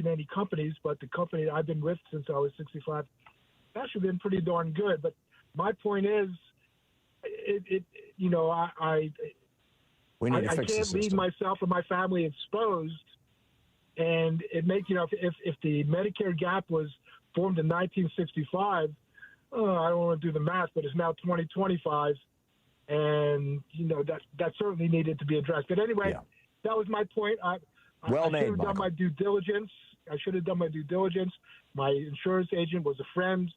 any companies, but the company that I've been with since I was 65 has actually been pretty darn good. But my point is, we need to I fix the can't leave system. myself and my family exposed. And it makes, if the Medicare gap was formed in 1965, I don't want to do the math, but it's now 2025. And, that certainly needed to be addressed. But anyway, that was my point. I should have done my due diligence. My insurance agent was a friend.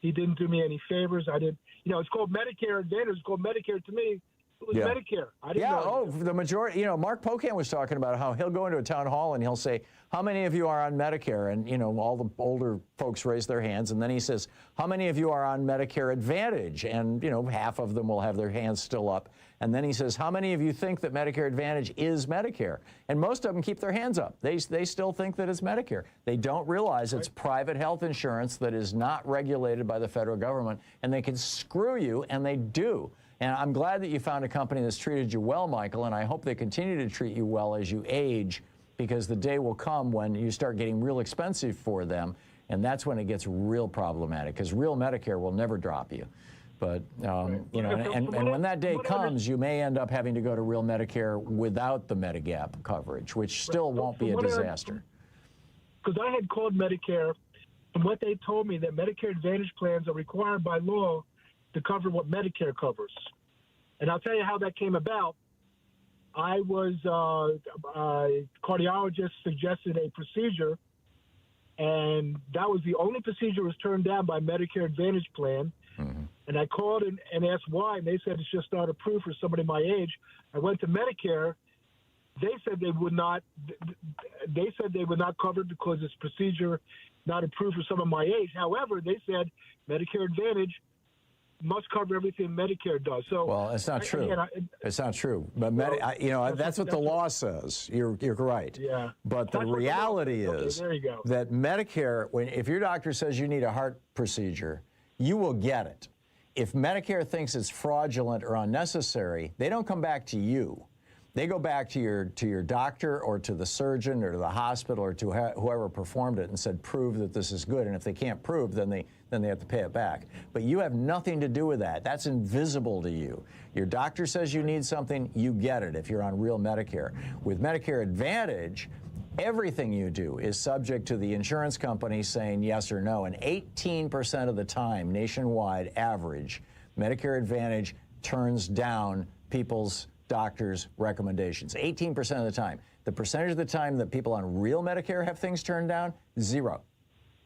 He didn't do me any favors. I didn't, it's called Medicare Advantage. It's called Medicare to me. It was Medicare. I didn't know. The majority, Mark Pocan was talking about how he'll go into a town hall and he'll say, how many of you are on Medicare? And, all the older folks raise their hands. And then he says, how many of you are on Medicare Advantage? And, half of them will have their hands still up. And then he says, how many of you think that Medicare Advantage is Medicare? And most of them keep their hands up. They still think that it's Medicare. They don't realize it's private health insurance that is not regulated by the federal government. And they can screw you, and they do. And I'm glad that you found a company that's treated you well, Michael, and I hope they continue to treat you well as you age, because the day will come when you start getting real expensive for them, and that's when it gets real problematic, because real Medicare will never drop you. But, and when that day comes, you may end up having to go to real Medicare without the Medigap coverage, which still won't be a disaster. Because I had called Medicare, and what they told me that Medicare Advantage plans are required by law to cover what Medicare covers. And I'll tell you how that came about. I was, a cardiologist suggested a procedure, and that was the only procedure was turned down by Medicare Advantage plan. Mm-hmm. And I called and asked why, and they said it's just not approved for somebody my age. I went to Medicare. They said they would not cover it because it's procedure not approved for someone my age. However, they said Medicare Advantage must cover everything Medicare does. So, well, it's not true. It's not true. But that's what the law says. You're right. Yeah. But the reality is that Medicare, if your doctor says you need a heart procedure, you will get it. If Medicare thinks it's fraudulent or unnecessary, they don't come back to you. They go back to your doctor or to the surgeon or to the hospital or to whoever performed it and said, prove that this is good. And if they can't prove, then they have to pay it back. But you have nothing to do with that. That's invisible to you. Your doctor says you need something, you get it if you're on real Medicare. With Medicare Advantage, everything you do is subject to the insurance company saying yes or no. And 18% of the time, nationwide average, Medicare Advantage turns down people's doctors' recommendations. 18% of the time. The percentage of the time that people on real Medicare have things turned down, zero.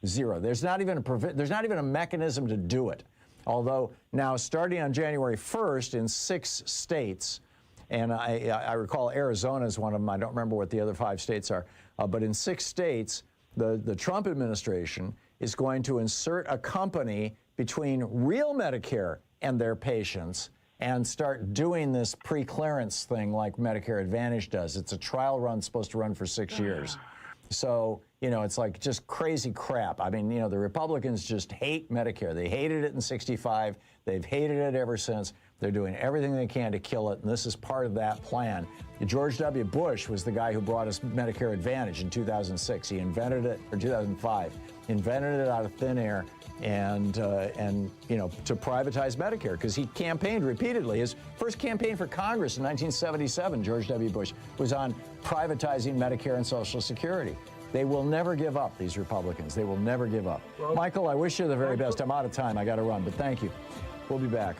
Zero. There's not even a mechanism to do it. Although now, starting on January 1st in 6 states, and I recall Arizona is one of them. I don't remember what the other 5 states are. But in 6 states, the Trump administration is going to insert a company between real Medicare and their patients and start doing this pre-clearance thing like Medicare Advantage does. It's a trial run supposed to run for 6 years. So, it's like just crazy crap. I mean, the Republicans just hate Medicare. They hated it in '65. They've hated it ever since. They're doing everything they can to kill it, and this is part of that plan. George W. Bush was the guy who brought us Medicare Advantage in 2006. He invented it, or 2005, invented it out of thin air, and to privatize Medicare, because he campaigned repeatedly. His first campaign for Congress in 1977, George W. Bush, was on privatizing Medicare and Social Security. They will never give up, these Republicans. They will never give up. Well, Michael, I wish you the very best. I'm out of time. I got to run, but thank you. We'll be back.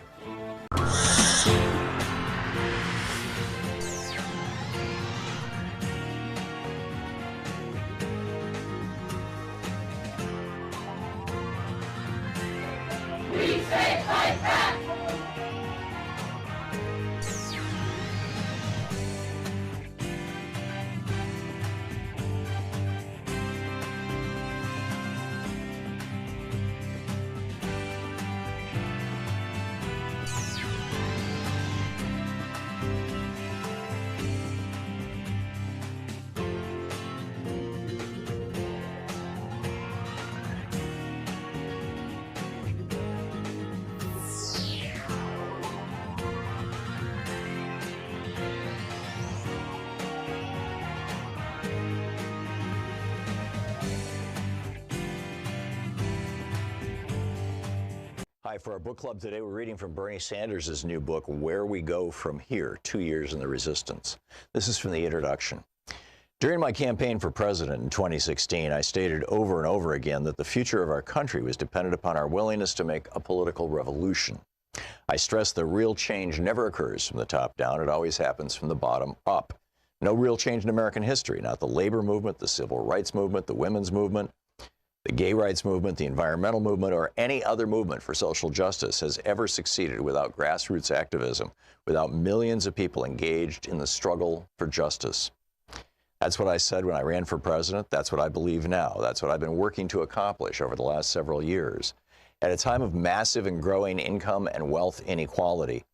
We say fight back! Hi, for our book club today, we're reading from Bernie Sanders' new book, Where We Go From Here, 2 Years in the Resistance. This is from the introduction. During my campaign for president in 2016, I stated over and over again that the future of our country was dependent upon our willingness to make a political revolution. I stressed that real change never occurs from the top down. It always happens from the bottom up. No real change in American history, not the labor movement, the civil rights movement, the women's movement, the gay rights movement, the environmental movement, or any other movement for social justice has ever succeeded without grassroots activism, without millions of people engaged in the struggle for justice. That's what I said when I ran for president. That's what I believe now. That's what I've been working to accomplish over the last several years. At a time of massive and growing income and wealth inequality,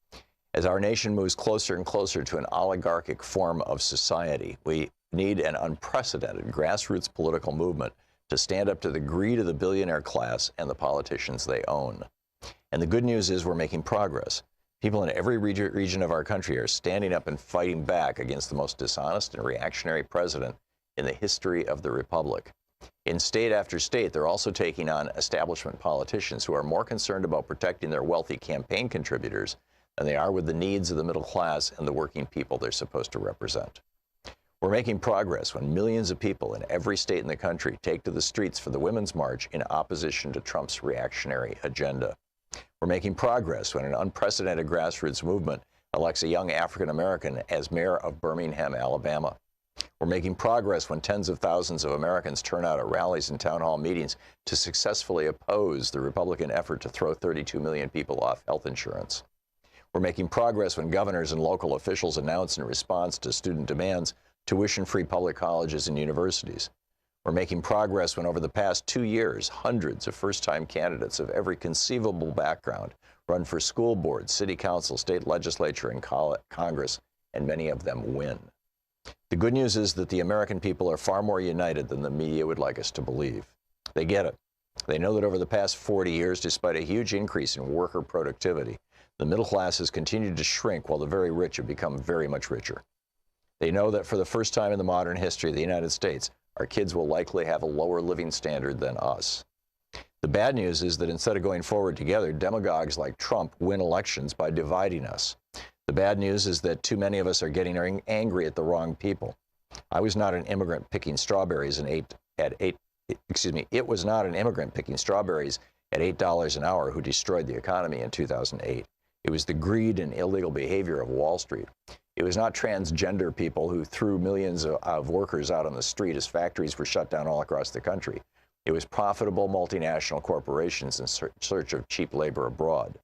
as our nation moves closer and closer to an oligarchic form of society, we need an unprecedented grassroots political movement to stand up to the greed of the billionaire class and the politicians they own. And the good news is we're making progress. People in every region of our country are standing up and fighting back against the most dishonest and reactionary president in the history of the republic. In state after state, they're also taking on establishment politicians who are more concerned about protecting their wealthy campaign contributors than they are with the needs of the middle class and the working people they're supposed to represent. We're making progress when millions of people in every state in the country take to the streets for the Women's March in opposition to Trump's reactionary agenda. We're making progress when an unprecedented grassroots movement elects a young African American as mayor of Birmingham, Alabama. We're making progress when tens of thousands of Americans turn out at rallies and town hall meetings to successfully oppose the Republican effort to throw 32 million people off health insurance. We're making progress when governors and local officials announce in response to student demands tuition-free public colleges and universities. We're making progress when over the past 2 years, hundreds of first-time candidates of every conceivable background run for school boards, city council, state legislature, and Congress, and many of them win. The good news is that the American people are far more united than the media would like us to believe. They get it. They know that over the past 40 years, despite a huge increase in worker productivity, the middle class has continued to shrink while the very rich have become very much richer. They know that for the first time in the modern history of the United States, our kids will likely have a lower living standard than us. The bad news is that instead of going forward together, demagogues like Trump win elections by dividing us. The bad news is that too many of us are getting angry at the wrong people. I was not an immigrant picking strawberries it was not an immigrant picking strawberries at $8 an hour who destroyed the economy in 2008. It was the greed and illegal behavior of Wall Street. It was not transgender people who threw millions of workers out on the street as factories were shut down all across the country. It was profitable multinational corporations in search of cheap labor abroad.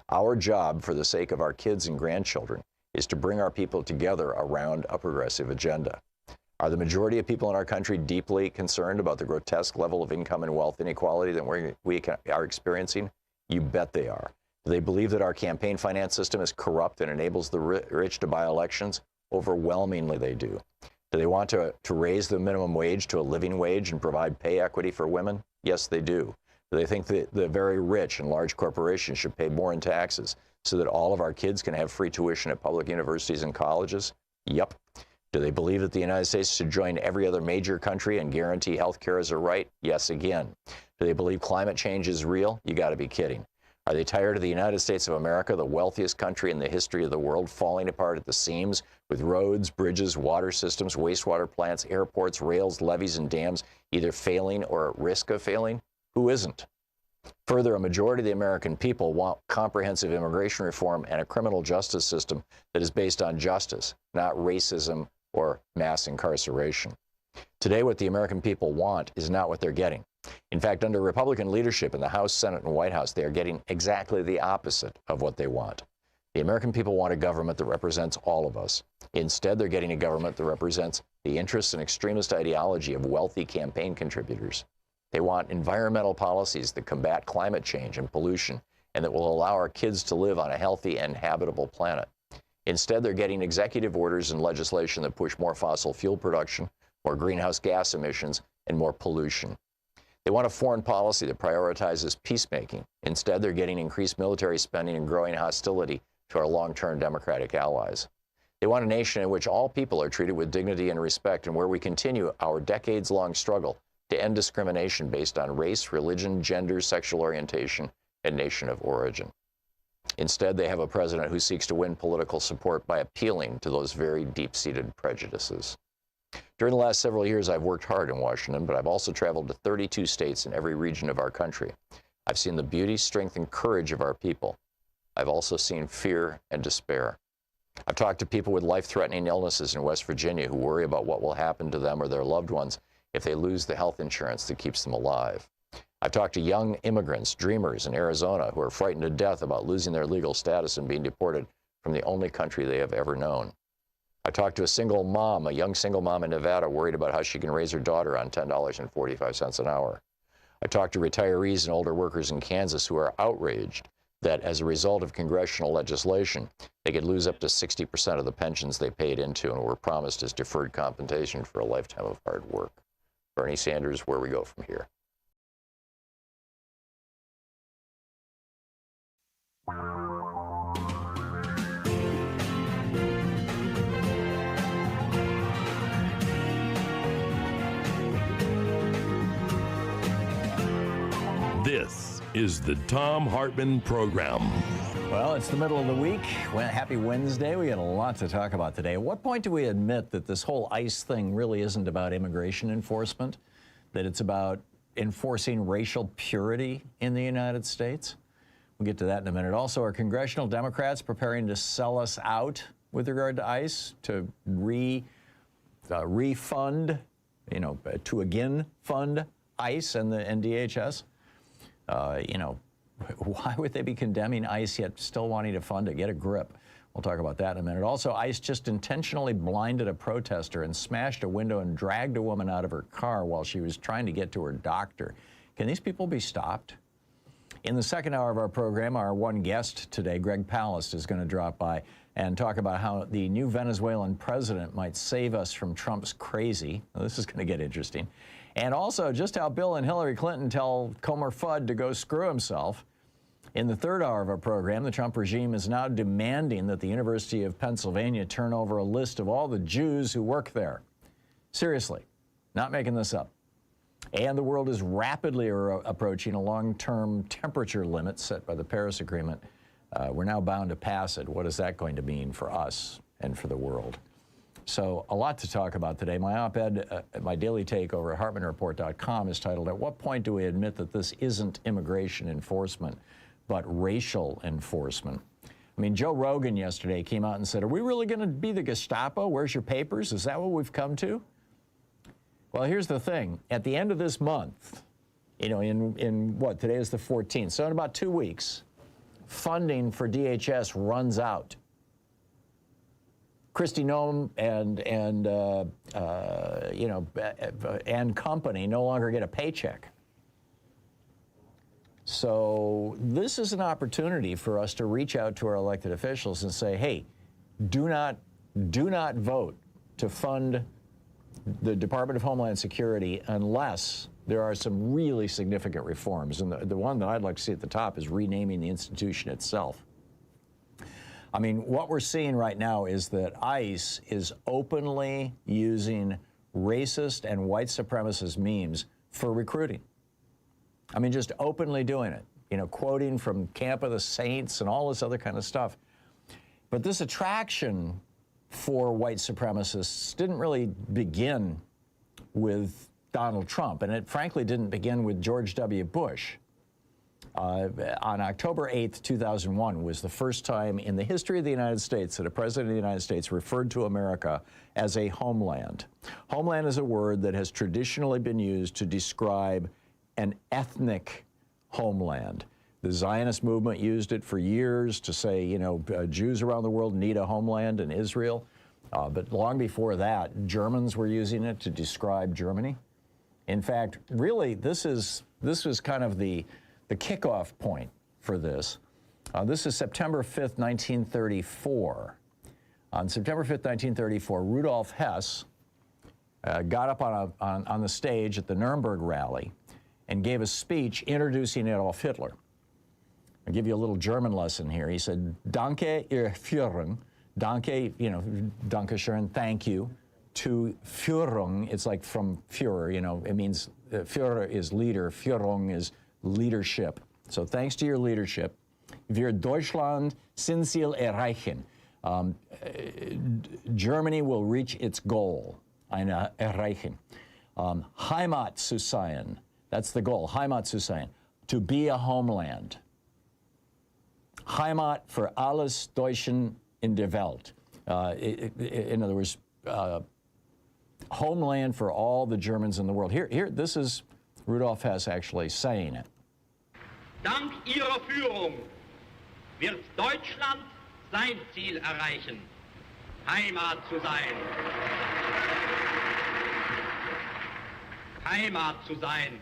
Our job, for the sake of our kids and grandchildren, is to bring our people together around a progressive agenda. Are the majority of people in our country deeply concerned about the grotesque level of income and wealth inequality that we are experiencing? You bet they are. Do they believe that our campaign finance system is corrupt and enables the rich to buy elections? Overwhelmingly, they do. Do they want to raise the minimum wage to a living wage and provide pay equity for women? Yes, they do. Do they think that the very rich and large corporations should pay more in taxes so that all of our kids can have free tuition at public universities and colleges? Yep. Do they believe that the United States should join every other major country and guarantee health care as a right? Yes, again. Do they believe climate change is real? You got to be kidding. Are they tired of the United States of America, the wealthiest country in the history of the world, falling apart at the seams with roads, bridges, water systems, wastewater plants, airports, rails, levees, and dams either failing or at risk of failing? Who isn't? Further, a majority of the American people want comprehensive immigration reform and a criminal justice system that is based on justice, not racism or mass incarceration. Today, what the American people want is not what they're getting. In fact, under Republican leadership in the House, Senate, and White House, they are getting exactly the opposite of what they want. The American people want a government that represents all of us. Instead, they're getting a government that represents the interests and extremist ideology of wealthy campaign contributors. They want environmental policies that combat climate change and pollution and that will allow our kids to live on a healthy and habitable planet. Instead, they're getting executive orders and legislation that push more fossil fuel production, more greenhouse gas emissions, and more pollution. They want a foreign policy that prioritizes peacemaking. Instead, they're getting increased military spending and growing hostility to our long-term democratic allies. They want a nation in which all people are treated with dignity and respect and where we continue our decades-long struggle to end discrimination based on race, religion, gender, sexual orientation, and nation of origin. Instead, they have a president who seeks to win political support by appealing to those very deep-seated prejudices. During the last several years, I've worked hard in Washington, but I've also traveled to 32 states in every region of our country. I've seen the beauty, strength, and courage of our people. I've also seen fear and despair. I've talked to people with life-threatening illnesses in West Virginia who worry about what will happen to them or their loved ones if they lose the health insurance that keeps them alive. I've talked to young immigrants, dreamers in Arizona who are frightened to death about losing their legal status and being deported from the only country they have ever known. I talked to a single mom, a young single mom in Nevada, worried about how she can raise her daughter on $10.45 an hour. I talked to retirees and older workers in Kansas who are outraged that as a result of congressional legislation, they could lose up to 60% of the pensions they paid into and were promised as deferred compensation for a lifetime of hard work. Bernie Sanders, where we go from here. This is the Thom Hartmann Program. Well, it's the middle of the week. Well, happy Wednesday. We got a lot to talk about today. At what point do we admit that this whole ICE thing really isn't about immigration enforcement, that it's about enforcing racial purity in the United States? We'll get to that in a minute. Also, are congressional Democrats preparing to sell us out with regard to ICE, to refund, to again fund ICE and the DHS? Why would they be condemning ICE yet still wanting to fund it? Get a grip. We'll talk about that in a minute. Also, ICE just intentionally blinded a protester and smashed a window and dragged a woman out of her car while she was trying to get to her doctor. Can these people be stopped? In the second hour of our program, our one guest today, Greg Palast, is going to drop by and talk about how the new Venezuelan president might save us from Trump's crazy. Now, this is going to get interesting. And also just how Bill and Hillary Clinton tell Comer Fudd to go screw himself. In the third hour of our program, the Trump regime is now demanding that the University of Pennsylvania turn over a list of all the Jews who work there. Seriously, not making this up. And the world is rapidly approaching a long-term temperature limit set by the Paris Agreement. We're now bound to pass it. What is that going to mean for us and for the world? So a lot to talk about today. My op-ed, my daily take over at HartmannReport.com is titled, "At what point do we admit that this isn't immigration enforcement, but racial enforcement?" I mean, Joe Rogan yesterday came out and said, are we really going to be the Gestapo? Where's your papers? Is that what we've come to? Well, here's the thing. At the end of this month, in what, today is the 14th, so in about 2 weeks, funding for DHS runs out. Kristi Noem and company no longer get a paycheck. So this is an opportunity for us to reach out to our elected officials and say, hey, do not vote to fund the Department of Homeland Security unless there are some really significant reforms. And the one that I'd like to see at the top is renaming the institution itself. I mean, what we're seeing right now is that ICE is openly using racist and white supremacist memes for recruiting. I mean, just openly doing it, quoting from Camp of the Saints and all this other kind of stuff. But this attraction for white supremacists didn't really begin with Donald Trump, and it frankly didn't begin with George W. Bush. On October 8th, 2001 was the first time in the history of the United States that a president of the United States referred to America as a homeland. Homeland is a word that has traditionally been used to describe an ethnic homeland. The Zionist movement used it for years to say, Jews around the world need a homeland in Israel. But long before that, Germans were using it to describe Germany. In fact, really, this was kind of the kickoff point for this. This is September 5th, 1934. On September 5th, 1934, Rudolf Hess got up on the stage at the Nuremberg rally and gave a speech introducing Adolf Hitler. I'll give you a little German lesson here. He said, Danke, Ihr Führung. Danke, Danke schön, thank you. To Führung, it's like from Führer, it means Führer is leader, Führung is leadership. So thanks to your leadership, wir Deutschland sind Ziel erreichen. Germany will reach its goal, eine erreichen. Heimat zu sein, that's the goal, Heimat zu sein, to be a homeland. Heimat für alles Deutschen in der Welt. In other words, homeland for all the Germans in the world. Here, this is Rudolf Hess actually saying it. Dank Ihrer Führung wird Deutschland sein Ziel erreichen, Heimat zu sein. Heimat zu sein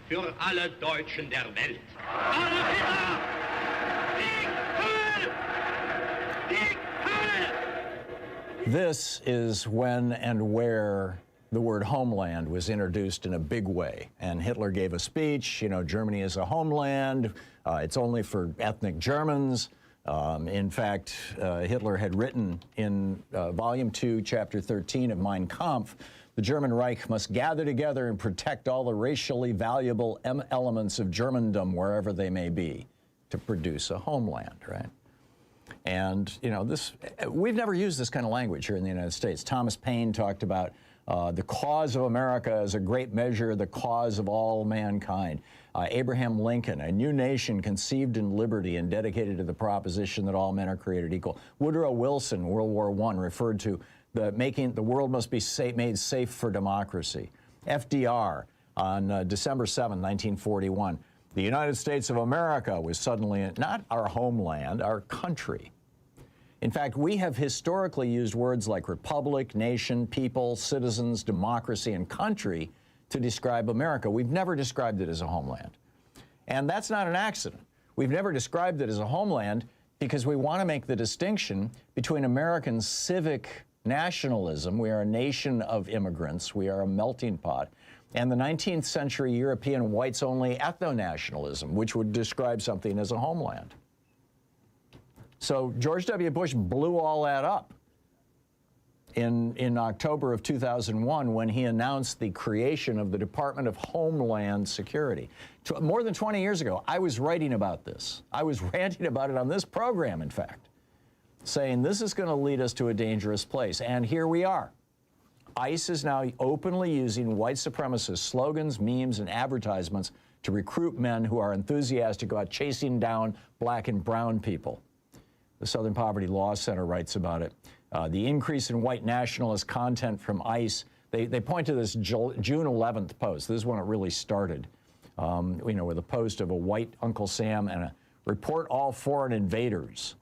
für alle Deutschen der Welt. Alle Hitler! Die Hölle! This is when and where the word homeland was introduced in a big way. And Hitler gave a speech, you know, Germany is a homeland, it's only for ethnic Germans. In fact, Hitler had written in Volume 2, Chapter 13 of Mein Kampf, the German Reich must gather together and protect all the racially valuable elements of Germandom wherever they may be to produce a homeland, right? And, you know, we've never used this kind of language here in the United States. Thomas Paine talked about the cause of America as a great measure, the cause of all mankind. Abraham Lincoln, a new nation conceived in liberty and dedicated to the proposition that all men are created equal. Woodrow Wilson, World War I, referred to the world must be made safe for democracy. FDR, on December 7, 1941, the United States of America was suddenly not our homeland, our country. In fact, we have historically used words like republic, nation, people, citizens, democracy, and country to describe America. We've never described it as a homeland. And that's not an accident. We've never described it as a homeland because we want to make the distinction between American civic nationalism, we are a nation of immigrants, we are a melting pot, and the 19th century European whites-only ethno-nationalism, which would describe something as a homeland. So George W. Bush blew all that up in October of 2001 when he announced the creation of the Department of Homeland Security. More than 20 years ago, I was writing about this. I was ranting about it on this program, in fact, saying this is going to lead us to a dangerous place. And here we are. ICE is now openly using white supremacist slogans, memes, and advertisements to recruit men who are enthusiastic about chasing down black and brown people. The Southern Poverty Law Center writes about it. The increase in white nationalist content from ICE, they point to this June 11th post. This is when it really started, you know, with a post of a white Uncle Sam and a report all foreign invaders.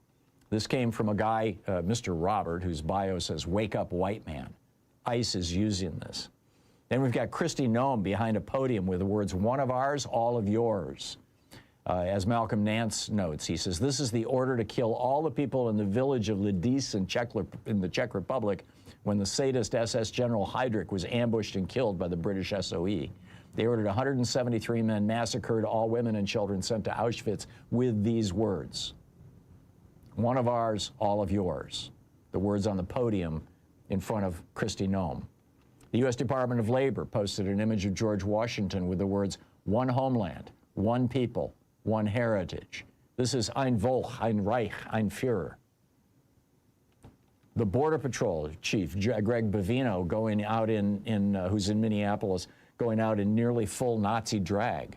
This came from a guy, Mr. Robert, whose bio says, "Wake up, white man." ICE is using this. Then we've got Kristi Noem behind a podium with the words, "One of ours, all of yours." As Malcolm Nance notes, he says, "This is the order to kill all the people in the village of Lidice in the Czech Republic when the sadist SS General Heydrich was ambushed and killed by the British SOE. They ordered 173 men massacred, all women and children sent to Auschwitz with these words. One of ours, all of yours." The words on the podium in front of Kristi Noem. The U.S. Department of Labor posted an image of George Washington with the words, "One homeland, one people, one heritage." This is ein Volk, ein Reich, ein Führer. The Border Patrol Chief, Greg Bovino, going out who's in Minneapolis, going out in nearly full Nazi drag.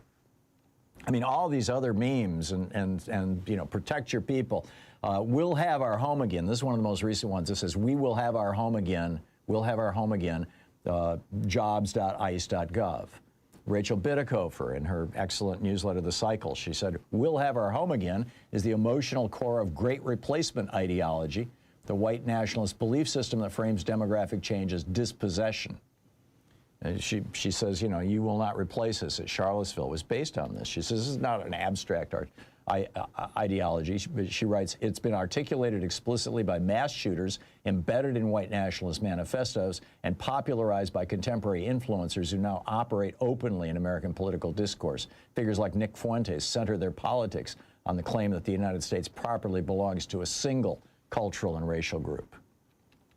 I mean, all these other memes and you know, protect your people. We'll have our home again. This is one of the most recent ones. It says, "We will have our home again. We'll have our home again." Jobs.ice.gov. Rachel Bitecofer, in her excellent newsletter, The Cycle, she said, "We'll have our home again is the emotional core of great replacement ideology, the white nationalist belief system that frames demographic change as dispossession." And she says, you know, "You will not replace us" at Charlottesville was based on this. She says this is not an abstract ideology, but she writes, "It's been articulated explicitly by mass shooters, embedded in white nationalist manifestos, and popularized by contemporary influencers who now operate openly in American political discourse. Figures like Nick Fuentes center their politics on the claim that the United States properly belongs to a single cultural and racial group."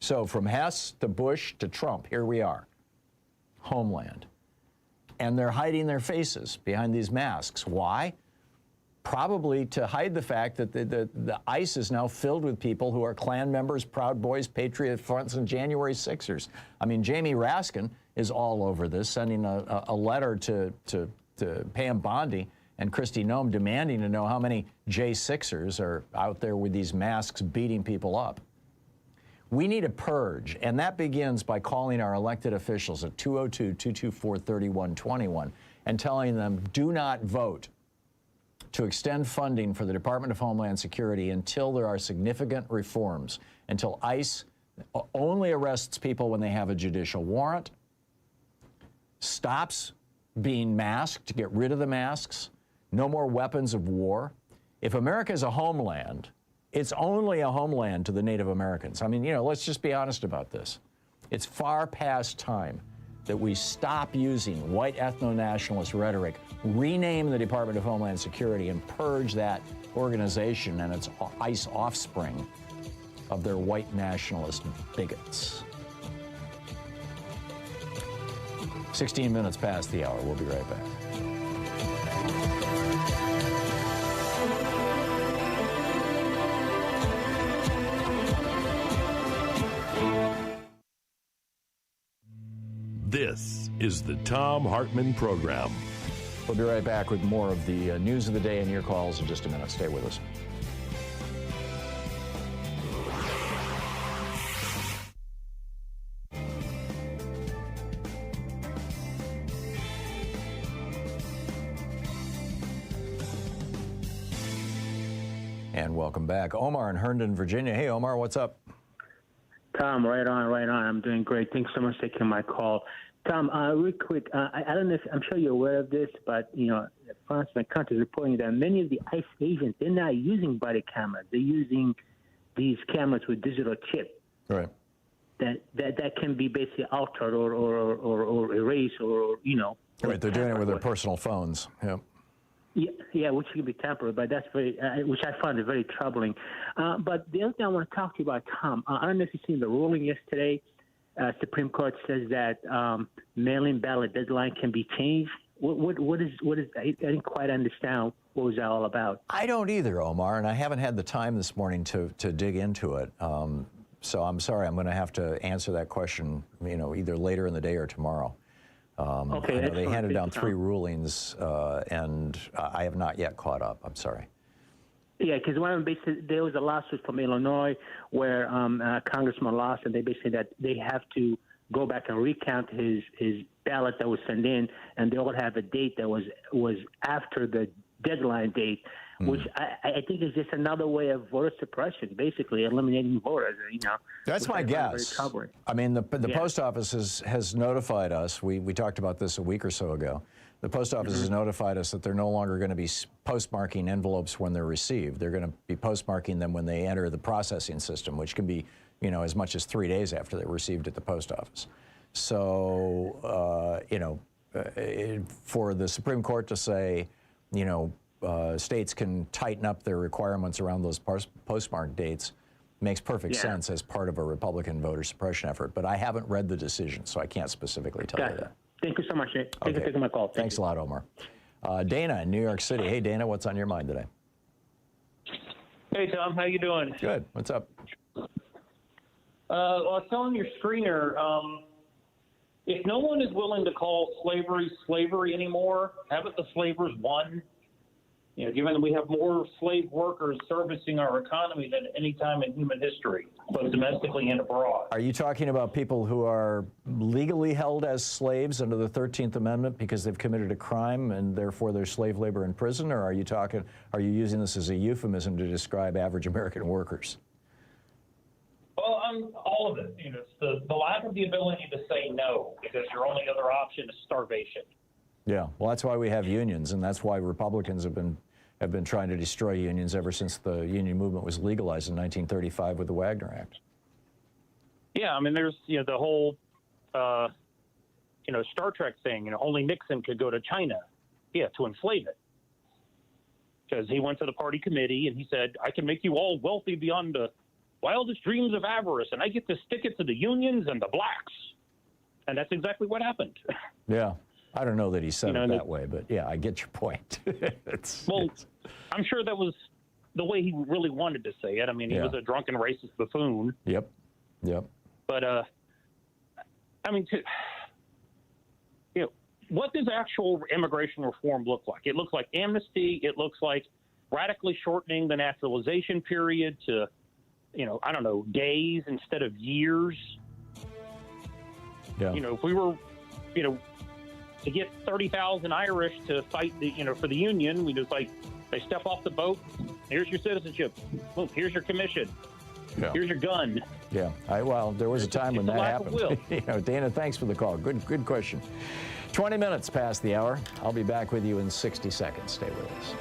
So from Hess to Bush to Trump, here we are. Homeland. And they're hiding their faces behind these masks. Why? probably to hide the fact that the ICE is now filled with people who are Klan members, Proud Boys, Patriot Fronts, and January 6ers. I mean, Jamie Raskin is all over this, sending a letter to Pam Bondi and Kristi Noem demanding to know how many J6ers are out there with these masks beating people up. We need a purge, and that begins by calling our elected officials at 202-224-3121 and telling them, do not vote to extend funding for the Department of Homeland Security until there are significant reforms, until ICE only arrests people when they have a judicial warrant, stops being masked to get rid of the masks, no more weapons of war. If America is a homeland, it's only a homeland to the Native Americans. I mean, you know, let's just be honest about this. It's far past time that we stop using white ethno-nationalist rhetoric, rename the Department of Homeland Security, and purge that organization and its ICE offspring of their white nationalist bigots. 16 minutes past the hour. We'll be right back. This is the Thom Hartmann Program. We'll be right back with more of the news of the day and your calls in just a minute. Stay with us. And welcome back. Omar in Herndon, Virginia. Hey, Omar, what's up? Tom, right on. I'm doing great. Thanks so much for taking my call. Tom, real quick, I don't know if, I'm sure you're aware of this, but, you know, France and country is reporting that many of the ICE agents, they're not using body cameras. They're using these cameras with digital chip. Right. That can be basically altered or erased or, you know. Right, they're doing it with their personal phones. Yeah. Yeah, which can be temporary, but that's very, which I find very troubling. But the other thing I want to talk to you about, Tom, I don't know if you've seen the ruling yesterday. Supreme Court says that mail-in ballot deadline can be changed. What is? I didn't quite understand what was that all about. I don't either, Omar, and I haven't had the time this morning to dig into it. So I'm sorry, I'm going to have to answer that question, you know, either later in the day or tomorrow. Okay, I know they handed down 3 rulings, and I have not yet caught up. I'm sorry. Yeah, because there was a lawsuit from Illinois where Congressman lost, and they basically that they have to go back and recount his ballot that was sent in, and they all have a date that was after the deadline date, which I think is just another way of voter suppression, basically eliminating voters. You know, that's my guess. I mean, the post office has notified us. We talked about this a week or so ago. The post office has notified us that they're no longer going to be postmarking envelopes when they're received. They're going to be postmarking them when they enter the processing system, which can be, you know, as much as 3 days after they're received at the post office. So, you know, for the Supreme Court to say, you know, states can tighten up their requirements around those postmark dates makes perfect sense as part of a Republican voter suppression effort. But I haven't read the decision, so I can't specifically tell you that. Thank you so much, Nick. Thank you for taking my call. Thanks a lot, Omar. Dana in New York City. Hey, Dana, what's on your mind today? Hey, Tom. How you doing? Good. What's up? Well, I was telling your screener, if no one is willing to call slavery anymore, haven't the slavers won? You know, given that we have more slave workers servicing our economy than any time in human history, both domestically and abroad. Are you talking about people who are legally held as slaves under the 13th Amendment because they've committed a crime and therefore they're slave labor in prison? Or are you using this as a euphemism to describe average American workers? Well, all of it. You know, it's the lack of the ability to say no, because your only other option is starvation. Yeah, well, that's why we have unions, and that's why Republicans have been trying to destroy unions ever since the union movement was legalized in 1935 with the Wagner Act. Yeah, I mean, there's, you know, the whole, you know, Star Trek thing, you know, only Nixon could go to China, to enslave it. Because he went to the party committee and he said, I can make you all wealthy beyond the wildest dreams of avarice, and I get to stick it to the unions and the blacks. And that's exactly what happened. Yeah. I don't know that he said it that way, but yeah, I get your point. I'm sure that was the way he really wanted to say it. I mean, he was a drunken racist buffoon. Yep. But, I mean, what does actual immigration reform look like? It looks like amnesty. It looks like radically shortening the naturalization period to, I don't know, days instead of years. Yeah. If we were, to get 30,000 Irish to fight for the Union, we just they step off the boat. Here's your citizenship. Boom, here's your commission. Yeah. Here's your gun. Yeah. There was a time when that happened. Dana, thanks for the call. Good question. 20 minutes past the hour. I'll be back with you in 60 seconds. Stay with us.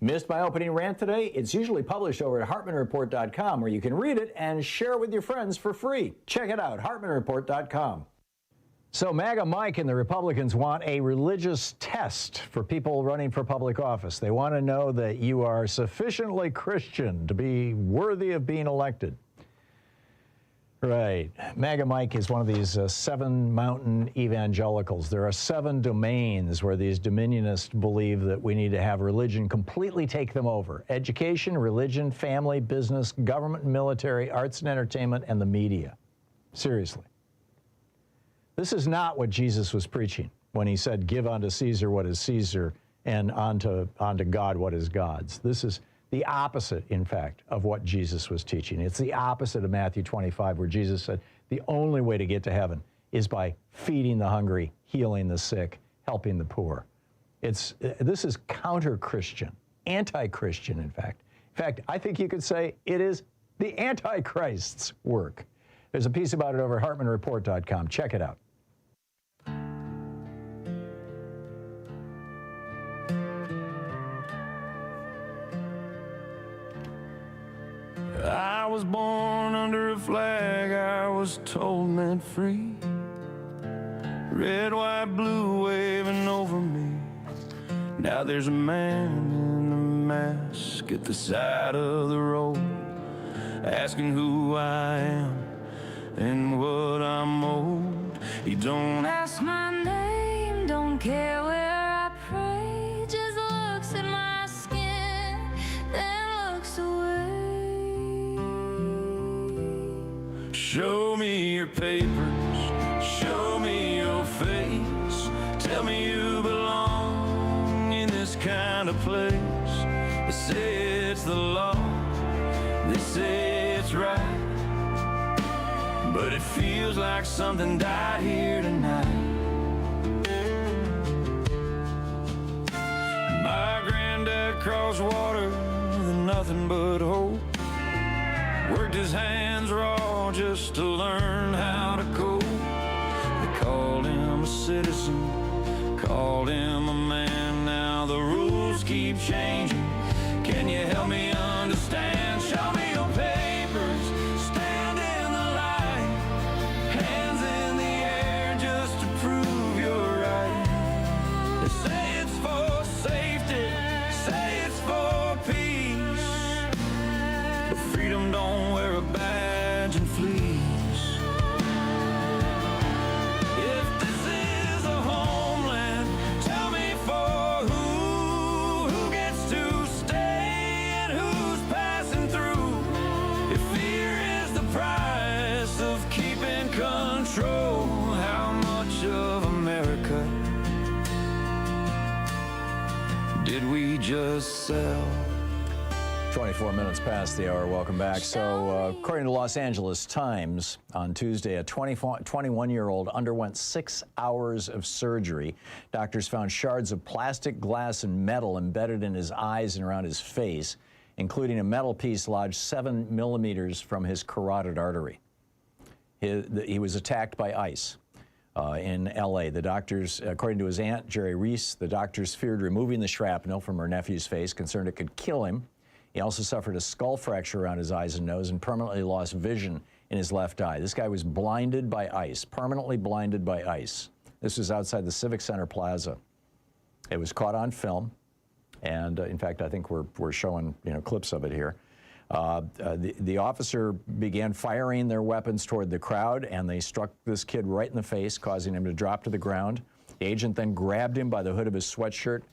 Missed my opening rant today? It's usually published over at HartmannReport.com, where you can read it and share it with your friends for free. Check it out, HartmannReport.com. So MAGA Mike and the Republicans want a religious test for people running for public office. They want to know that you are sufficiently Christian to be worthy of being elected. Right. MAGA Mike is one of these 7 mountain evangelicals. There are 7 domains where these dominionists believe that we need to have religion completely take them over. Education, religion, family, business, government, military, arts and entertainment, and the media. Seriously. This is not what Jesus was preaching when he said, give unto Caesar what is Caesar and unto God what is God's. This is the opposite, in fact, of what Jesus was teaching. It's the opposite of Matthew 25, where Jesus said the only way to get to heaven is by feeding the hungry, healing the sick, helping the poor. This is counter-Christian, anti-Christian, in fact. In fact, I think you could say it is the Antichrist's work. There's a piece about it over at HartmannReport.com. Check it out. I was born under a flag I was told meant free. Red, white, blue waving over me. Now there's a man in a mask at the side of the road, asking who I am and what I'm owed. He don't ask my name, don't care where I pray, just looks at my skin, then looks away. Show me your papers, show me your face, tell me you belong in this kind of place. They say it's the law, they say it's right, but it feels like something died here tonight. My granddad crossed water with nothing but hope, worked his hands raw just to learn how to cope. They called him a citizen, called him a man. Now the rules keep changing. Can you help me understand? Show me your papers, stand in the light, hands in the air just to prove you're right. They say it's for safety, say it's for peace, but freedom don't wear a badge and fleece. If this is a homeland, tell me for who gets to stay and who's passing through. If fear is the price of keeping control, how much of America did we just sell? 24 minutes past the hour. Welcome back. So, according to Los Angeles Times, on Tuesday, a 21-year-old underwent 6 hours of surgery. Doctors found shards of plastic, glass, and metal embedded in his eyes and around his face, including a metal piece lodged 7 millimeters from his carotid artery. He was attacked by ICE in L.A. The doctors, according to his aunt, Jerry Reese, the doctors feared removing the shrapnel from her nephew's face, concerned it could kill him. He also suffered a skull fracture around his eyes and nose and permanently lost vision in his left eye. This guy was blinded by ice, permanently blinded by ice. This was outside the Civic Center Plaza. It was caught on film, and in fact, I think we're showing clips of it here. The officer began firing their weapons toward the crowd, and they struck this kid right in the face, causing him to drop to the ground. The agent then grabbed him by the hood of his sweatshirt,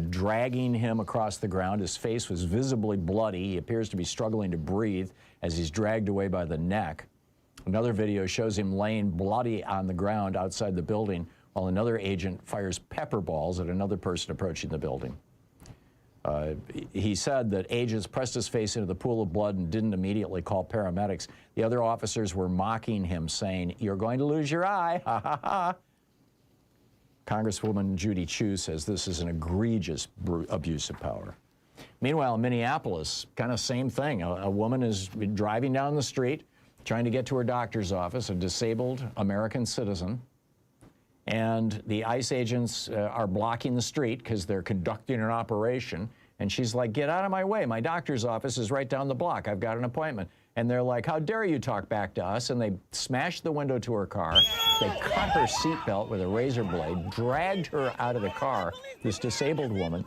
dragging him across the ground. His face was visibly bloody. He appears to be struggling to breathe as he's dragged away by the neck. Another video shows him laying bloody on the ground outside the building while another agent fires pepper balls at another person approaching the building. He said that agents pressed his face into the pool of blood and didn't immediately call paramedics. The other officers were mocking him, saying, "You're going to lose your eye, ha ha ha." Congresswoman Judy Chu says this is an egregious abuse of power. Meanwhile, in Minneapolis, kind of same thing. A woman is driving down the street, trying to get to her doctor's office, a disabled American citizen, and the ICE agents are blocking the street because they're conducting an operation, and she's like, "Get out of my way. My doctor's office is right down the block. I've got an appointment." And they're like, "How dare you talk back to us?" And they smashed the window to her car. They cut her seatbelt with a razor blade, dragged her out of the car, this disabled woman,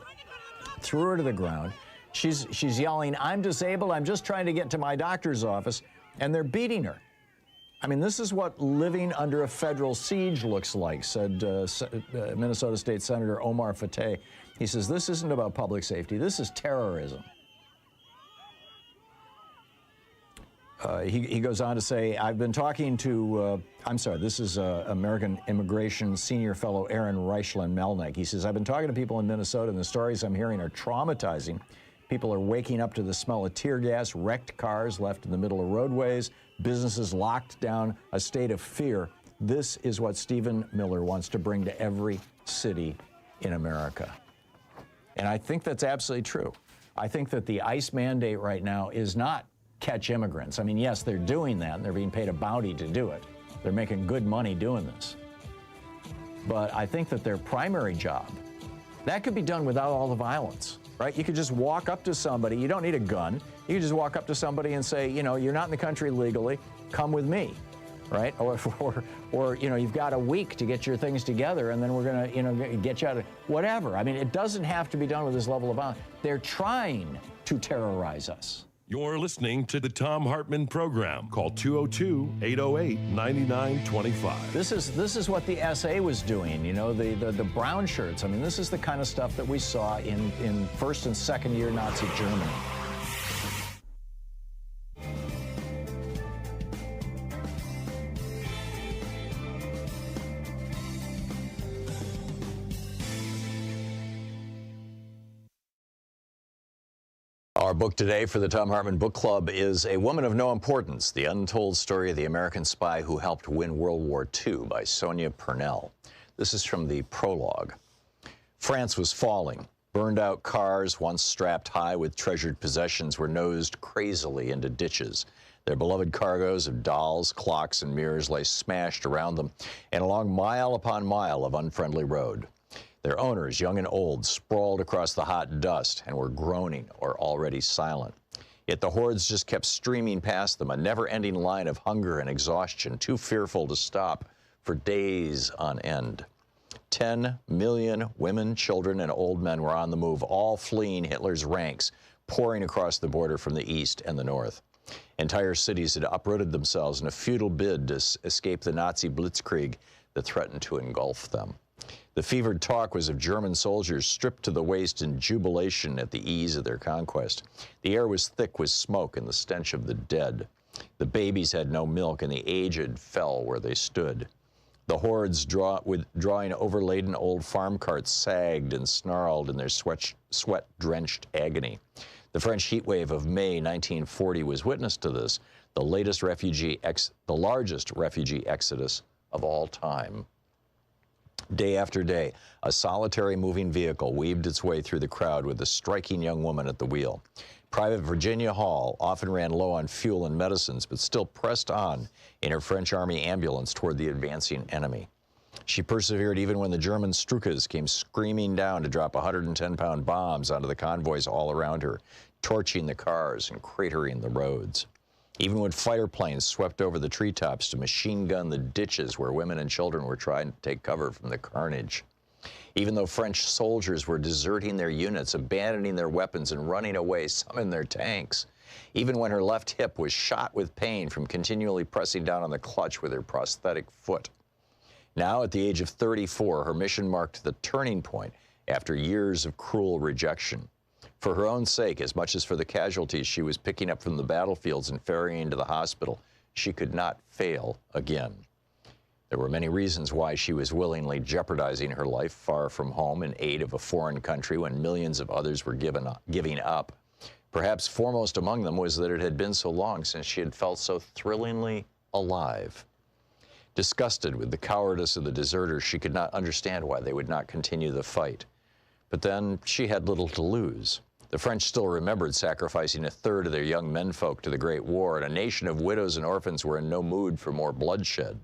threw her to the ground. She's yelling, "I'm disabled. I'm just trying to get to my doctor's office." And they're beating her. I mean, this is what living under a federal siege looks like, said Minnesota State Senator Omar Fateh. He says, this isn't about public safety. This is terrorism. He goes on to say, I've been talking to, this is American Immigration Senior Fellow Aaron Reichlin-Melnick. He says, I've been talking to people in Minnesota, and the stories I'm hearing are traumatizing. People are waking up to the smell of tear gas, wrecked cars left in the middle of roadways, businesses locked down, a state of fear. This is what Stephen Miller wants to bring to every city in America. And I think that's absolutely true. I think that the ICE mandate right now is not catch immigrants. I mean, yes, they're doing that, and they're being paid a bounty to do it. They're making good money doing this. But I think that their primary job, that could be done without all the violence, right? You could just walk up to somebody. You don't need a gun. You could just walk up to somebody and say, you're not in the country legally. Come with me, right? Or you've got a week to get your things together, and then we're going to, get you out of whatever. I mean, it doesn't have to be done with this level of violence. They're trying to terrorize us. You're listening to the Thom Hartmann program. Call 202-808-9925. This is what the SA was doing, the brown shirts. I mean, this is the kind of stuff that we saw in first and second year Nazi Germany. Our book today for the Thom Hartmann Book Club is A Woman of No Importance, The Untold Story of the American Spy Who Helped Win World War II by Sonia Purnell. This is from the prologue. France was falling. Burned-out cars, once strapped high with treasured possessions, were nosed crazily into ditches. Their beloved cargoes of dolls, clocks, and mirrors lay smashed around them and along mile upon mile of unfriendly road. Their owners, young and old, sprawled across the hot dust and were groaning or already silent. Yet the hordes just kept streaming past them, a never-ending line of hunger and exhaustion, too fearful to stop for days on end. 10 million women, children, and old men were on the move, all fleeing Hitler's ranks, pouring across the border from the east and the north. Entire cities had uprooted themselves in a futile bid to escape the Nazi blitzkrieg that threatened to engulf them. The fevered talk was of German soldiers stripped to the waist in jubilation at the ease of their conquest. The air was thick with smoke and the stench of the dead. The babies had no milk, and the aged fell where they stood. The hordes drawing overladen old farm carts sagged and snarled in their sweat-drenched agony. The French heat wave of May 1940 was witness to this, the largest refugee exodus of all time. Day after day, a solitary moving vehicle weaved its way through the crowd with a striking young woman at the wheel. Private Virginia Hall often ran low on fuel and medicines, but still pressed on in her French Army ambulance toward the advancing enemy. She persevered even when the German Stukas came screaming down to drop 110-pound bombs onto the convoys all around her, torching the cars and cratering the roads. even when fighter planes swept over the treetops to machine gun the ditches where women and children were trying to take cover from the carnage. Even though French soldiers were deserting their units, abandoning their weapons and running away, some in their tanks. Even when her left hip was shot with pain from continually pressing down on the clutch with her prosthetic foot. Now, at the age of 34, her mission marked the turning point after years of cruel rejection. For her own sake, as much as for the casualties she was picking up from the battlefields and ferrying to the hospital, she could not fail again. There were many reasons why she was willingly jeopardizing her life far from home in aid of a foreign country when millions of others were giving up. Perhaps foremost among them was that it had been so long since she had felt so thrillingly alive. Disgusted with the cowardice of the deserters, she could not understand why they would not continue the fight. But then she had little to lose. The French still remembered sacrificing a third of their young menfolk to the Great War, and a nation of widows and orphans were in no mood for more bloodshed.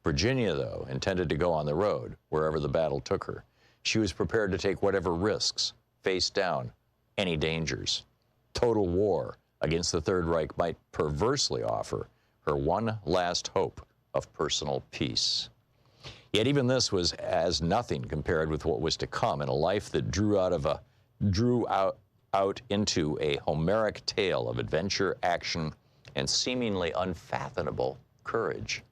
Virginia, though, intended to go on the road, wherever the battle took her. She was prepared to take whatever risks, face down any dangers. Total war against the Third Reich might perversely offer her one last hope of personal peace. Yet even this was as nothing compared with what was to come in a life that drew out into a Homeric tale of adventure, action, and seemingly unfathomable courage.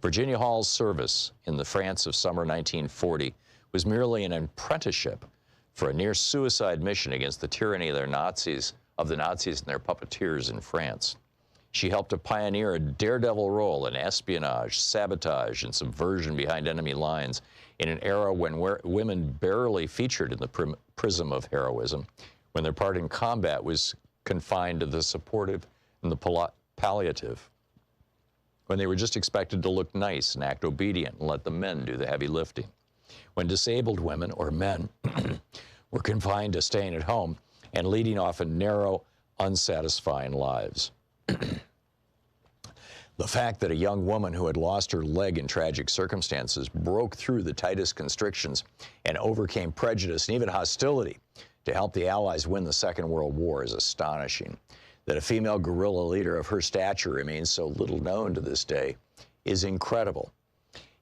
Virginia Hall's service in the France of summer 1940 was merely an apprenticeship for a near-suicide mission against the tyranny of the Nazis and their puppeteers in France. She helped to pioneer a daredevil role in espionage, sabotage, and subversion behind enemy lines in an era when women barely featured in the prism of heroism, when their part in combat was confined to the supportive and the palliative, when they were just expected to look nice and act obedient and let the men do the heavy lifting, when disabled women or men were confined to staying at home and leading often narrow, unsatisfying lives. The fact that a young woman who had lost her leg in tragic circumstances broke through the tightest constrictions and overcame prejudice and even hostility to help the Allies win the Second World War is astonishing. That a female guerrilla leader of her stature remains so little known to this day is incredible.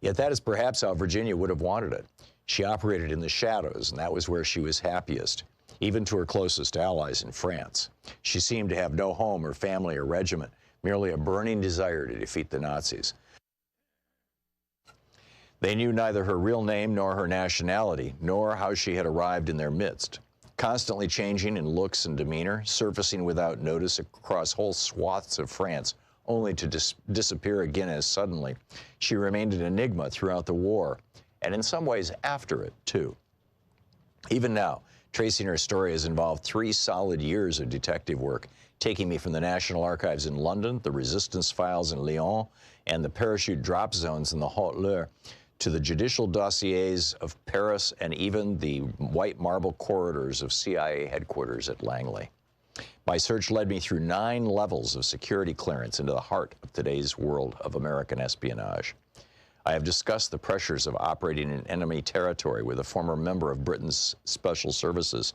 Yet that is perhaps how Virginia would have wanted it. She operated in the shadows, and that was where she was happiest, even to her closest allies in France. She seemed to have no home or family or regiment, merely a burning desire to defeat the Nazis. They knew neither her real name nor her nationality, nor how she had arrived in their midst. Constantly changing in looks and demeanor, surfacing without notice across whole swaths of France, only to disappear again as suddenly, she remained an enigma throughout the war, and in some ways after it, too. Even now, tracing her story has involved 3 solid years of detective work, taking me from the National Archives in London, the Resistance Files in Lyon, and the parachute drop zones in the Haute-Loire, to the judicial dossiers of Paris and even the white marble corridors of CIA headquarters at Langley. My search led me through 9 levels of security clearance into the heart of today's world of American espionage. I have discussed the pressures of operating in enemy territory with a former member of Britain's special services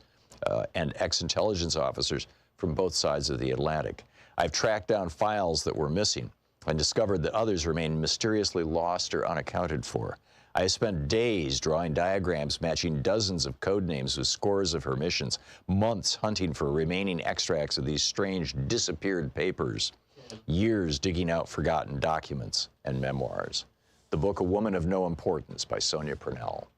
and ex-intelligence officers from both sides of the Atlantic. I've tracked down files that were missing and discovered that others remain mysteriously lost or unaccounted for. I have spent days drawing diagrams matching dozens of code names with scores of her missions, months hunting for remaining extracts of these strange disappeared papers, years digging out forgotten documents and memoirs. The book A Woman of No Importance by Sonia Purnell.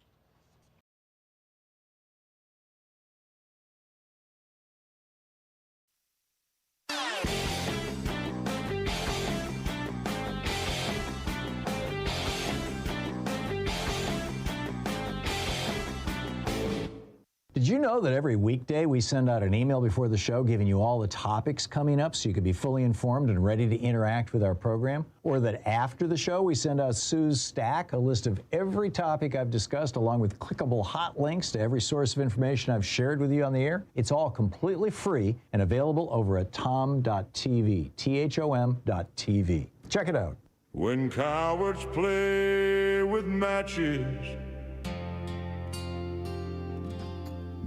Did you know that every weekday we send out an email before the show giving you all the topics coming up so you can be fully informed and ready to interact with our program? Or that after the show we send out Sue's Stack, a list of every topic I've discussed along with clickable hot links to every source of information I've shared with you on the air? It's all completely free and available over at thom.tv, THOM.tv. Check it out. When cowards play with matches,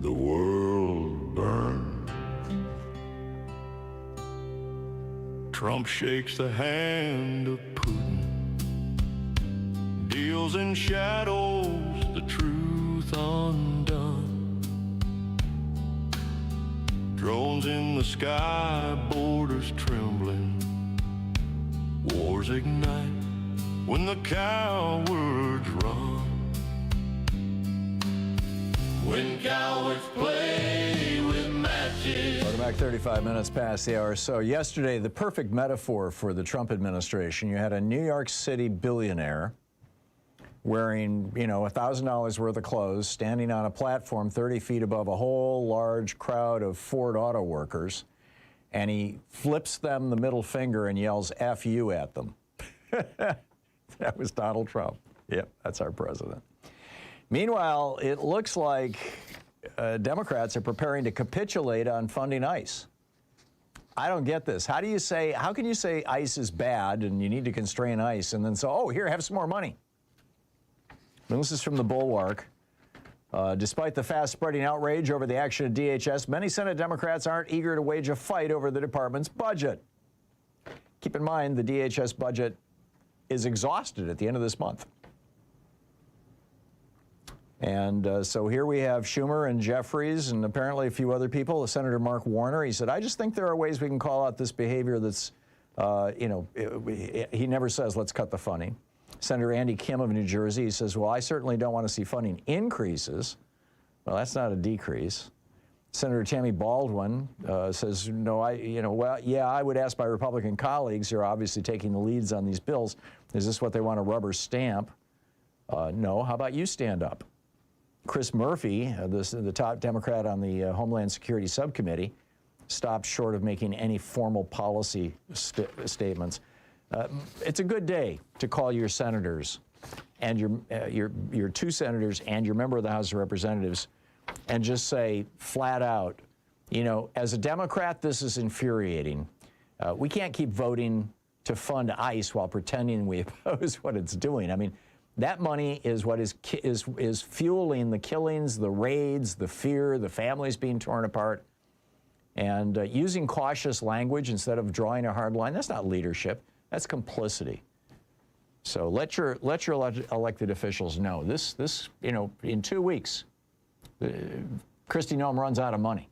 the world burns. Trump shakes the hand of Putin, deals in shadows, the truth undone. Drones in the sky, borders trembling, wars ignite when the cowards run. When cowards play with matches. Welcome back, 35 minutes past the hour. So yesterday, the perfect metaphor for the Trump administration, you had a New York City billionaire wearing, $1,000 worth of clothes, standing on a platform 30 feet above a whole large crowd of Ford auto workers, and he flips them the middle finger and yells F you at them. That was Donald Trump. Yep, that's our president. Meanwhile, it looks like Democrats are preparing to capitulate on funding ICE. I don't get this. How can you say ICE is bad and you need to constrain ICE and then say, oh, here, have some more money? And this is from the Bulwark. Despite the fast-spreading outrage over the action of DHS, many Senate Democrats aren't eager to wage a fight over the department's budget. Keep in mind, the DHS budget is exhausted at the end of this month. And so here we have Schumer and Jeffries and apparently a few other people. Senator Mark Warner, he said, I just think there are ways we can call out this behavior that's, he never says, let's cut the funding. Senator Andy Kim of New Jersey, he says, well, I certainly don't want to see funding increases. Well, that's not a decrease. Senator Tammy Baldwin says, no, I would ask my Republican colleagues who are obviously taking the leads on these bills, is this what they want, a rubber stamp? No, how about you stand up? Chris Murphy, the top Democrat on the Homeland Security Subcommittee, stopped short of making any formal policy statements. It's a good day to call your senators and your two senators and your member of the House of Representatives and just say flat out, as a Democrat, this is infuriating. We can't keep voting to fund ICE while pretending we oppose what it's doing. I mean, that money is what is fueling the killings, the raids, the fear, the families being torn apart. And using cautious language instead of drawing a hard line, that's not leadership. That's complicity. So let your elected officials know this, in 2 weeks, Kristi Noem runs out of money.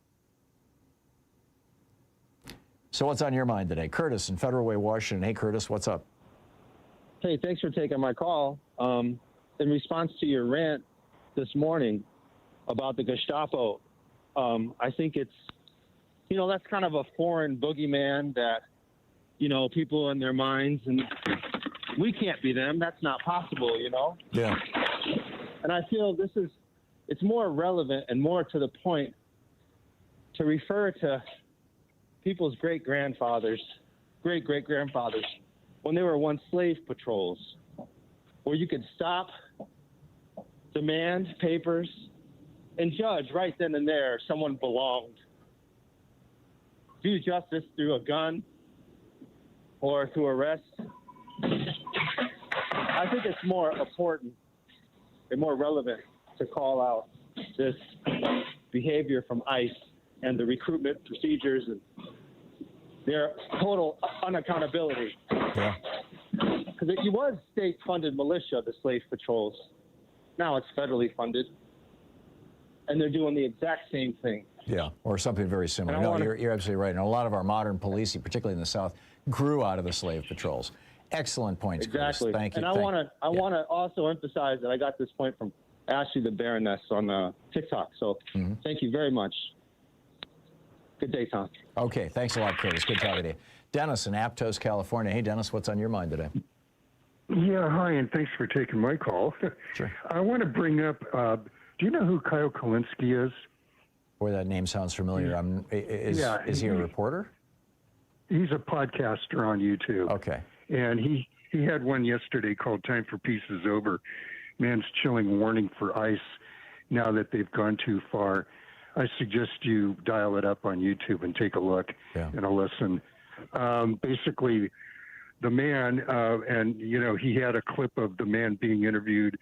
So what's on your mind today? Curtis in Federal Way, Washington. Hey, Curtis, what's up? Hey, thanks for taking my call. In response to your rant this morning about the Gestapo, I think it's, that's kind of a foreign boogeyman that, people in their minds, and we can't be them. That's not possible, Yeah. And I feel it's more relevant and more to the point to refer to people's great-great-grandfathers, when they were once slave patrols, where you could stop, demand papers, and judge right then and there if someone belonged. Do justice through a gun or through arrest. I think it's more important and more relevant to call out this behavior from ICE and the recruitment procedures and their total unaccountability. Yeah. Because it was state-funded militia, the slave patrols. Now it's federally funded. And they're doing the exact same thing. Yeah, or something very similar. No, you're absolutely right. And a lot of our modern policing, particularly in the South, grew out of the slave patrols. Excellent points, exactly. Chris. Thank you. And I want to also emphasize that I got this point from Ashley the Baroness on TikTok. So Thank you very much. Good day, Tom. Okay, thanks a lot, Curtis. Good talking to you. Dennis in Aptos, California. Hey, Dennis, what's on your mind today? Yeah, hi, and thanks for taking my call. Sure. I want to bring up, do you know who Kyle Kulinski is? Boy, that name sounds familiar. Is he a reporter? He's a podcaster on YouTube. Okay. And he had one yesterday called Time for Peace is Over. Man's chilling warning for ICE now that they've gone too far. I suggest you dial it up on YouTube and take a look and a listen. Basically, the man, and, he had a clip of the man being interviewed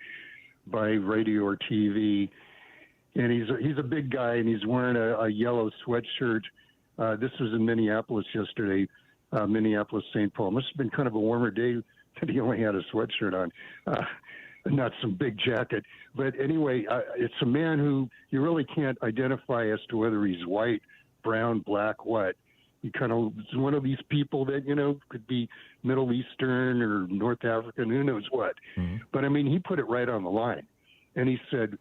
by radio or TV, and he's a big guy, and he's wearing a yellow sweatshirt. This was in Minneapolis yesterday. Minneapolis, St. Paul. Must have been kind of a warmer day that he only had a sweatshirt on, not some big jacket. But anyway, it's a man who you really can't identify as to whether he's white, brown, black, what. He kind of is one of these people that, could be Middle Eastern or North African, who knows what. Mm-hmm. But, I mean, he put it right on the line. And he said,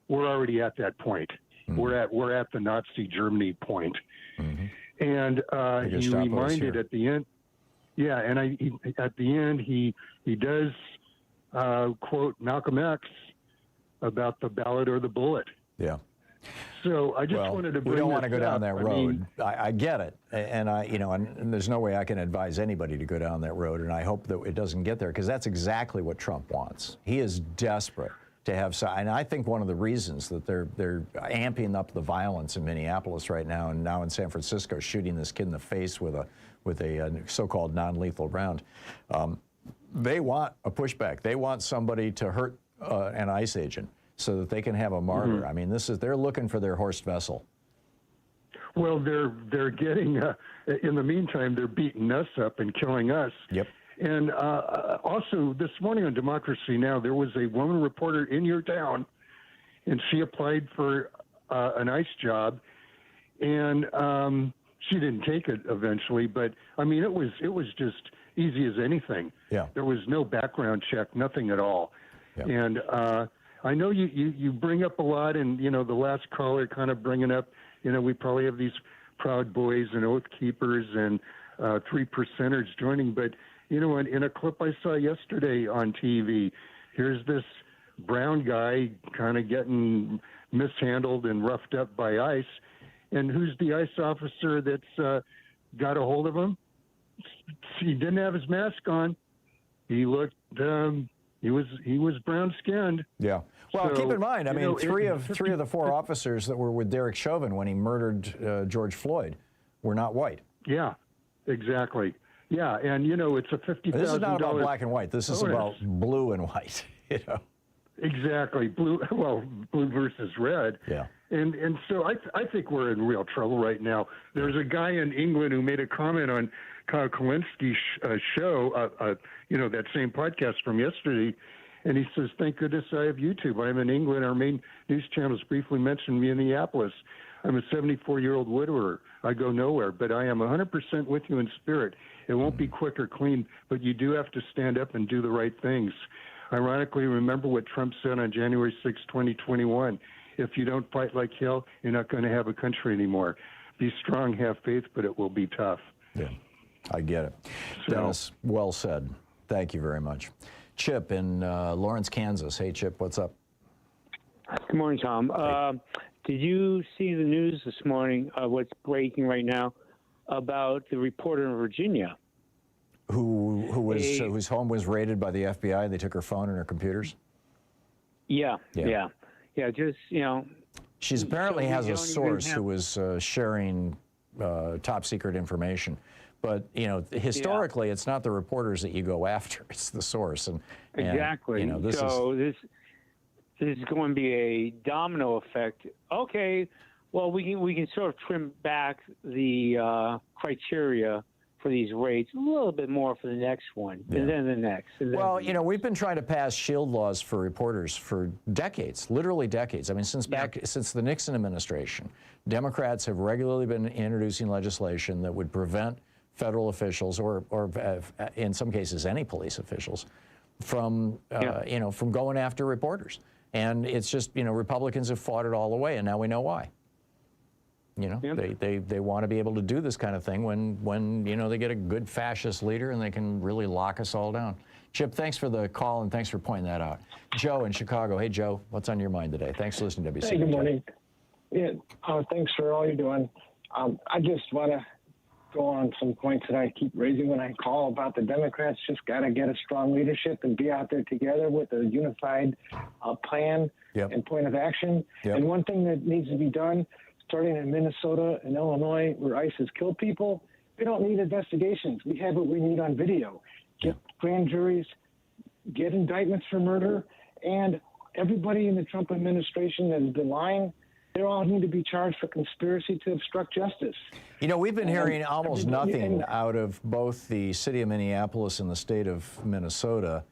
we're already at that point. Mm-hmm. We're at the Nazi Germany point. Mm-hmm. And he reminded at the end, at the end, he does quote Malcolm X about the ballot or the bullet. Yeah. So I just wanted to bring we don't want to go up. down that road. I get it, and and there's no way I can advise anybody to go down that road, and I hope that it doesn't get there, because that's exactly what Trump wants. He is desperate to have, and I think one of the reasons that they're amping up the violence in Minneapolis right now, and now in San Francisco, shooting this kid in the face with a so-called non-lethal round. They want a pushback. They want somebody to hurt an ICE agent so that they can have a martyr. Mm-hmm. I mean, they're looking for their Horst Wessel. Well, they're getting in the meantime, they're beating us up and killing us. Yep. And also this morning on Democracy Now, there was a woman reporter in your town, and she applied for an ICE job, and she didn't take it eventually. But I mean, it was just easy as anything. Yeah. There was no background check, nothing at all. Yeah. And I know you bring up a lot, and the last caller kind of bringing up, we probably have these Proud Boys and Oath Keepers and 3%ers joining, but in a clip I saw yesterday on TV, here's this brown guy kind of getting mishandled and roughed up by ICE, and who's the ICE officer that's got a hold of him? He didn't have his mask on. He looked. He was brown skinned. Yeah. Well, so, keep in mind, I mean, three of the four officers that were with Derek Chauvin when he murdered George Floyd were not white. Yeah, exactly. Yeah, and it's a $50,000. This is not about black and white. This is about blue and white. Exactly. Blue versus red. Yeah. And so I think we're in real trouble right now. There's a guy in England who made a comment on Kyle Kulinski's show, that same podcast from yesterday, and he says, "Thank goodness I have YouTube. I'm in England. Our main news channels briefly mentioned Minneapolis. I'm a 74-year-old widower. I go nowhere, but I am 100% with you in spirit. It won't be quick or clean, but you do have to stand up and do the right things. Ironically, remember what Trump said on January 6, 2021. If you don't fight like hell, you're not going to have a country anymore. Be strong, have faith, but it will be tough." Yeah, I get it. So, Dennis, well said. Thank you very much. Chip in Lawrence, Kansas. Hey, Chip, what's up? Good morning, Tom. Hey. Did you see the news this morning, what's breaking right now, about the reporter in Virginia? Whose home was raided by the FBI? They took her phone and her computers? Yeah. Just, She apparently has a source who was sharing top secret information. But, historically, it's not the reporters that you go after. It's the source. And exactly. This is going to be a domino effect. Okay, well, we can sort of trim back the criteria for these rates a little bit more for the next one, and then the next. Well, we've been trying to pass shield laws for reporters for decades, literally decades. I mean, since the Nixon administration, Democrats have regularly been introducing legislation that would prevent federal officials, or in some cases any police officials, from from going after reporters. And it's just Republicans have fought it all away, and now we know why. They want to be able to do this kind of thing when they get a good fascist leader and they can really lock us all down. Chip, thanks for the call and thanks for pointing that out. Joe in Chicago. Hey, Joe, what's on your mind today? Thanks for listening to WC. Hey, good morning. Yeah, thanks for all you're doing. I just want to go on some points that I keep raising when I call about the Democrats. Just got to get a strong leadership and be out there together with a unified plan and point of action. Yep. And one thing that needs to be done, starting in Minnesota and Illinois, where ICE has killed people, we don't need investigations. We have what we need on video. Get grand juries, get indictments for murder, and everybody in the Trump administration that has been lying, They all need to be charged for conspiracy to obstruct justice. You know, we've been hearing almost nothing out of both the city of Minneapolis and the state of Minnesota,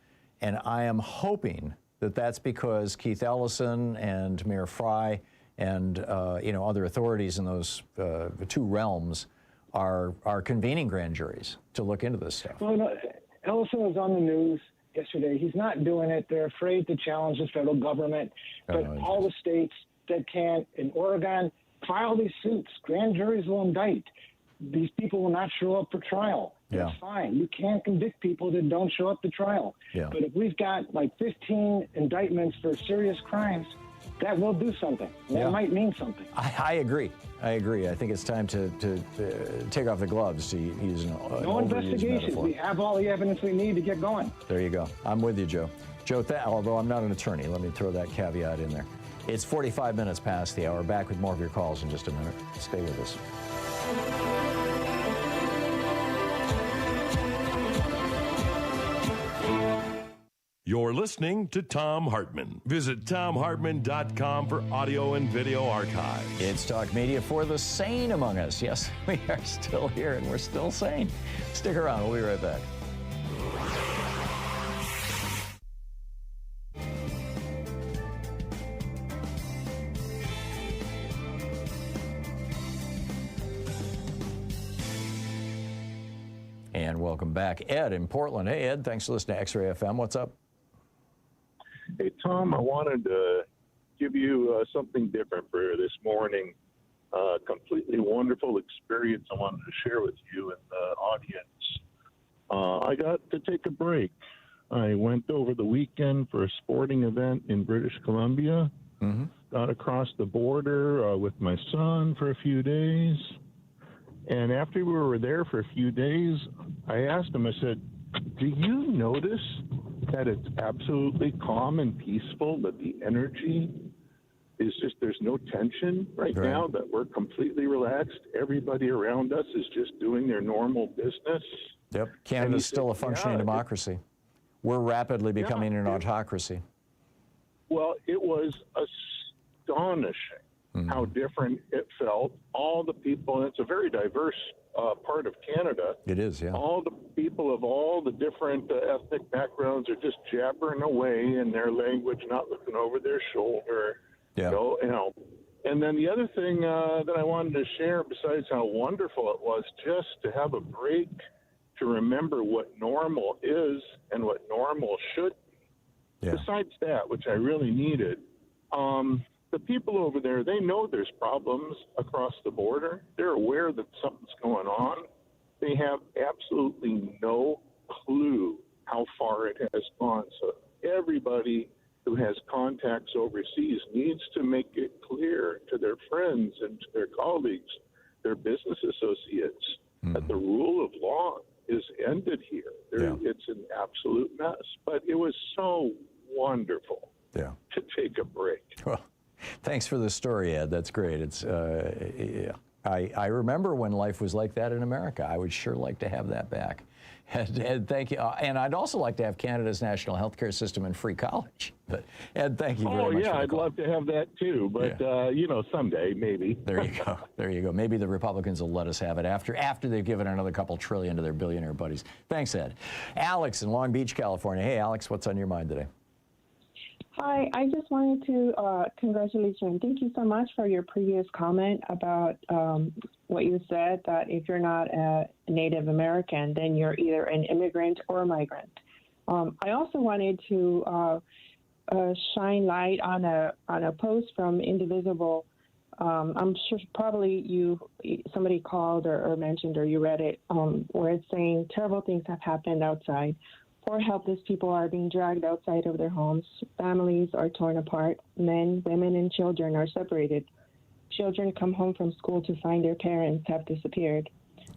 and I am hoping that that's because Keith Ellison and Mayor Fry and other authorities in those two realms are convening grand juries to look into this stuff. Well, no, Ellison was on the news yesterday. He's not doing it. They're afraid to challenge the federal government. But all the states that can, in Oregon, file these suits. Grand juries will indict. These people will not show up for trial. That's fine. You can't convict people that don't show up to trial. Yeah. But if we've got like 15 indictments for serious crimes, that will do something. That might mean something. I agree. I think it's time to take off the gloves, to use an no investigations. Metaphor. We have all the evidence we need to get going. There you go. I'm with you, Joe. Joe, although I'm not an attorney, let me throw that caveat in there. It's 45 minutes past the hour. Back with more of your calls in just a minute. Stay with us. You're listening to Thom Hartmann. Visit ThomHartmann.com for audio and video archive. It's Talk Media for the sane among us. Yes, we are still here and we're still sane. Stick around. We'll be right back. And welcome back. Ed in Portland. Hey, Ed, thanks for listening to X-Ray FM. What's up? Hey, Tom, I wanted to give you something different for this morning. Completely wonderful experience I wanted to share with you and the audience. I got to take a break. I went over the weekend for a sporting event in British Columbia. Mm-hmm. Got across the border with my son for a few days. And after we were there for a few days, I asked him, I said, do you notice that it's absolutely calm and peaceful, that the energy is just, there's no tension right now, that we're completely relaxed? Everybody around us is just doing their normal business. Yep. Canada's still a functioning democracy. We're rapidly becoming an autocracy. Well, it was astonishing how different it felt. All the people, and it's a very diverse part of Canada. It is, yeah. All the people of all the different ethnic backgrounds are just jabbering away in their language, not looking over their shoulder. Yeah. You know. And then the other thing that I wanted to share, besides how wonderful it was, just to have a break to remember what normal is and what normal should be. Yeah. Besides that, which I really needed, the people over there, they know there's problems across the border. They're aware that something's going on. They have absolutely no clue how far it has gone. So everybody who has contacts overseas needs to make it clear to their friends and to their colleagues, their business associates, that the rule of law is ended here. It's an absolute mess. But it was so wonderful to take a break. Well, thanks for the story, Ed. That's great. It's I remember when life was like that in America. I would sure like to have that back. Ed, thank you. And I'd also like to have Canada's national health care system and free college. But Ed, thank you very much. Oh, yeah, I'd love to have that too. But, someday, maybe. There you go. There you go. Maybe the Republicans will let us have it after they've given another couple trillion to their billionaire buddies. Thanks, Ed. Alex in Long Beach, California. Hey, Alex, what's on your mind today? Hi, I just wanted to congratulate you and thank you so much for your previous comment about what you said, that if you're not a Native American, then you're either an immigrant or a migrant. I also wanted to shine light on a post from Indivisible. I'm sure probably somebody called or mentioned or you read it, where it's saying terrible things have happened outside. Poor helpless people are being dragged outside of their homes. Families are torn apart. Men, women, and children are separated. Children come home from school to find their parents have disappeared.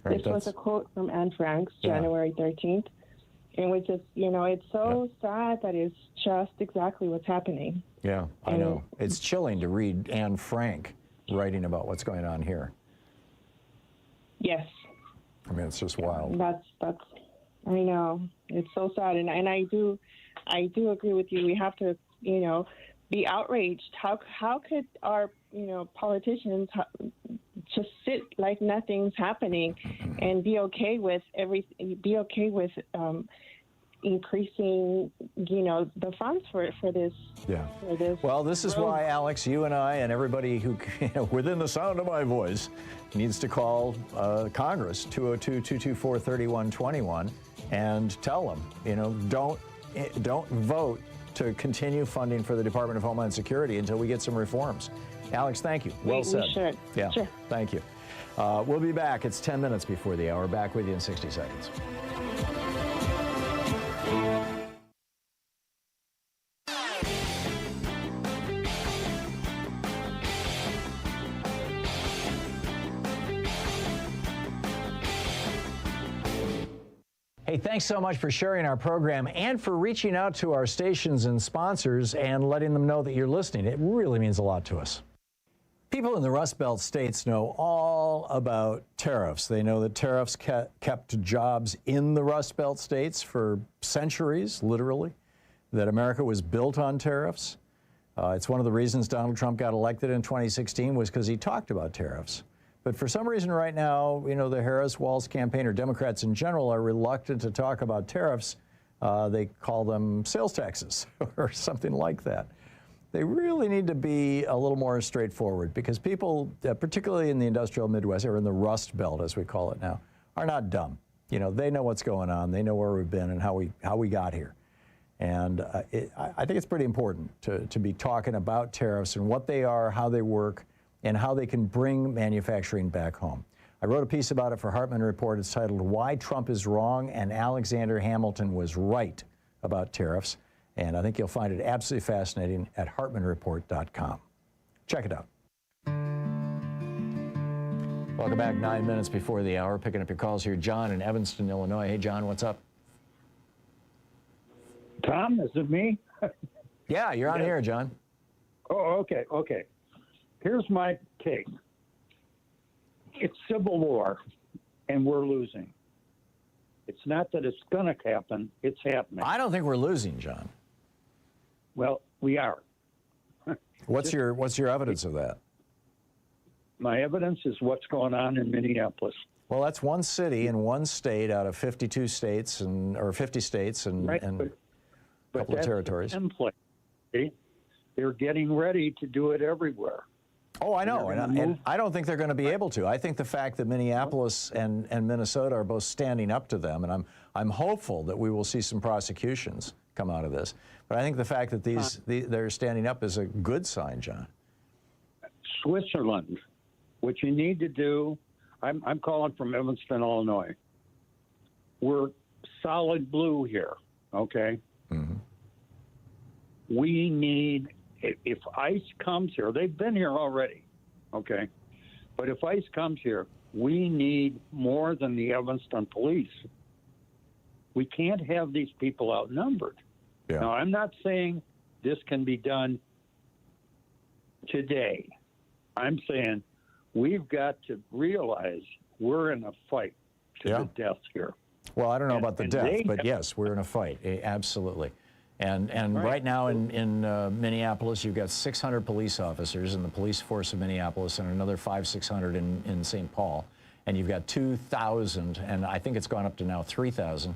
Right, this was a quote from Anne Frank's, January 13th. And which is, it's so sad that it's just exactly what's happening. Yeah, I know. It's chilling to read Anne Frank writing about what's going on here. Yes. I mean, it's just wild. That's I know. It's so sad. And I do agree with you. We have to, be outraged. How could our politicians just sit like nothing's happening and be okay with increasing, the funds for this. Yeah. For this. Well, this is why, Alex, you and I and everybody who, within the sound of my voice, needs to call Congress, 202-224-3121, and tell them, don't vote to continue funding for the Department of Homeland Security until we get some reforms. Alex, thank you. Well said. We should. Yeah. Sure. Thank you. We'll be back. It's 10 minutes before the hour. Back with you in 60 seconds. Hey, thanks so much for sharing our program and for reaching out to our stations and sponsors and letting them know that you're listening. It really means a lot to us. People in the Rust Belt states know all about tariffs. They know that tariffs kept jobs in the Rust Belt states for centuries, literally, that America was built on tariffs. It's one of the reasons Donald Trump got elected in 2016 was because he talked about tariffs. But for some reason right now, the Harris-Walz campaign, or Democrats in general, are reluctant to talk about tariffs. They call them sales taxes or something like that. They really need to be a little more straightforward because people, particularly in the industrial Midwest, or in the Rust Belt, as we call it now, are not dumb. They know what's going on. They know where we've been and how we got here. And I think it's pretty important to be talking about tariffs and what they are, how they work, and how they can bring manufacturing back home. I wrote a piece about it for Hartmann Report. It's titled, Why Trump is Wrong and Alexander Hamilton Was Right About Tariffs. And I think you'll find it absolutely fascinating at hartmannreport.com. Check it out. Welcome back, 9 minutes before the hour. Picking up your calls here. John in Evanston, Illinois. Hey, John, what's up? Tom, is it me? Yeah, you're on here, John. Oh, okay. Here's my take. It's civil war, and we're losing. It's not that it's going to happen. It's happening. I don't think we're losing, John. Well, we are. What's your evidence of that? My evidence is what's going on in Minneapolis. Well, that's one city in one state out of 52 states or 50 states and right, a couple of territories. They're getting ready to do it everywhere. Oh, I know, and I don't think they're going to be able to. I think the fact that Minneapolis and Minnesota are both standing up to them, and I'm hopeful that we will see some prosecutions come out of this. But I think the fact that they're standing up is a good sign, John. Switzerland, what you need to do, I'm calling from Evanston, Illinois. We're solid blue here, okay? Mm-hmm. We need, if ICE comes here, they've been here already, okay? But if ICE comes here, we need more than the Evanston police. We can't have these people outnumbered. Yeah. Now, I'm not saying this can be done today. I'm saying we've got to realize we're in a fight to the death here. Well, I don't know about the death, but yes, we're in a fight, absolutely. And right now in Minneapolis, you've got 600 police officers in the police force of Minneapolis and another 500-600 in St. Paul. And you've got 2,000, and I think it's gone up to now 3,000,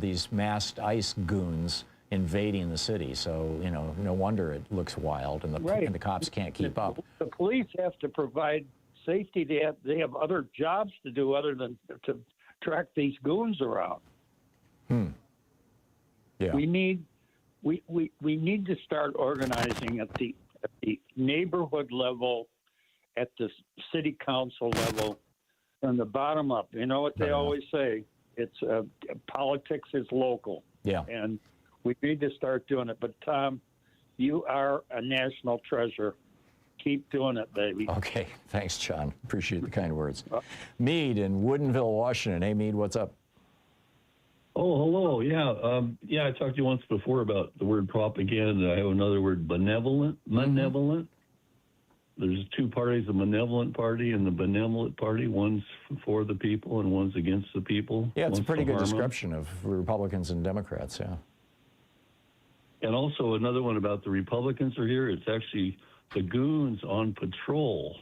these masked ICE goons invading the city. So, no wonder it looks wild and the cops can't keep up. The police have to provide safety. They have other jobs to do other than to track these goons around. Yeah. We need to start organizing at the neighborhood level, at the city council level, from the bottom up. You know what they always say? It's politics is local. Yeah. And we need to start doing it. But Tom, you are a national treasure. Keep doing it, baby. Okay. Thanks, John. Appreciate the kind words. Meade in Woodinville, Washington. Hey, Meade, what's up? Oh, hello. Yeah. I talked to you once before about the word propaganda. I have another word, benevolent. There's two parties, the malevolent party and the benevolent party. One's for the people and one's against the people. Yeah, it's a pretty good description of Republicans and Democrats, yeah. And also another one about the Republicans are here. It's actually the goons on patrol.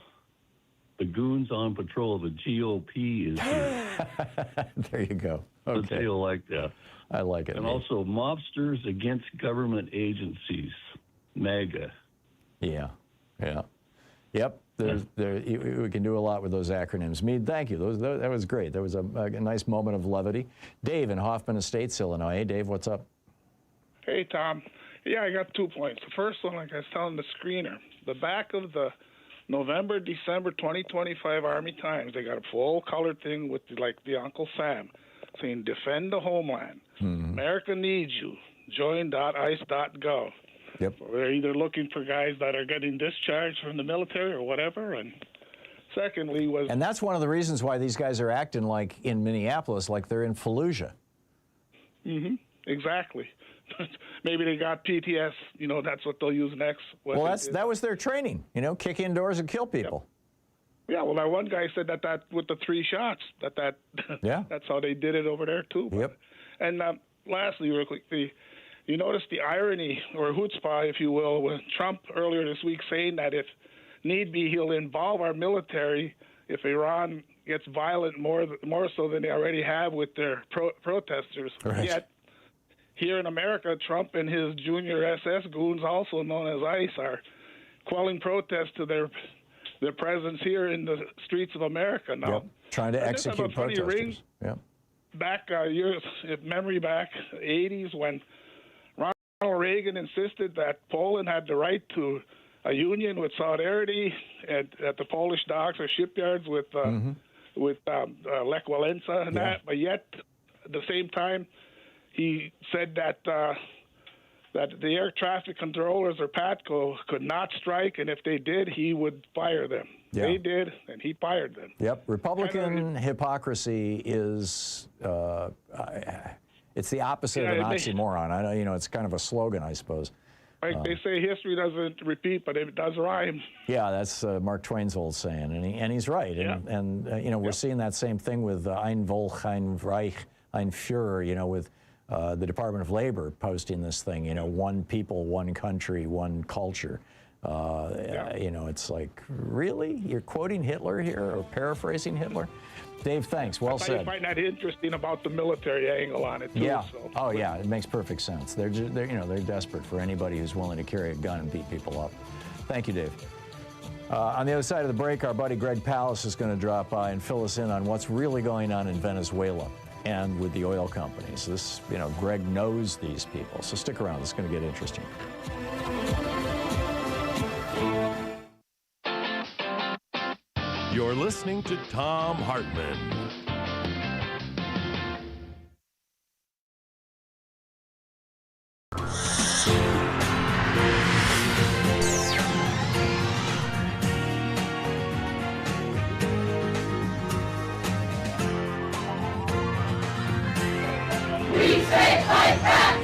The goons on patrol. The GOP is here. There you go. Okay. So you'll like that. I like it. And also mobsters against government agencies. MAGA. Yeah. Yep. We can do a lot with those acronyms. Meade, thank you. That was great. That was a nice moment of levity. Dave in Hoffman Estates, Illinois. Hey, Dave, what's up? Hey, Tom. Yeah, I got 2 points. The first one, like I was telling the screener, the back of the November, December 2025 Army Times, they got a full-color thing with, the Uncle Sam saying, defend the homeland. Mm-hmm. America needs you. Join.ice.gov. Yep. They're either looking for guys that are getting discharged from the military or whatever. And secondly And that's one of the reasons why these guys are acting like in Minneapolis, like they're in Fallujah. Mm-hmm. Exactly. Maybe they got PTS, that's what they'll use next. Well, that was their training, kick indoors and kill people. Yep. Yeah, well, that one guy said that with the 3 shots, yeah. That's how they did it over there, too. Yep. And lastly, real quick, you notice the irony, or chutzpah, if you will, with Trump earlier this week saying that if need be, he'll involve our military if Iran gets violent more so than they already have with their protesters. Right. Yet, here in America, Trump and his junior SS goons, also known as ICE, are quelling protests to their presence here in the streets of America now. Yep. Trying to execute protesters. Yep. Back years, memory back, 80s, when Ronald Reagan insisted that Poland had the right to a union with solidarity at the Polish docks or shipyards with Lech Walesa and that, but yet at the same time he said that the air traffic controllers, or PATCO, could not strike, and if they did, he would fire them. Yeah. They did, and he fired them. Yep. Republican hypocrisy is it's the opposite of an oxymoron. I know, it's kind of a slogan, I suppose. Like they say, history doesn't repeat, but it does rhyme. Yeah, that's Mark Twain's old saying, and he's right. And we're seeing that same thing with Ein Volk, ein Reich, ein Führer, with the Department of Labor posting this thing, one people, one country, one culture. It's like, really? You're quoting Hitler here or paraphrasing Hitler? Dave, thanks. Well said. I find that interesting about the military angle on it, too. Yeah. So. Oh, yeah. It makes perfect sense. They're desperate for anybody who's willing to carry a gun and beat people up. Thank you, Dave. On the other side of the break, our buddy Greg Palast is going to drop by and fill us in on what's really going on in Venezuela and with the oil companies. This, Greg knows these people. So stick around. It's going to get interesting. You're listening to Thom Hartmann. We say fight back!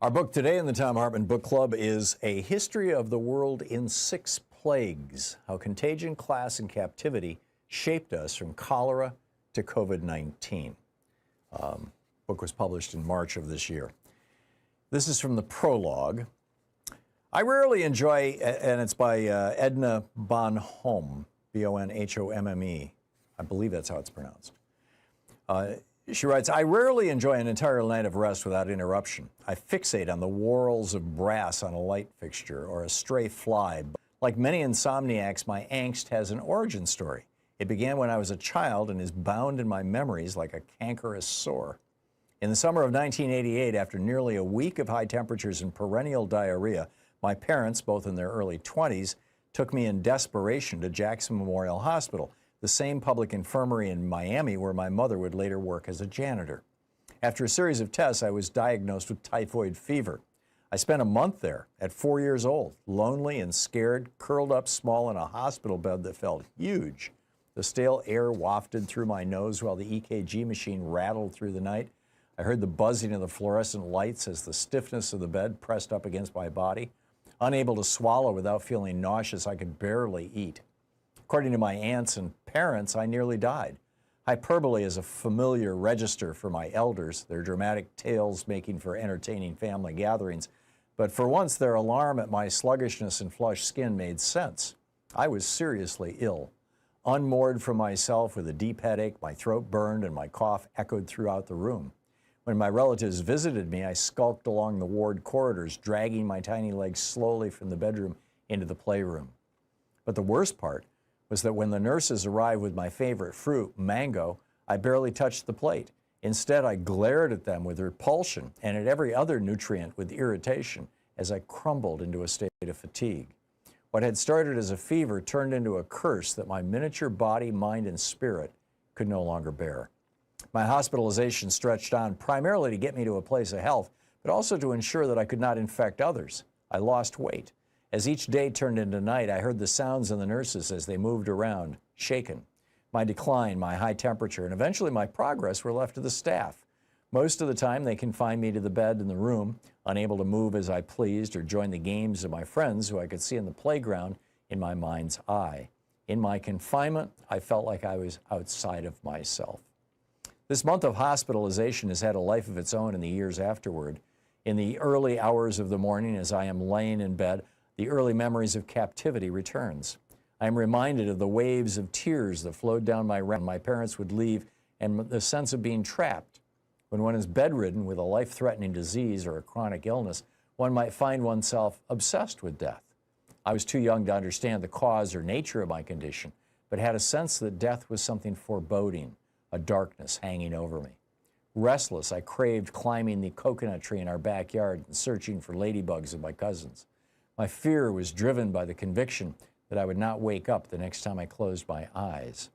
Our book today in the Thom Hartmann Book Club is A History of the World in 6 Plagues, How Contagion, Class, and Captivity Shaped Us from Cholera to COVID-19. Book was published in March of this year. This is from the prologue. I rarely enjoy, and it's by Edna Bonhomme, B-O-N-H-O-M-M-E. I believe that's how it's pronounced. She writes, I rarely enjoy an entire night of rest without interruption. I fixate on the whorls of brass on a light fixture or a stray fly. Like many insomniacs, my angst has an origin story. It began when I was a child and is bound in my memories like a cankerous sore. In the summer of 1988, after nearly a week of high temperatures and perennial diarrhea, My parents, both in their early 20s, took me in desperation to Jackson Memorial Hospital, the same public infirmary in Miami where my mother would later work as a janitor. After a series of tests, I was diagnosed with typhoid fever. I spent a month there at 4 years old, lonely and scared, curled up small in a hospital bed that felt huge. The stale air wafted through my nose while the EKG machine rattled through the night. I heard the buzzing of the fluorescent lights as the stiffness of the bed pressed up against my body. Unable to swallow without feeling nauseous, I could barely eat. According to my aunts and parents, I nearly died. Hyperbole is a familiar register for my elders, their dramatic tales making for entertaining family gatherings. But for once, their alarm at my sluggishness and flushed skin made sense. I was seriously ill. Unmoored from myself with a deep headache, my throat burned and my cough echoed throughout the room. When my relatives visited me, I skulked along the ward corridors, dragging my tiny legs slowly from the bedroom into the playroom. But the worst part was that when the nurses arrived with my favorite fruit, mango, I barely touched the plate. Instead, I glared at them with repulsion and at every other nutrient with irritation as I crumbled into a state of fatigue. What had started as a fever turned into a curse that my miniature body, mind, and spirit could no longer bear. My hospitalization stretched on primarily to get me to a place of health, but also to ensure that I could not infect others. I lost weight. As each day turned into night, I heard the sounds of the nurses as they moved around, shaken. My decline, my high temperature, and eventually my progress were left to the staff. Most of the time, they confined me to the bed in the room, unable to move as I pleased or join the games of my friends who I could see in the playground in my mind's eye. In my confinement, I felt like I was outside of myself. This month of hospitalization has had a life of its own in the years afterward. In the early hours of the morning, as I am laying in bed, the early memories of captivity returns. I am reminded of the waves of tears that flowed down my retina when my parents would leave, and the sense of being trapped. When one is bedridden with a life-threatening disease or a chronic illness, one might find oneself obsessed with death. I was too young to understand the cause or nature of my condition, but had a sense that death was something foreboding, a darkness hanging over me. Restless, I craved climbing the coconut tree in our backyard and searching for ladybugs and my cousins. My fear was driven by the conviction that I would not wake up the next time I closed my eyes.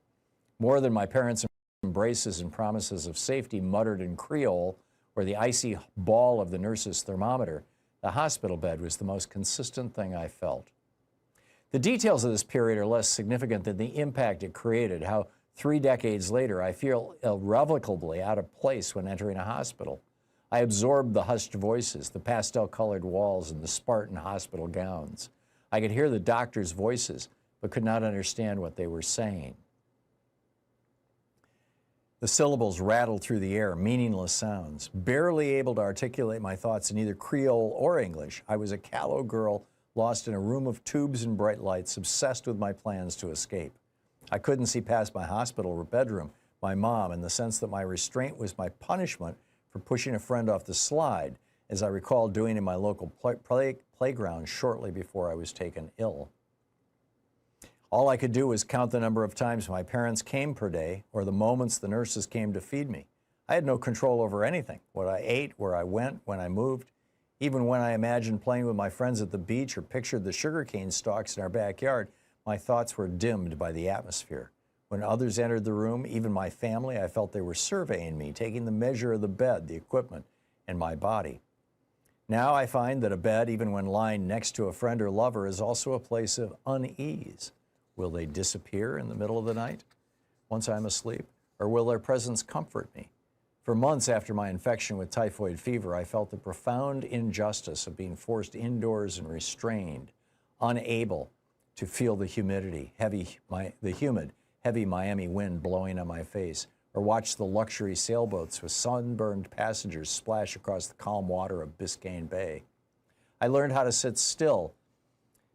More than my parents' embraces and promises of safety muttered in Creole, or the icy ball of the nurse's thermometer, the hospital bed was the most consistent thing I felt. The details of this period are less significant than the impact it created, how 3 decades later I feel irrevocably out of place when entering a hospital. I absorbed the hushed voices, the pastel-colored walls, and the Spartan hospital gowns. I could hear the doctors' voices, but could not understand what they were saying. The syllables rattled through the air, meaningless sounds. Barely able to articulate my thoughts in either Creole or English, I was a callow girl lost in a room of tubes and bright lights, obsessed with my plans to escape. I couldn't see past my hospital bedroom, my mom, in the sense that my restraint was my punishment for pushing a friend off the slide, as I recall doing in my local playground shortly before I was taken ill. All I could do was count the number of times my parents came per day or the moments the nurses came to feed me. I had no control over anything, what I ate, where I went, when I moved. Even when I imagined playing with my friends at the beach or pictured the sugarcane stalks in our backyard, my thoughts were dimmed by the atmosphere. When others entered the room, even my family, I felt they were surveying me, taking the measure of the bed, the equipment, and my body. Now I find that a bed, even when lying next to a friend or lover, is also a place of unease. Will they disappear in the middle of the night once I'm asleep, or will their presence comfort me? For months after my infection with typhoid fever, I felt the profound injustice of being forced indoors and restrained, unable to feel the humidity, humid, heavy Miami wind blowing on my face, or watch the luxury sailboats with sunburned passengers splash across the calm water of Biscayne Bay. I learned how to sit still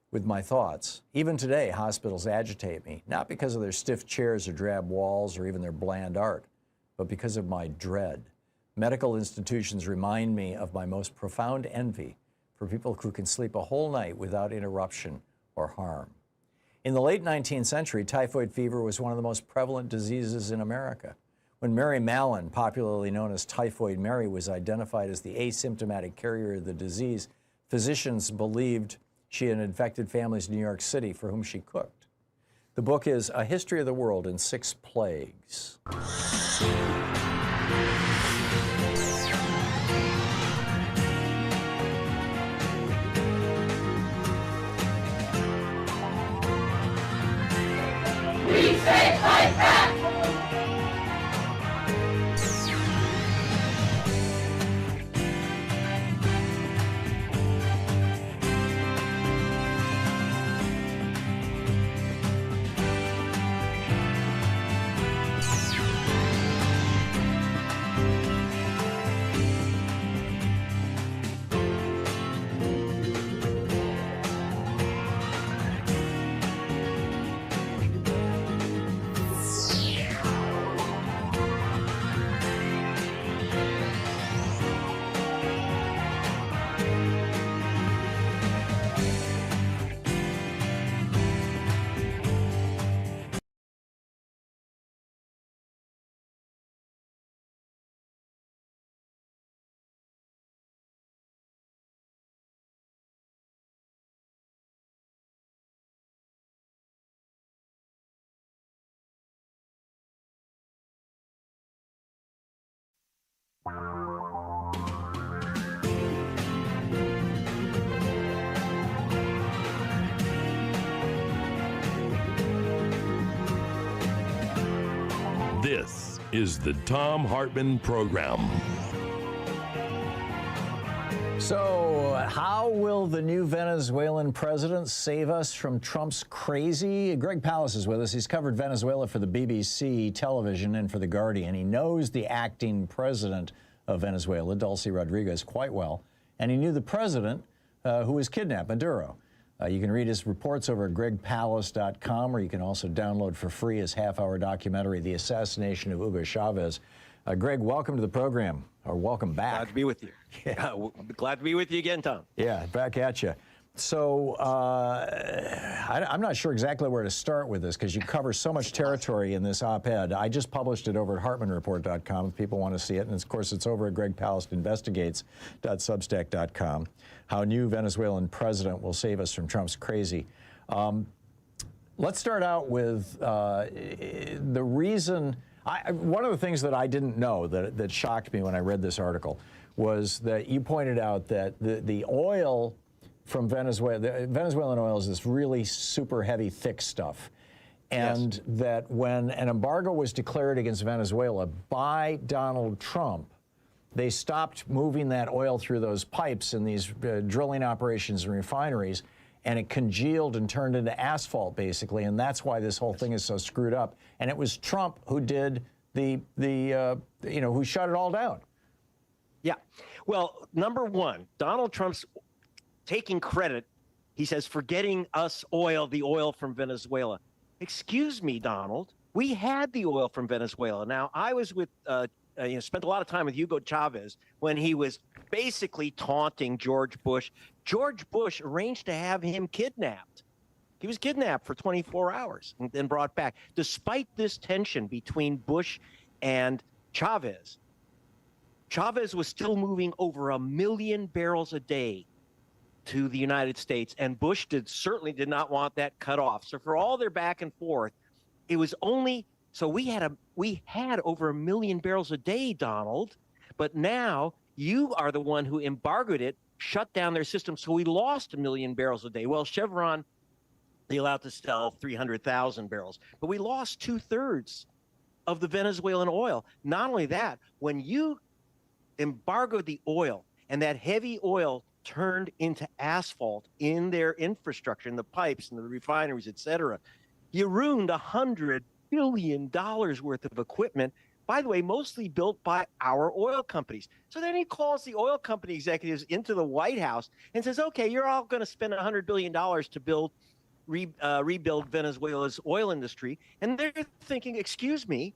with my thoughts. Even today, hospitals agitate me, not because of their stiff chairs or drab walls or even their bland art, but because of my dread. Medical institutions remind me of my most profound envy for people who can sleep a whole night without interruption or harm. In the late 19th century, typhoid fever was one of the most prevalent diseases in America. When Mary Mallon, popularly known as Typhoid Mary, was identified as the asymptomatic carrier of the disease, physicians believed she had infected families in New York City for whom she cooked. The book is A History of the World in 6 Plagues. We say fight back! This is the Thom Hartmann Program. So, how will the new Venezuelan president save us from Trump's crazy? Greg Palast is with us. He's covered Venezuela for the BBC television and for The Guardian. He knows the acting president of Venezuela, Delcy Rodriguez, quite well. And he knew the president who was kidnapped, Maduro. You can read his reports over at gregpalast.com, or you can also download for free his half-hour documentary, The Assassination of Hugo Chavez. Greg, welcome to the program, or welcome back. Glad to be with you. Yeah. Glad to be with you again, Tom. Yeah, back at you. So I'm not sure exactly where to start with this because you cover so much territory in this op-ed. I just published it over at HartmannReport.com if people want to see it. And, of course, it's over at GregPalastInvestigates.substack.com. How a new Venezuelan president will save us from Trump's crazy. Let's start out with the reason. One of the things that I didn't know that shocked me when I read this article was that you pointed out that the oil from Venezuela, the Venezuelan oil is this really super heavy, thick stuff. And yes, that when an embargo was declared against Venezuela by Donald Trump, they stopped moving that oil through those pipes in these drilling operations and refineries, and it congealed and turned into asphalt, basically, and that's why this whole thing is so screwed up. And it was Trump who did who shut it all down. Yeah. Well, number one, Donald Trump's taking credit, he says, for getting us oil, the oil from Venezuela. Excuse me, Donald. We had the oil from Venezuela. Now, I was with, spent a lot of time with Hugo Chavez when he was basically taunting George Bush. George Bush arranged to have him kidnapped. He was kidnapped for 24 hours and then brought back. Despite this tension between Bush and Chavez, Chavez was still moving over 1 million barrels a day to the United States, and Bush certainly did not want that cut off. So for all their back and forth, it was only so we had over 1 million barrels a day, Donald, but now you are the one who embargoed it, shut down their system, so we lost 1 million barrels a day. Well, Chevron, they allowed to sell 300,000 barrels, but we lost 2/3 of the Venezuelan oil. Not only that, when you embargoed the oil and that heavy oil turned into asphalt in their infrastructure, in the pipes and the refineries, et cetera, you ruined $100 billion worth of equipment, by the way, mostly built by our oil companies. So then he calls the oil company executives into the White House and says, okay, you're all going to spend $100 billion to rebuild Venezuela's oil industry. And they're thinking, excuse me,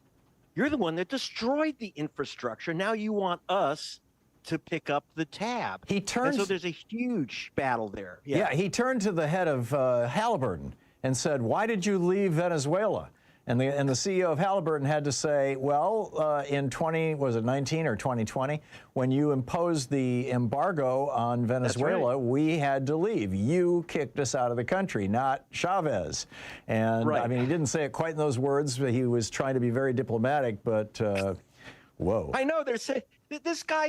you're the one that destroyed the infrastructure. Now you want us to pick up the tab. And so there's a huge battle there. Yeah, he turned to the head of Halliburton and said, why did you leave Venezuela? And the CEO of Halliburton had to say, well, in 2019 or 2020, when you imposed the embargo on Venezuela, we had to leave. You kicked us out of the country, not Chavez. And I mean, he didn't say it quite in those words. But he was trying to be very diplomatic, but whoa. I know they're saying this guy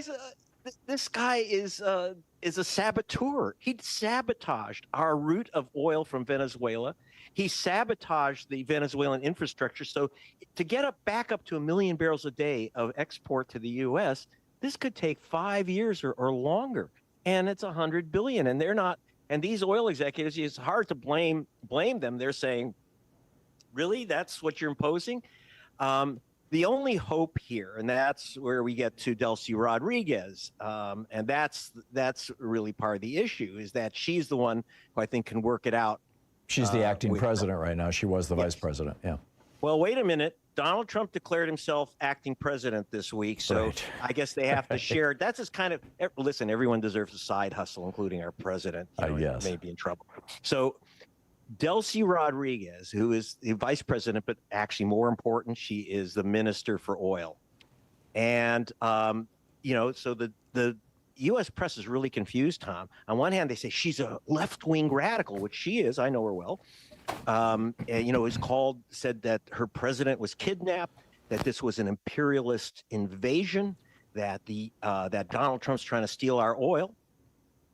is a saboteur. He sabotaged our route of oil from Venezuela. He sabotaged the Venezuelan infrastructure. So to get back up to 1 million barrels a day of export to the U.S., this could take 5 years or longer. And it's $100 billion. And they're not. And these oil executives, it's hard to blame them. They're saying, really, that's what you're imposing? The only hope here, and that's where we get to Delcy Rodriguez, and that's really part of the issue, is that she's the one who I think can work it out. She's the acting president right now. She was the vice president, yeah. Well, wait a minute. Donald Trump declared himself acting president this week, so I guess they have to share. That's just kind of, listen, everyone deserves a side hustle, including our president. Yes. May be in trouble. So Delcy Rodriguez, who is the vice president, but actually more important, she is the minister for oil. And, so the U.S. press is really confused, Tom. On one hand, they say she's a left-wing radical, which she is. I know her well. Said that her president was kidnapped, that this was an imperialist invasion, that that Donald Trump's trying to steal our oil.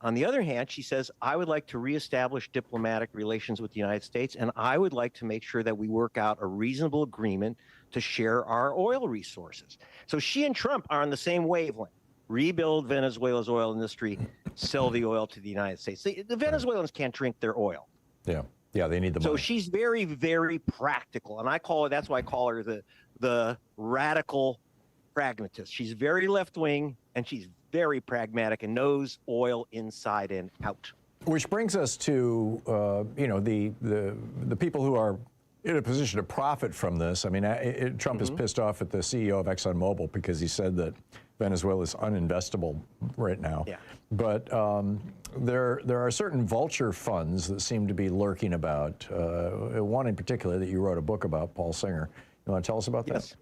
On the other hand, she says, I would like to reestablish diplomatic relations with the United States, and I would like to make sure that we work out a reasonable agreement to share our oil resources. So she and Trump are on the same wavelength. Rebuild Venezuela's oil industry, sell the oil to the United States. The Venezuelans can't drink their oil. Yeah, they need the money. So she's very, very practical, and that's why I call her the radical pragmatist. She's very left-wing, and she's very pragmatic and knows oil inside and out. Which brings us to the people who are in a position to profit from this. I mean, Trump is pissed off at the CEO of ExxonMobil because he said that Venezuela is uninvestable right now. Yeah. But there are certain vulture funds that seem to be lurking about. One in particular that you wrote a book about, Paul Singer. You want to tell us about that?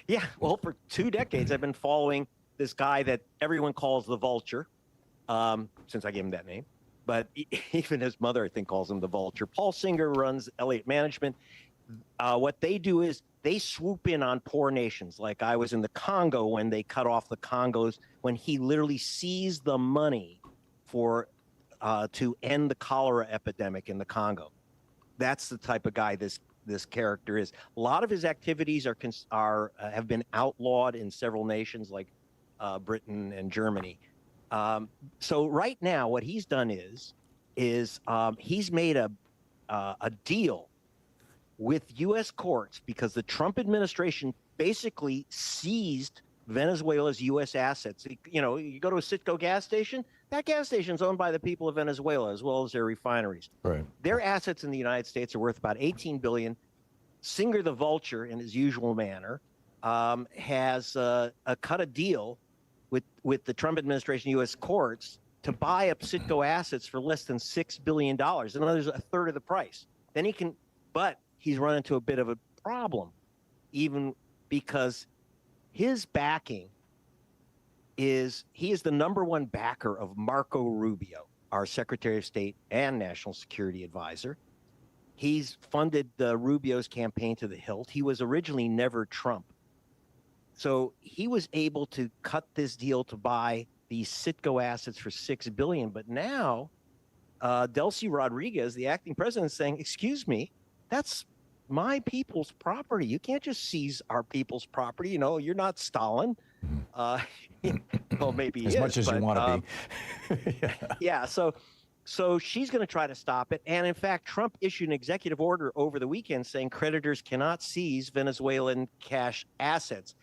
Yeah. Well, for 2 decades, I've been following this guy that everyone calls the Vulture, since I gave him that name. But even his mother, I think, calls him the Vulture. Paul Singer runs Elliott Management. What they do is they swoop in on poor nations. Like I was in the Congo when they cut off the Congos, when he literally seized the money to end the cholera epidemic in the Congo. That's the type of guy this character is. A lot of his activities have been outlawed in several nations like Britain and Germany. So right now, what he's done is he's made a deal with U.S. courts because the Trump administration basically seized Venezuela's U.S. assets. You go to a Citgo gas station, that gas station's owned by the people of Venezuela as well as their refineries. Right. Their assets in the United States are worth about $18 billion. Singer the Vulture, in his usual manner, has cut a deal with the Trump administration U.S. courts to buy up Citgo assets for less than $6 billion. In other words, a third of the price. Then but he's run into a bit of a problem, even because his backing he is the #1 backer of Marco Rubio, our Secretary of State and National Security Advisor. He's funded Rubio's campaign to the hilt. He was originally never Trump. So he was able to cut this deal to buy these Citgo assets for $6 billion. But now Delcy Rodriguez, the acting president, is saying, excuse me, that's my people's property. You can't just seize our people's property. You're not Stalin. Well, maybe as much as you want to be. Yeah. So she's going to try to stop it. And in fact, Trump issued an executive order over the weekend saying creditors cannot seize Venezuelan cash assets.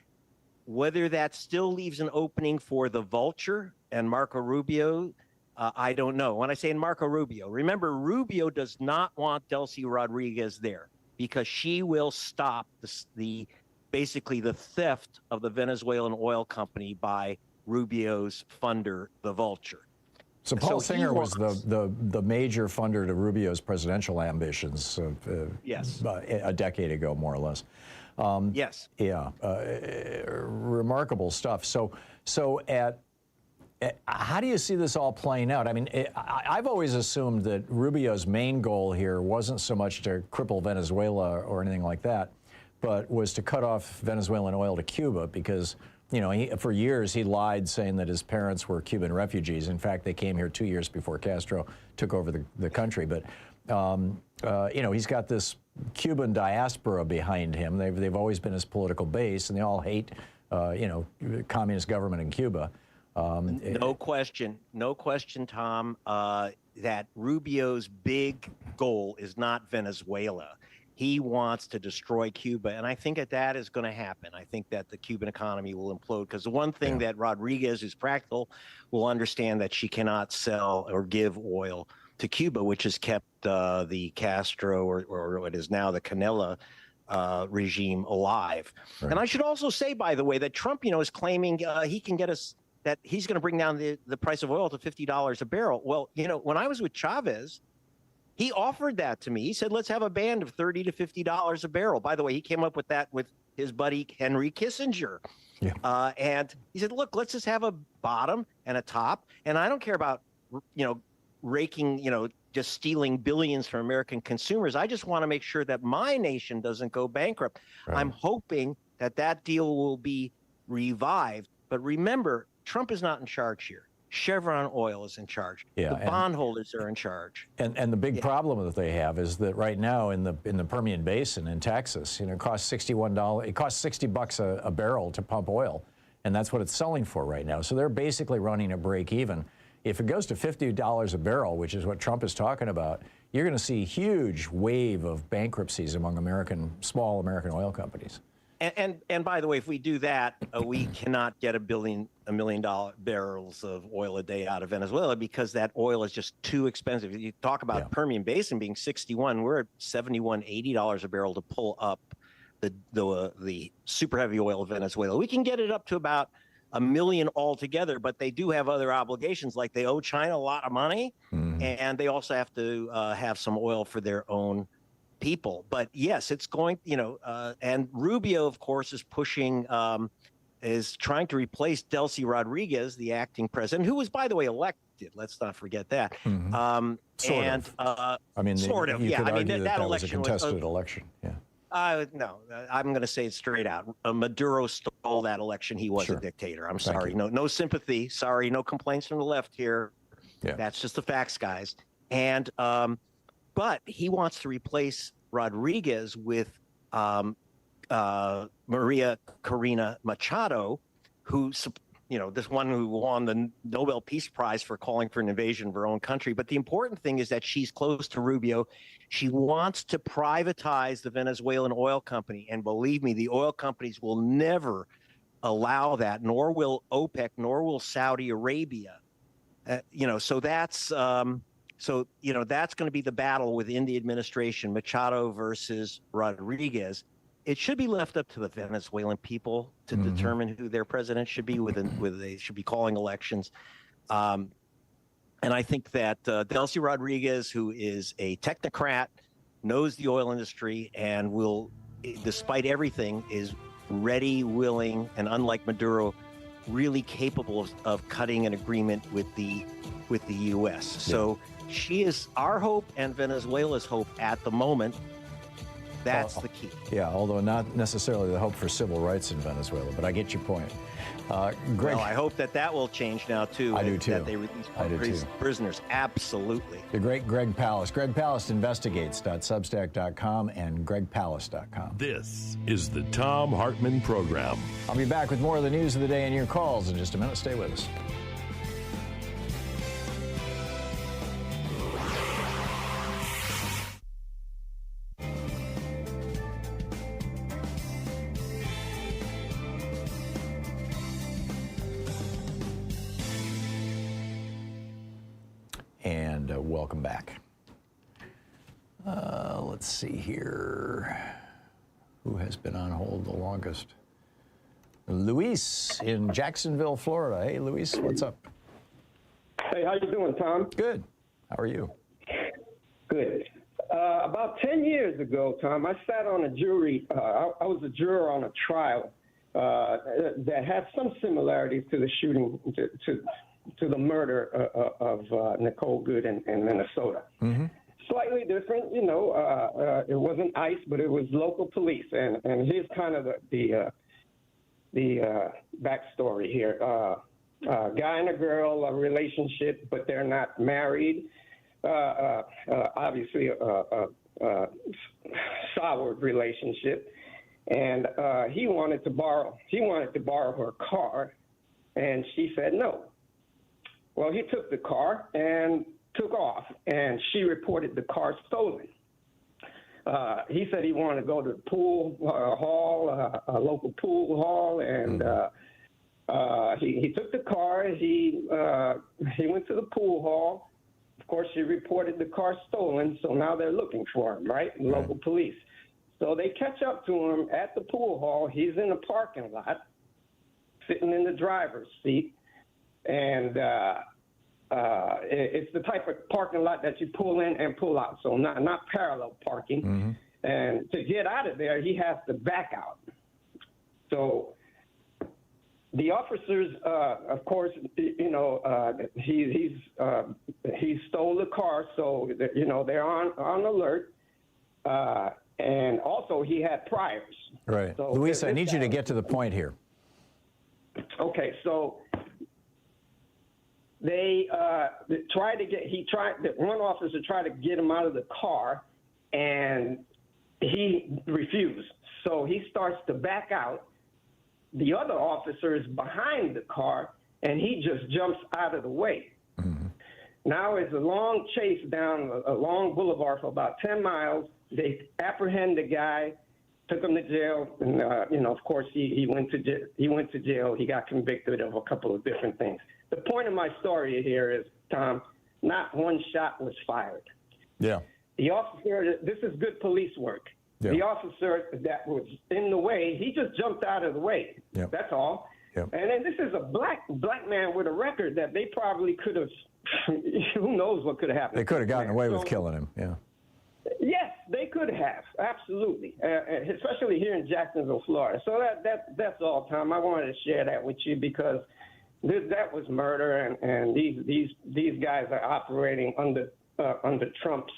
Whether that still leaves an opening for the Vulture and Marco Rubio, I don't know. When I say Marco Rubio, remember, Rubio does not want Delcy Rodriguez there because she will stop basically the theft of the Venezuelan oil company by Rubio's funder, the Vulture. So Paul Singer was the major funder to Rubio's presidential ambitions yes. A decade ago, more or less. Yes. Yeah, remarkable stuff. So how do you see this all playing out? I mean, I've always assumed that Rubio's main goal here wasn't so much to cripple Venezuela or anything like that, but was to cut off Venezuelan oil to Cuba because, you know, for years he lied saying that his parents were Cuban refugees. In fact, they came here 2 years before Castro took over the country. But, you know, he's got this Cuban diaspora behind him. They've always been his political base, and they all hate, you know, communist government in Cuba. No question, Tom, that Rubio's big goal is not Venezuela. He wants to destroy Cuba, and I think that is going to happen. I think that the Cuban economy will implode because the one thing that Rodriguez, who's practical, will understand that she cannot sell or give oil to Cuba, which has kept the Castro or what is now the Canela regime alive. Right. And I should also say, by the way, that Trump, you know, is claiming he can get us that he's going to bring down the price of oil to $50 a barrel. Well, you know, when I was with Chavez, he offered that to me. He said, let's have a band of $30 to $50 a barrel. By the way, he came up with that with his buddy Henry Kissinger. Yeah. And he said, look, let's just have a bottom and a top. And I don't care about, you know, raking, you know, just stealing billions from American consumers. I just want to make sure that my nation doesn't go bankrupt. Right. I'm hoping that deal will be revived. But remember, Trump is not in charge here. Chevron Oil is in charge. Yeah, the bondholders are in charge. And the big problem that they have is that right now in the Permian Basin in Texas, you know, it costs $60 a barrel to pump oil, and that's what it's selling for right now. So they're basically running a break even. If it goes to $50 a barrel, which is what Trump is talking about, you're going to see a huge wave of bankruptcies among small American oil companies. And by the way, if we do that, we cannot get a million barrels of oil a day out of Venezuela because that oil is just too expensive. You talk about Permian Basin being 61, we're at $71, $80 a barrel to pull up the super heavy oil of Venezuela. We can get it up to about $1 million altogether, but they do have other obligations, like they owe China a lot of money, and they also have to have some oil for their own people. But yes, it's going, you know, and Rubio, of course, is pushing, is trying to replace Delcy Rodriguez, the acting president, who was, by the way, elected. Let's not forget that. Sort of. I mean, sort of. Yeah. I mean, that election was a contested election. Yeah. No, I'm going to say it straight out. Maduro stole that election. He was a dictator. I'm sorry. No sympathy. Sorry. No complaints from the left here. Yeah. That's just the facts, guys. And, but he wants to replace Rodriguez with Maria Corina Machado, who, you know, this one who won the Nobel Peace Prize for calling for an invasion of her own country. But the important thing is that she's close to Rubio. She wants to privatize the Venezuelan oil company. And believe me, the oil companies will never allow that, nor will OPEC, nor will Saudi Arabia. You know, so that's so, you know, that's going to be the battle within the administration, Machado versus Rodriguez. It should be left up to the Venezuelan people to determine who their president should be. They should be calling elections. And I think that Delcy Rodriguez, who is a technocrat, knows the oil industry, and will, despite everything, is ready, willing, and unlike Maduro, really capable of cutting an agreement with the U.S. Yeah. So she is our hope and Venezuela's hope at the moment. That's the key. Yeah, although not necessarily the hope for civil rights in Venezuela, but I get your point. Greg, well, I hope that will change now, too. I do, too. That they release prisoners. Absolutely. The great Greg Palast. Greg Palast investigates.substack.com and gregpalast.com. This is the Thom Hartmann Program. I'll be back with more of the news of the day and your calls in just a minute. Stay with us. Welcome back. Let's see here. Who has been on hold the longest? Luis in Jacksonville, Florida. Hey, Luis, what's up? Hey, how you doing, Tom? Good. How are you? Good. About 10 years ago, Tom, I sat on a jury. I was a juror on a trial that had some similarities to the shooting, to the murder of Nicole Good in Minnesota. Mm-hmm. Slightly different, you know. It wasn't ICE, but it was local police. And here's kind of the backstory here. Guy and a girl, a relationship, but they're not married. Obviously, a soured relationship, and he wanted to borrow her car, and she said no. Well, he took the car and took off, and she reported the car stolen. He said he wanted to go to the pool hall, a local pool hall, and he took the car. He went to the pool hall. Of course, she reported the car stolen, so now they're looking for him, right? Local police. So they catch up to him at the pool hall. He's in the parking lot, sitting in the driver's seat, and it's the type of parking lot that you pull in and pull out, so not parallel parking. Mm-hmm. And to get out of there, he has to back out. So the officers, of course, you know, he stole the car, so you know they're on alert, and also he had priors. Right, so Luis, I need you to get to the point here. Okay, so they one officer tried to get him out of the car, and he refused. So he starts to back out. The other officer is behind the car, and he just jumps out of the way. Mm-hmm. Now it's a long chase down a long boulevard for about 10 miles. They apprehend the guy, took him to jail, and you know, of course, he went to jail. He got convicted of a couple of different things. The point of my story here is, Tom, not one shot was fired. Yeah. The officer, this is good police work. Yeah. The officer that was in the way, he just jumped out of the way. Yep. That's all. Yep. And then this is a black man with a record that they probably could have, who knows what could have happened. They could have gotten away with killing him, yeah. Yes, they could have, absolutely, especially here in Jacksonville, Florida. So that's all, Tom. I wanted to share that with you because that was murder, and these guys are operating under Trump's.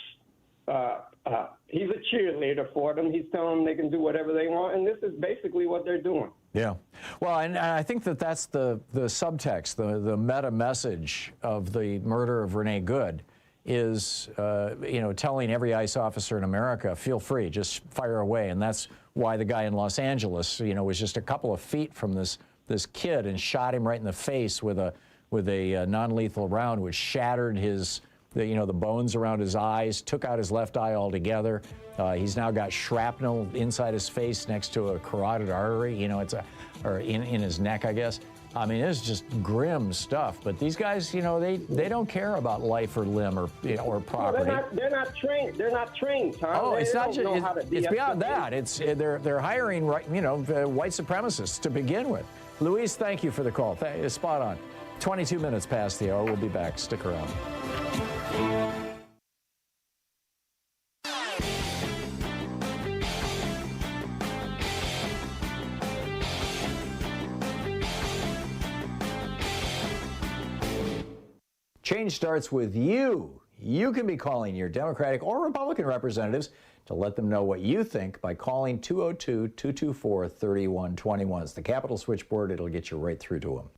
He's a cheerleader for them. He's telling them they can do whatever they want, and this is basically what they're doing. Yeah. Well, and I think that's the subtext, the meta message of the murder of Renee Good is, you know, telling every ICE officer in America, feel free, just fire away. And that's why the guy in Los Angeles, you know, was just a couple of feet from this kid and shot him right in the face with a non-lethal round, which shattered the bones around his eyes, took out his left eye altogether. He's now got shrapnel inside his face next to a carotid artery. You know, or in his neck, I guess. I mean, it's just grim stuff. But these guys, you know, they don't care about life or limb or property. Well, they're not trained. They're not trained, Tom. Oh, it's not just. It's beyond that. It's they're hiring, you know, white supremacists to begin with. Luis, thank you for the call. Spot on. 22 minutes past the hour. We'll be back. Stick around. Change starts with you. You can be calling your Democratic or Republican representatives to let them know what you think by calling 202-224-3121. It's the Capitol switchboard. It'll get you right through to them.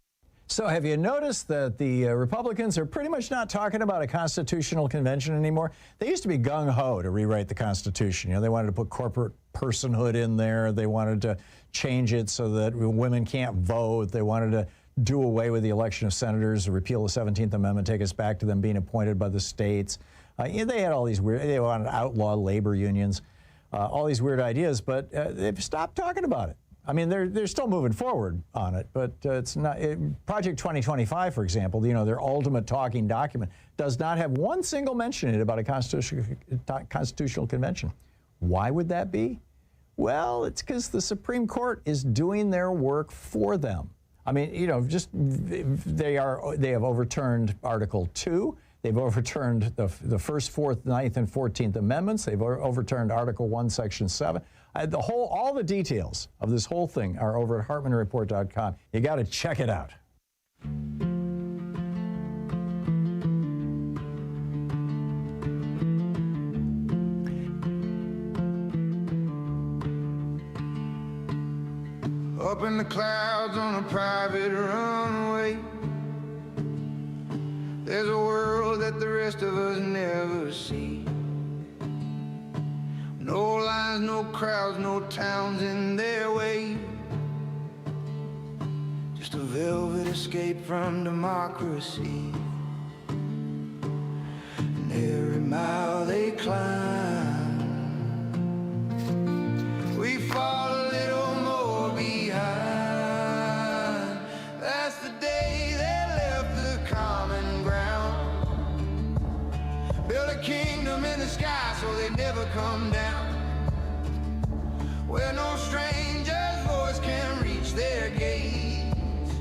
So have you noticed that the Republicans are pretty much not talking about a constitutional convention anymore? They used to be gung-ho to rewrite the Constitution. You know, they wanted to put corporate personhood in there. They wanted to change it so that women can't vote. They wanted to do away with the election of senators, repeal the 17th Amendment, take us back to them being appointed by the states. They had all these weird, they wanted to outlaw labor unions, all these weird ideas, but they've stopped talking about it. I mean, they're still moving forward on it, but it's not. Project 2025, for example, you know, their ultimate talking document does not have one single mention in it about a constitutional convention. Why would that be? Well, it's because the Supreme Court is doing their work for them. I mean, you know, just they have overturned Article 2. They've overturned the First, Fourth, Ninth, and 14th Amendments. They've overturned Article 1, Section 7. All the details of this whole thing are over at HartmannReport.com. You got to check it out. Up in the clouds on a private runway, there's a world that the rest of us never see. No lines, no crowds, no towns in their way. Just a velvet escape from democracy. And every mile they climb, we fall a little more behind. That's the day they left the common ground. Build a kingdom in the sky so they never come down. Where no stranger's voice can reach their gates.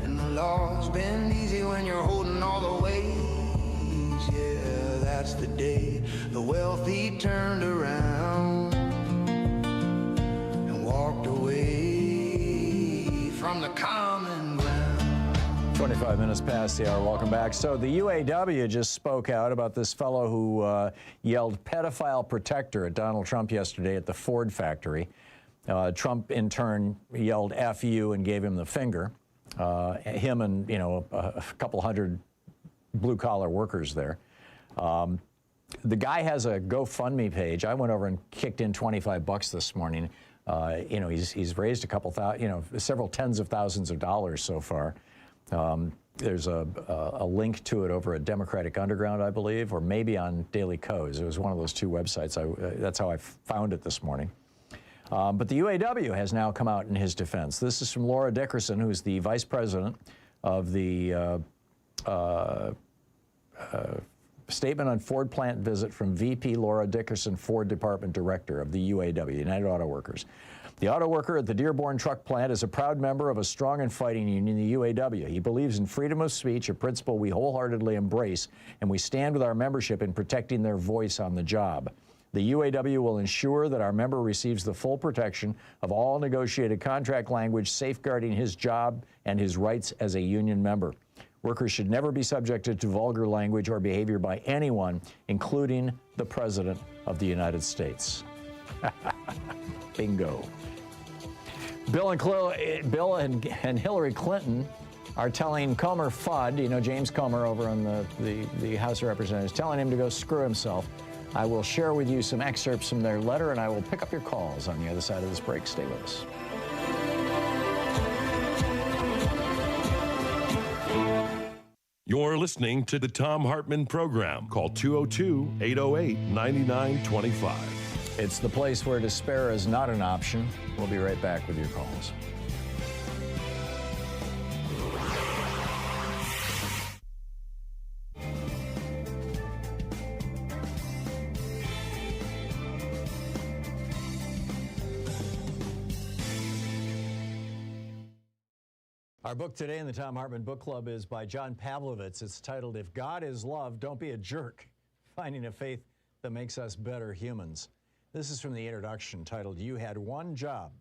And the laws bend easy when you're holding all the weights. Yeah, that's the day the wealthy turned around and walked away from the common ground. 25 minutes past the hour. Welcome back. So the UAW just spoke out about this fellow who yelled pedophile protector at Donald Trump yesterday at the Ford factory. Trump, in turn, yelled F you and gave him the finger. Him and, you know, a couple hundred blue-collar workers there. The guy has a GoFundMe page. I went over and kicked in $25 this morning. You know, he's raised a couple thousand, you know, several tens of thousands of dollars so far. There's a link to it over at Democratic Underground, I believe, or maybe on Daily Kos. It was one of those two websites. That's how I found it this morning. But the UAW has now come out in his defense. This is from Laura Dickerson, who's the vice president of the statement on Ford plant visit from VP Laura Dickerson, Ford Department Director of the UAW, United Auto Workers. The auto worker at the Dearborn truck plant is a proud member of a strong and fighting union, the UAW. He believes in freedom of speech, a principle we wholeheartedly embrace, and we stand with our membership in protecting their voice on the job. The UAW will ensure that our member receives the full protection of all negotiated contract language, safeguarding his job and his rights as a union member. Workers should never be subjected to vulgar language or behavior by anyone, including the President of the United States. Bingo. Bill and Hillary Clinton are telling Comer Fudd, you know, James Comer over on the House of Representatives, telling him to go screw himself. I will share with you some excerpts from their letter, and I will pick up your calls on the other side of this break. Stay with us. You're listening to the Thom Hartmann Program. Call 202-808-9925. It's the place where despair is not an option. We'll be right back with your calls. Our book today in the Thom Hartmann Book Club is by John Pavlovitz. It's titled, If God is Love, Don't Be a Jerk, Finding a Faith That Makes Us Better Humans. This is from the introduction titled, You Had One Job.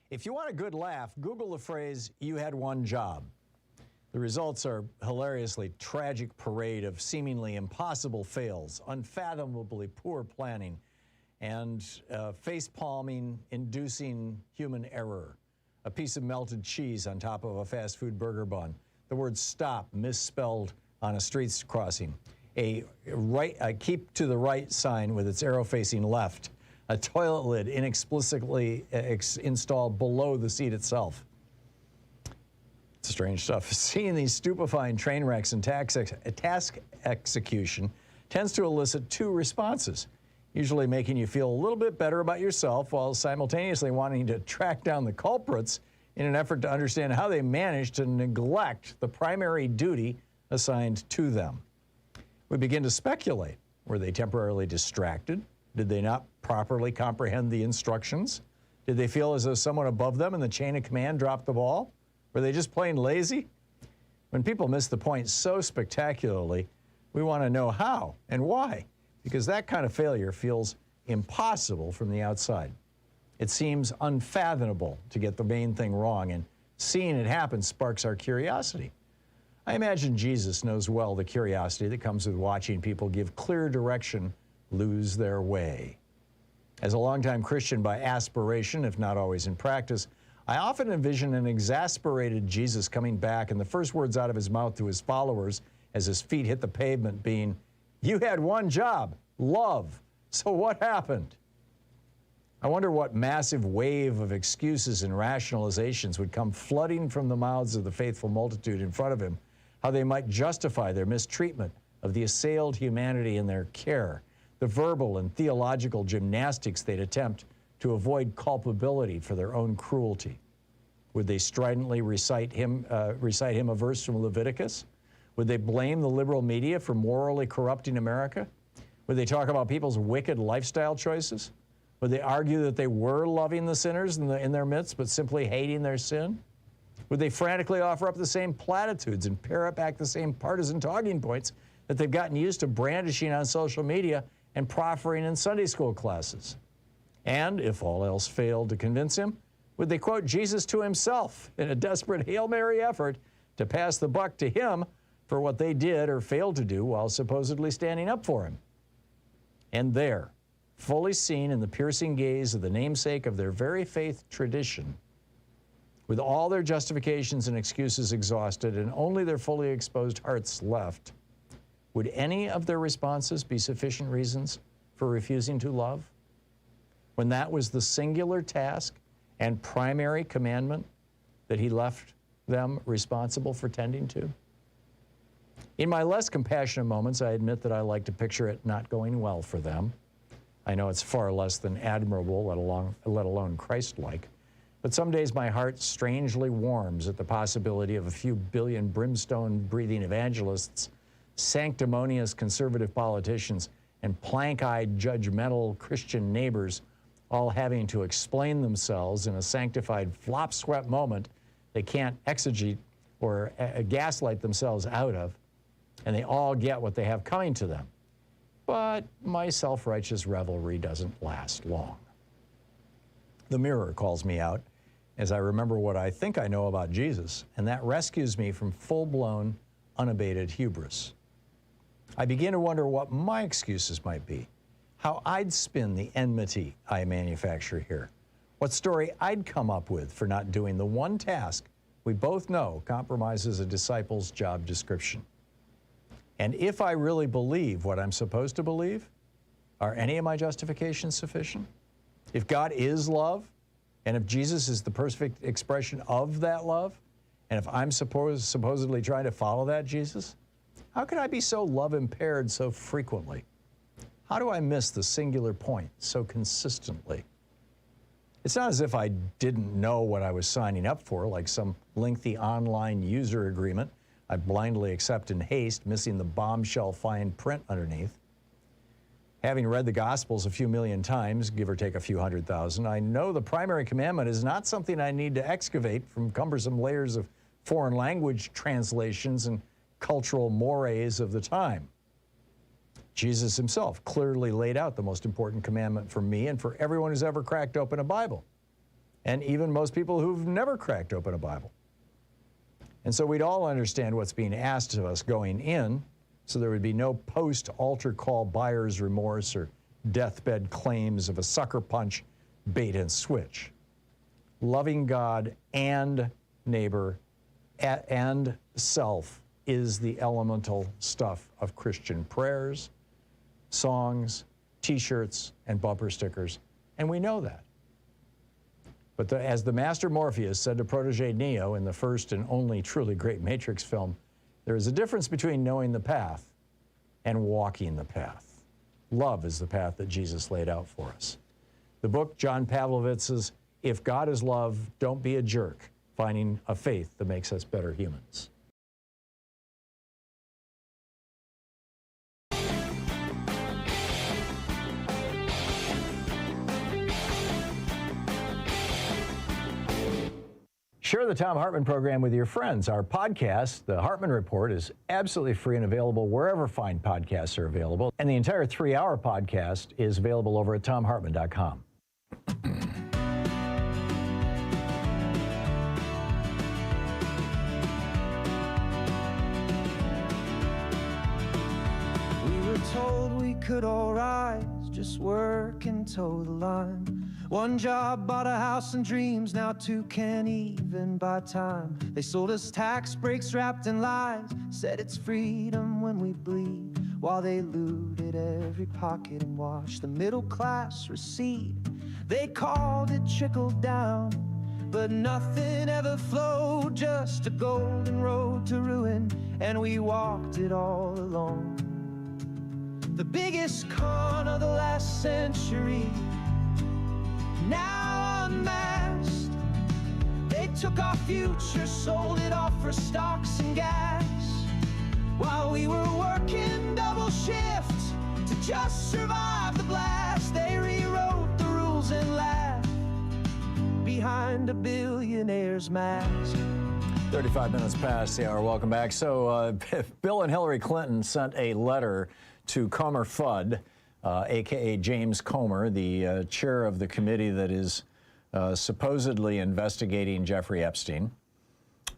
If you want a good laugh, Google the phrase, you had one job. The results are a hilariously tragic parade of seemingly impossible fails, unfathomably poor planning, and face-palming, inducing human error. A piece of melted cheese on top of a fast food burger bun. The word stop misspelled on a street crossing. A keep to the right sign with its arrow facing left. A toilet lid inexplicably installed below the seat itself. It's strange stuff. Seeing these stupefying train wrecks and task execution tends to elicit two responses, usually making you feel a little bit better about yourself while simultaneously wanting to track down the culprits in an effort to understand how they managed to neglect the primary duty assigned to them. We begin to speculate. Were they temporarily distracted? Did they not properly comprehend the instructions? Did they feel as though someone above them in the chain of command dropped the ball? Were they just plain lazy? When people miss the point so spectacularly, we want to know how and why, because that kind of failure feels impossible from the outside. It seems unfathomable to get the main thing wrong, and seeing it happen sparks our curiosity. I imagine Jesus knows well the curiosity that comes with watching people give clear direction lose their way. As a longtime Christian by aspiration, if not always in practice, I often envision an exasperated Jesus coming back and the first words out of his mouth to his followers as his feet hit the pavement being, "You had one job, love. So what happened?" I wonder what massive wave of excuses and rationalizations would come flooding from the mouths of the faithful multitude in front of him, how they might justify their mistreatment of the assailed humanity in their care, the verbal and theological gymnastics they'd attempt to avoid culpability for their own cruelty. Would they stridently recite him a verse from Leviticus? Would they blame the liberal media for morally corrupting America? Would they talk about people's wicked lifestyle choices? Would they argue that they were loving the sinners in their midst, but simply hating their sin? Would they frantically offer up the same platitudes and parrot back the same partisan talking points that they've gotten used to brandishing on social media and proffering in Sunday school classes? And if all else failed to convince him, would they quote Jesus to himself in a desperate Hail Mary effort to pass the buck to him for what they did or failed to do while supposedly standing up for him? And there, fully seen in the piercing gaze of the namesake of their very faith tradition, with all their justifications and excuses exhausted and only their fully exposed hearts left, would any of their responses be sufficient reasons for refusing to love? When that was the singular task and primary commandment that he left them responsible for tending to? In my less compassionate moments, I admit that I like to picture it not going well for them. I know it's far less than admirable, let alone Christ-like. But some days my heart strangely warms at the possibility of a few billion brimstone-breathing evangelists, sanctimonious conservative politicians, and plank-eyed judgmental Christian neighbors all having to explain themselves in a sanctified flop-swept moment they can't exegete or gaslight themselves out of, and they all get what they have coming to them. But my self-righteous revelry doesn't last long. The mirror calls me out as I remember what I think I know about Jesus, and that rescues me from full-blown, unabated hubris. I begin to wonder what my excuses might be, how I'd spin the enmity I manufacture here, what story I'd come up with for not doing the one task we both know compromises a disciple's job description. And if I really believe what I'm supposed to believe, are any of my justifications sufficient? If God is love, and if Jesus is the perfect expression of that love, and if I'm supposedly trying to follow that Jesus, how could I be so love-impaired so frequently? How do I miss the singular point so consistently? It's not as if I didn't know what I was signing up for, like some lengthy online user agreement I blindly accept in haste, missing the bombshell fine print underneath. Having read the Gospels a few million times, give or take a few 100,000, I know the primary commandment is not something I need to excavate from cumbersome layers of foreign language translations and cultural mores of the time. Jesus himself clearly laid out the most important commandment for me and for everyone who's ever cracked open a Bible, and even most people who've never cracked open a Bible. And so we'd all understand what's being asked of us going in, so there would be no post-altar call buyer's remorse or deathbed claims of a sucker punch, bait and switch. Loving God and neighbor and self is the elemental stuff of Christian prayers, songs, T-shirts, and bumper stickers, and we know that. But as the master Morpheus said to protege Neo in the first and only truly great Matrix film, there is a difference between knowing the path and walking the path. Love is the path that Jesus laid out for us. The book, John Pavlovitz's If God is Love, Don't Be a Jerk, Finding a Faith That Makes Us Better Humans. share the Thom Hartmann program with your friends. Our podcast, The Hartmann Report, is absolutely free and available wherever fine podcasts are available. And the entire 3-hour podcast is available over at thomhartmann.com. We were told we could all rise, just work and toe the line. One job bought a house and dreams, now two can't even buy time. They sold us tax breaks wrapped in lies, said it's freedom when we bleed, while they looted every pocket and watched the middle class recede. They called it trickle down, but nothing ever flowed, just a golden road to ruin, and we walked it all alone. The biggest con of the last century, now unmasked. They took our future, sold it off for stocks and gas, while we were working double shift to just survive the blast. They rewrote the rules and laughed behind a billionaire's mask. 35 minutes past the hour. Welcome back. So Bill and Hillary Clinton sent a letter to Comer Fudd, a.k.a. James Comer, the chair of the committee that is supposedly investigating Jeffrey Epstein.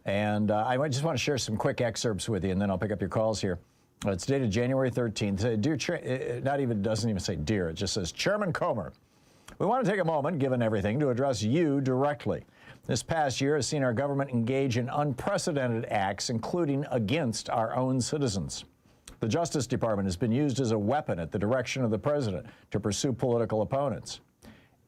And I just want to share some quick excerpts with you, and then I'll pick up your calls here. It's dated January 13th. Dear, doesn't even say dear, it just says, Chairman Comer, we want to take a moment, given everything, to address you directly. This past year has seen our government engage in unprecedented acts, including against our own citizens. The Justice Department has been used as a weapon at the direction of the president to pursue political opponents.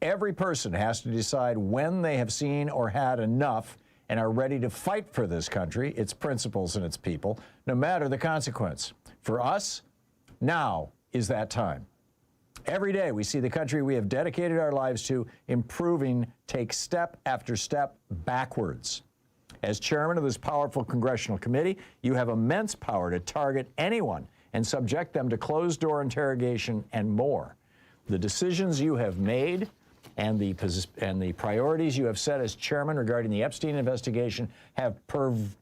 Every person has to decide when they have seen or had enough and are ready to fight for this country, its principles, and its people, no matter the consequence. For us, now is that time. Every day we see the country we have dedicated our lives to improving take step after step backwards. As chairman of this powerful congressional committee, you have immense power to target anyone and subject them to closed-door interrogation and more. The decisions you have made and the priorities you have set as chairman regarding the Epstein investigation have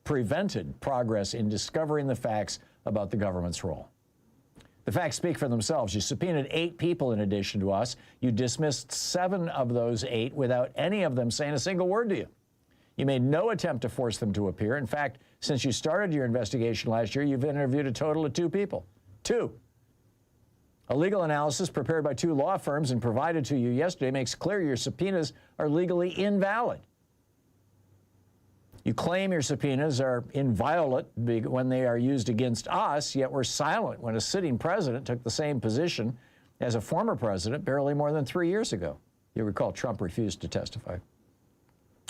prevented progress in discovering the facts about the government's role. The facts speak for themselves. You subpoenaed 8 people in addition to us. You dismissed 7 of those 8 without any of them saying a single word to you. You made no attempt to force them to appear. In fact, since you started your investigation last year, you've interviewed a total of 2 people. 2. A legal analysis prepared by 2 law firms and provided to you yesterday makes clear your subpoenas are legally invalid. You claim your subpoenas are inviolate when they are used against us, yet were silent when a sitting president took the same position as a former president barely more than 3 years ago. You recall Trump refused to testify.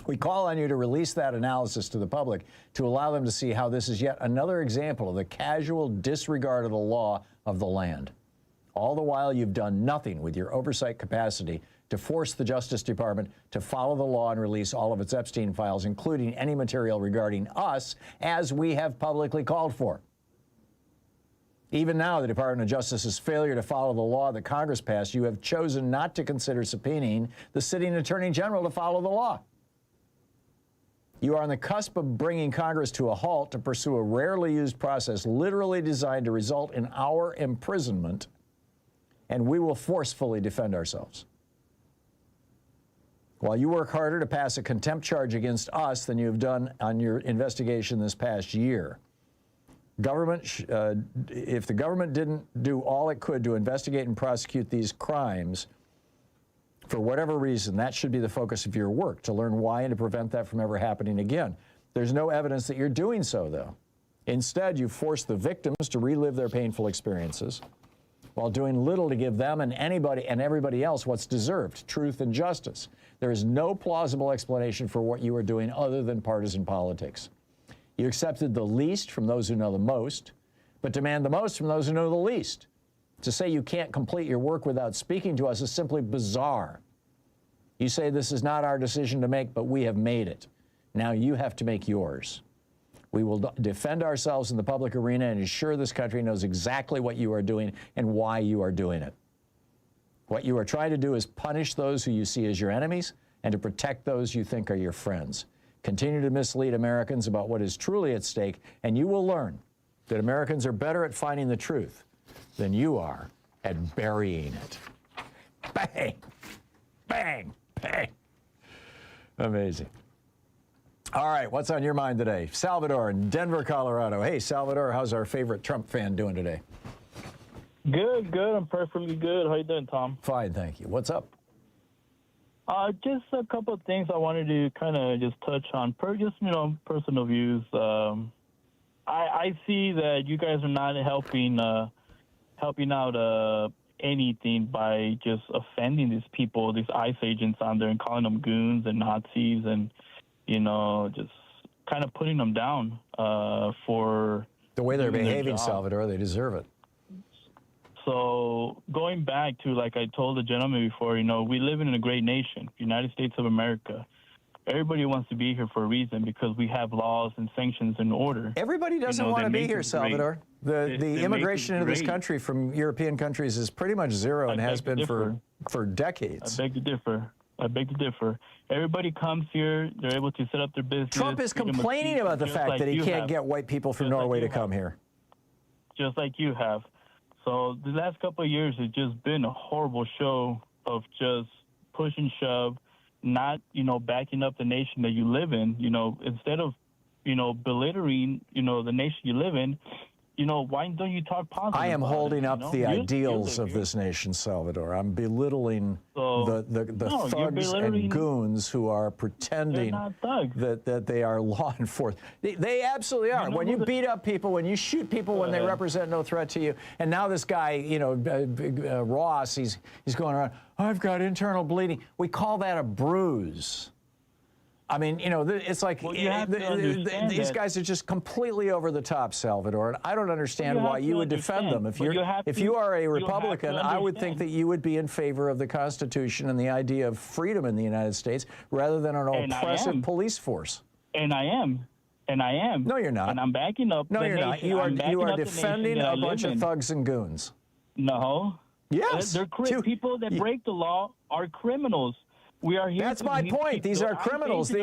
We call on you to release that analysis to the public to allow them to see how this is yet another example of the casual disregard of the law of the land. All the while, you've done nothing with your oversight capacity to force the Justice Department to follow the law and release all of its Epstein files, including any material regarding us, as we have publicly called for. Even now, the Department of Justice's failure to follow the law that Congress passed, you have chosen not to consider subpoenaing the sitting Attorney General to follow the law. You are on the cusp of bringing Congress to a halt to pursue a rarely used process literally designed to result in our imprisonment, and we will forcefully defend ourselves. While you work harder to pass a contempt charge against us than you have done on your investigation this past year, if the government didn't do all it could to investigate and prosecute these crimes, for whatever reason, that should be the focus of your work, to learn why and to prevent that from ever happening again. There's no evidence that you're doing so, though. Instead, you force the victims to relive their painful experiences while doing little to give them and anybody and everybody else what's deserved, truth and justice. There is no plausible explanation for what you are doing other than partisan politics. You accepted the least from those who know the most, but demand the most from those who know the least. To say you can't complete your work without speaking to us is simply bizarre. You say this is not our decision to make, but we have made it. Now you have to make yours. We will defend ourselves in the public arena and ensure this country knows exactly what you are doing and why you are doing it. What you are trying to do is punish those who you see as your enemies and to protect those you think are your friends. Continue to mislead Americans about what is truly at stake, and you will learn that Americans are better at finding the truth than you are at burying it. Bang, bang, bang. Amazing. All right, what's on your mind today? Salvador in Denver, Colorado. Hey, Salvador, how's our favorite Trump fan doing today? Good. I'm perfectly good. How you doing, Tom? Fine, thank you. What's up? Just a couple of things I wanted to kind of just touch on. Personal views. I see that you guys are not helping out anything by just offending these people, these ICE agents on there, and calling them goons and Nazis, and just kind of putting them down for the way they're behaving. Salvador, they deserve it. So going back to, like I told the gentleman before, we live in a great nation, United States of America. Everybody wants to be here for a reason because we have laws and sanctions in order. Everybody doesn't want to be here, Salvador. The immigration into this country from European countries is pretty much zero and has been for decades. I beg to differ. Everybody comes here. They're able to set up their business. Trump is complaining about the fact that he can't get white people from Norway to come here. Just like you have. So the last couple of years has just been a horrible show of just push and shove, not, backing up the nation that you live in. Instead of, belittling, the nation you live in, why don't you talk positive? I am holding up the ideals of this nation, Salvador. I'm belittling the thugs and goons who are pretending that they are law enforcement. They absolutely are. When you beat up people, when you shoot people when they represent no threat to you, and now this guy, Ross, he's going around, I've got internal bleeding. We call that a bruise. I mean, it's like these guys are just completely over the top, Salvador. And I don't understand why you would defend them. If you are a Republican, I would think that you would be in favor of the Constitution and the idea of freedom in the United States rather than an oppressive police force. And I am. No, you're not. And I'm backing up. No, you're not. You are defending a bunch of thugs and goons. No. Yes. They're people that break the law are criminals. We are here. That's my point. These are criminals.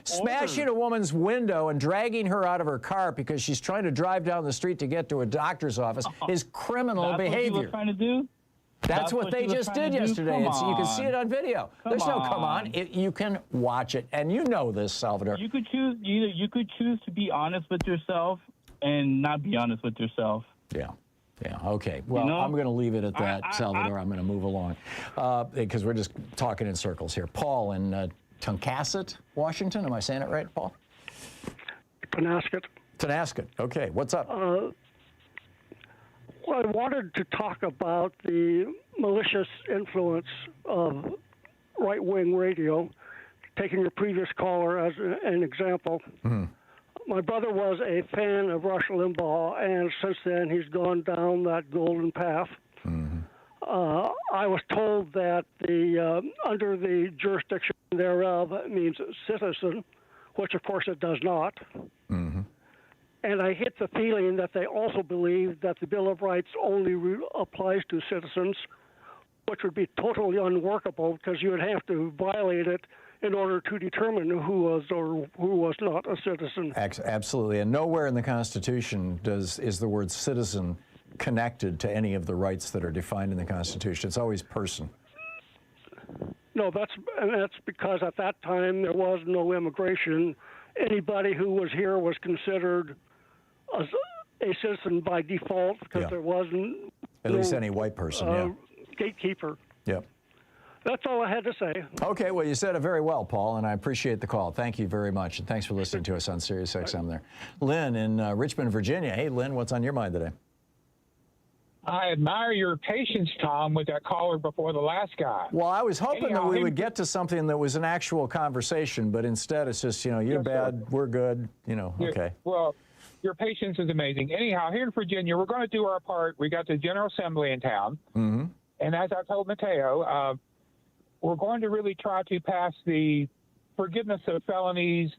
Smashing a woman's window and dragging her out of her car because she's trying to drive down the street to get to a doctor's office is criminal behavior. That's what you were trying to do? That's what they just did yesterday. You can see it on video. There's no come on. You can watch it, and you know this, Salvador. You could choose. You could choose to be honest with yourself and not be honest with yourself. Yeah. Yeah, okay. Well, I'm going to leave it at that, Salvador. I'm going to move along because we're just talking in circles here. Paul in Tonkassett, Washington. Am I saying it right, Paul? Tonasket. Okay, what's up? Well, I wanted to talk about the malicious influence of right-wing radio, taking your previous caller as an example. Mm-hmm. My brother was a fan of Rush Limbaugh, and since then he's gone down that golden path. Mm-hmm. I was told that under the jurisdiction thereof it means citizen, which of course it does not. Mm-hmm. And I hit the feeling that they also believe that the Bill of Rights only applies to citizens, which would be totally unworkable because you would have to violate it in order to determine who was or who was not a citizen. Absolutely. And nowhere in the Constitution is the word citizen connected to any of the rights that are defined in the Constitution. It's always person. No, that's because at that time there was no immigration. Anybody who was here was considered a citizen by default because there wasn't at least any white person, gatekeeper. Yep. That's all I had to say. Okay, well, you said it very well, Paul, and I appreciate the call. Thank you very much, and thanks for listening to us on Sirius XM there. Lynn in Richmond, Virginia. Hey, Lynn, what's on your mind today? I admire your patience, Tom, with that caller before the last guy. Well, I was hoping that we would get to something that was an actual conversation, but instead it's just, you're bad, we're good, okay. Well, your patience is amazing. Anyhow, here in Virginia, we're going to do our part. We got the General Assembly in town, and as I told Mateo, we're going to really try to pass the forgiveness of felonies,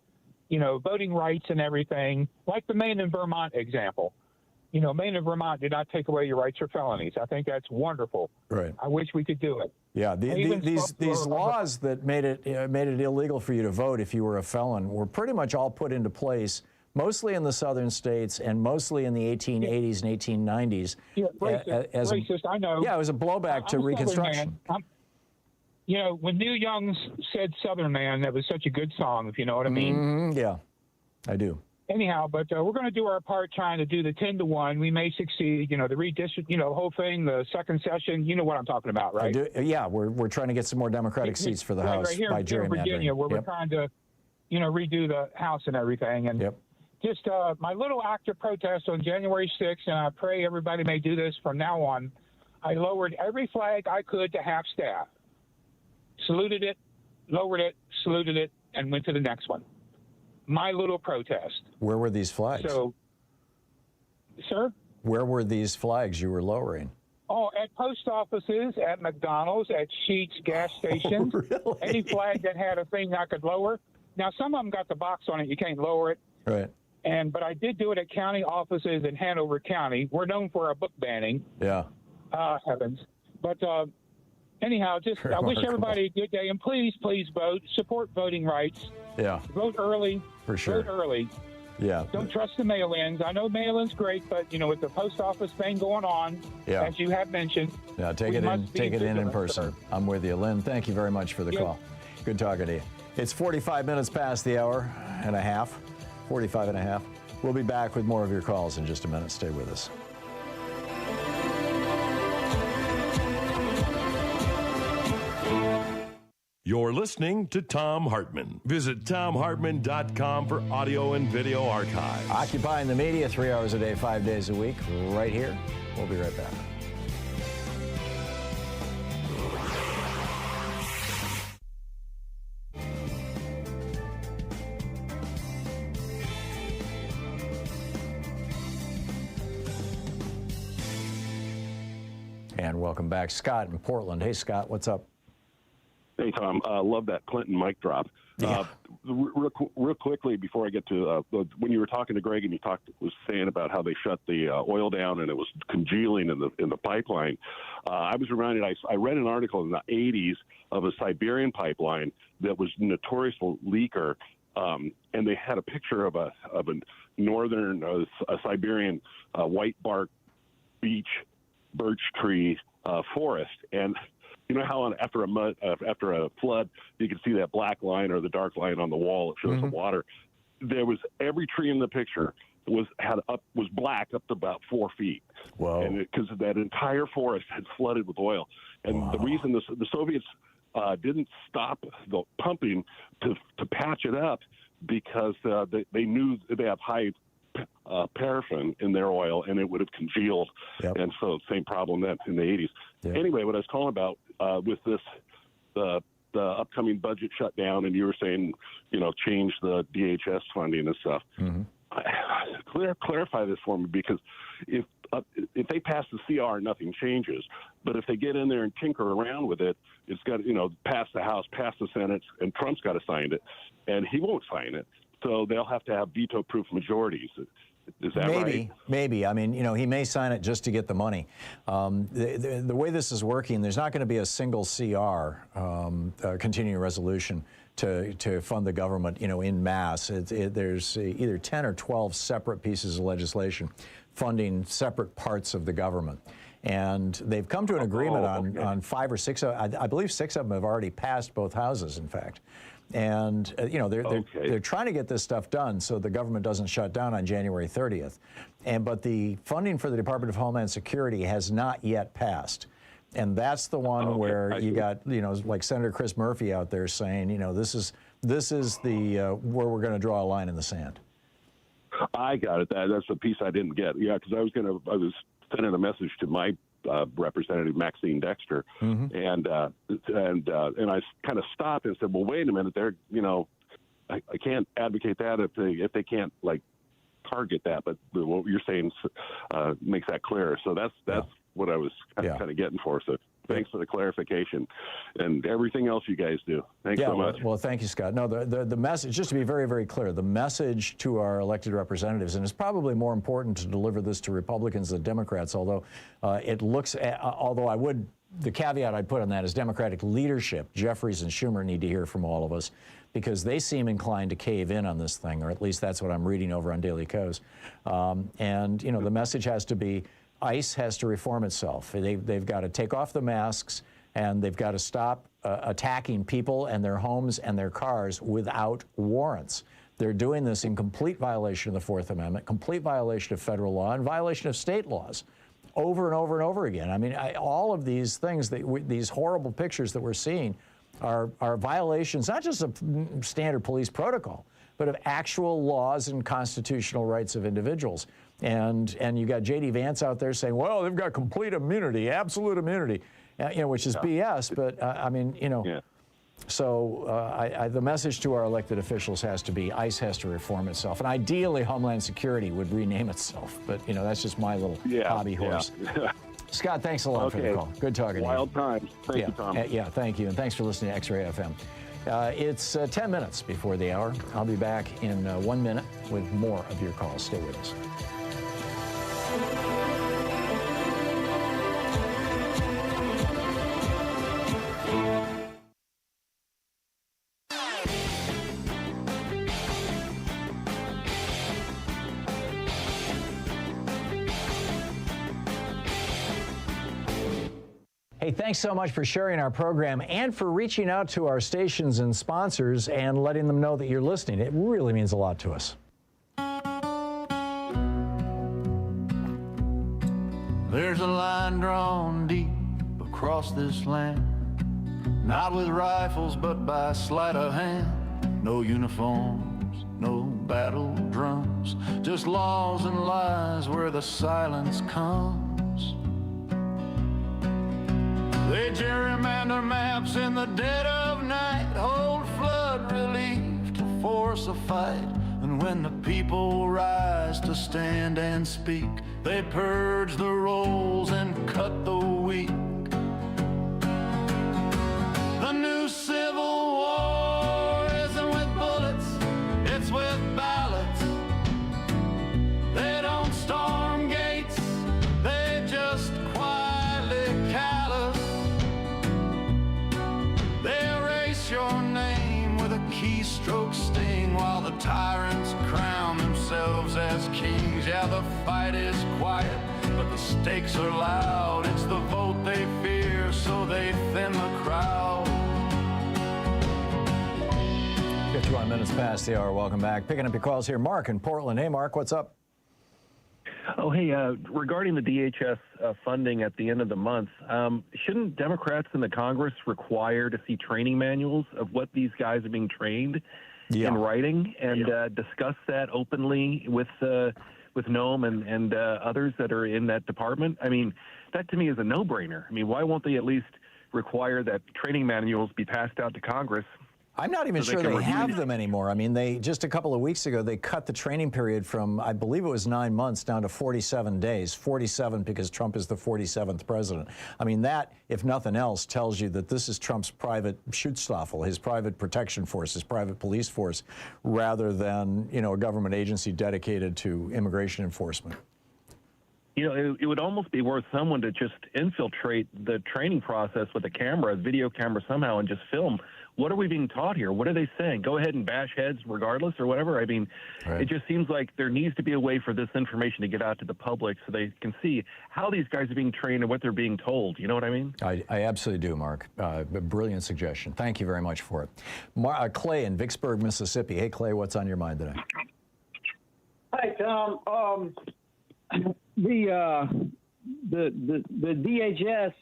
voting rights and everything, like the Maine and Vermont example. Maine and Vermont did not take away your rights for felonies. I think that's wonderful. Right. I wish we could do it. Yeah, these laws that made it illegal for you to vote if you were a felon were pretty much all put into place, mostly in the southern states and mostly in the 1880s and 1890s. Yeah, racist, I know. Yeah, it was a blowback to Reconstruction. You know, when Neil Young said Southern Man, that was such a good song, if you know what I mean. Yeah, I do. Anyhow, but we're going to do our part trying to do the 10-1. We may succeed. You know, the redistrict, you know, the whole thing, the second session. You know what I'm talking about, right? I do, yeah, we're trying to get some more Democratic seats for the House right here, by here in gerrymandering. Virginia, where we're trying to, you know, redo the House and everything. And just my little act of protest on January 6th, and I pray everybody may do this from now on. I lowered every flag I could to half staff. Saluted it, lowered it, saluted it, and went to the next one. My little protest. Where were these flags? So, sir? Where were these flags you were lowering? Oh, at post offices, at McDonald's, at Sheetz gas stations. Oh, really? Any flag that had a thing I could lower. Now, some of them got the box on it. You can't lower it. Right. But I did do it at county offices in Hanover County. We're known for our book banning. Yeah. Heavens. But anyhow, just I wish everybody a good day. And please vote. Support voting rights. Yeah. Vote early. For sure. Vote early. Yeah. Don't trust the mail-ins. I know mail-ins great, but you know, with the post office thing going on, as you have mentioned, yeah, take it in person. I'm with you, Lynn. Thank you very much for the call. Good talking to you. It's 45 minutes past the hour and a half. 45 and a half. We'll be back with more of your calls in just a minute. Stay with us. You're listening to Thom Hartmann. Visit thomhartmann.com for audio and video archives. Occupying the media 3 hours a day, 5 days a week, right here. We'll be right back. And welcome back. Scott in Portland. Hey, Scott, what's up? Hey, Tom. Love that Clinton mic drop. Real quickly before I get to when you were talking to Greg and you was saying about how they shut the oil down and it was congealing in the pipeline. I was reminded. I read an article in the 80s of a Siberian pipeline that was notorious leaker, and they had a picture of a northern a Siberian white bark beech birch tree forest. And you know how after a flood you can see that black line or the dark line on the wall that shows the water. There was every tree in the picture was black up to about 4 feet. Wow! And because that entire forest had flooded with oil, and the reason the Soviets didn't stop the pumping to patch it up because they knew they have high paraffin in their oil and it would have congealed. And so same problem then in the 80s. Anyway, what I was calling about with this the upcoming budget shutdown, and you were saying, you know, change the DHS funding and stuff. Clarify this for me, because if they pass the CR, nothing changes. But if they get in there and tinker around with it, it's got to, pass the House, pass the Senate, and Trump's got to sign it, and he won't sign it. So they'll have to have veto-proof majorities. Is that right? Maybe. I mean, he may sign it just to get the money. The way this is working, there's not going to be a single CR, continuing resolution, to fund the government, in mass. There's either 10 or 12 separate pieces of legislation funding separate parts of the government. And they've come to an agreement on 5 or 6. I believe 6 of them have already passed both houses, in fact. And, they're trying to get this stuff done so the government doesn't shut down on January 30th. But the funding for the Department of Homeland Security has not yet passed. And that's the one where you got, like Senator Chris Murphy out there saying, this is the where we're going to draw a line in the sand. I got it. That's the piece I didn't get. Yeah, because I was sending a message to my Representative Maxine Dexter, and I kind of stopped and said, "Well, wait a minute. I can't advocate that if they can't target that." But what you're saying makes that clear. So that's what I was kind of getting for. So thanks for the clarification and everything else you guys do. Thanks so much. Well, thank you, Scott. No, the message, just to be very, very clear, the message to our elected representatives, and it's probably more important to deliver this to Republicans than Democrats, although although I would the caveat I'd put on that is Democratic leadership, Jeffries and Schumer, need to hear from all of us, because they seem inclined to cave in on this thing, or at least that's what I'm reading over on Daily Kos. And, you know, the message has to be ICE has to reform itself. They've got to take off the masks, and they've got to stop attacking people and their homes and their cars without warrants. They're doing this in complete violation of the Fourth Amendment, complete violation of federal law, and violation of state laws over and over and over again. I mean, all of these things, these horrible pictures that we're seeing are violations, not just of standard police protocol, but of actual laws and constitutional rights of individuals. And you got J.D. Vance out there saying, well, they've got complete immunity, absolute immunity, you know, which is BS. But I mean, you know, so the message to our elected officials has to be ICE has to reform itself. And ideally, Homeland Security would rename itself. But, you know, that's just my little hobby horse. Scott, thanks a lot for the call. Good talking to you. Wild times. Thank you, Tom. Yeah, thank you. And thanks for listening to X-Ray FM. It's 10 minutes before the hour. I'll be back in 1 minute with more of your calls. Stay with us. Hey, thanks so much for sharing our program and for reaching out to our stations and sponsors and letting them know that you're listening. It really means a lot to us. There's a line drawn deep across this land, not with rifles but by sleight of hand. No uniforms, no battle drums, just laws and lies where the silence comes. They gerrymander maps in the dead of night, hold flood relief to force a fight. And when the people rise to stand and speak, they purge the rolls and cut the weak. The new Civil War isn't with bullets, it's with ballots. They don't storm gates, they just quietly callous. They erase your name with a keystroke sting while the tyrants crown themselves as kings. Yeah, the fight is quiet, but the stakes are loud. It's the vote they fear, so they thin the crowd. 51 minutes past the hour. Welcome back. Picking up your calls here. Mark in Portland. Hey, Mark, what's up? Oh, hey, regarding the DHS funding at the end of the month, shouldn't Democrats in the Congress require to see training manuals of what these guys are being trained in writing and discuss that openly with Noam and others that are in that department? I mean, that to me is a no-brainer. I mean, why won't they at least require that training manuals be passed out to Congress? I'm not even sure they have them anymore. I mean, they just a couple of weeks ago, they cut the training period from, I believe it was 9 months, down to 47 days. 47 because Trump is the 47th president. I mean, that, if nothing else, tells you that this is Trump's private Schutzstaffel, his private protection force, his private police force, rather than, you know, a government agency dedicated to immigration enforcement. You know, it would almost be worth someone to just infiltrate the training process with a camera, a video camera somehow, and just film. What are we being taught here? What are they saying? Go ahead and bash heads regardless or whatever? I mean, It just seems like there needs to be a way for this information to get out to the public so they can see how these guys are being trained and what they're being told. You know what I mean? I absolutely do, Mark. Brilliant suggestion. Thank you very much for it. Clay in Vicksburg, Mississippi. Hey, Clay, what's on your mind today? Hi, Tom. The DHS,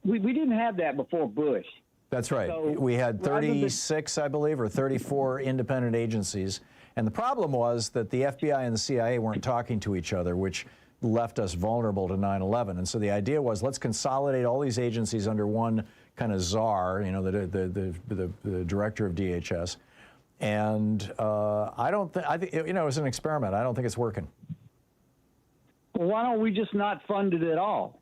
we didn't have that before Bush. That's right. So we had 36, I believe, or 34 independent agencies. And the problem was that the FBI and the CIA weren't talking to each other, which left us vulnerable to 9/11. And so the idea was, let's consolidate all these agencies under one kind of czar, you know, the director of DHS. And I think, you know, it was an experiment. I don't think it's working. Well, why don't we just not fund it at all?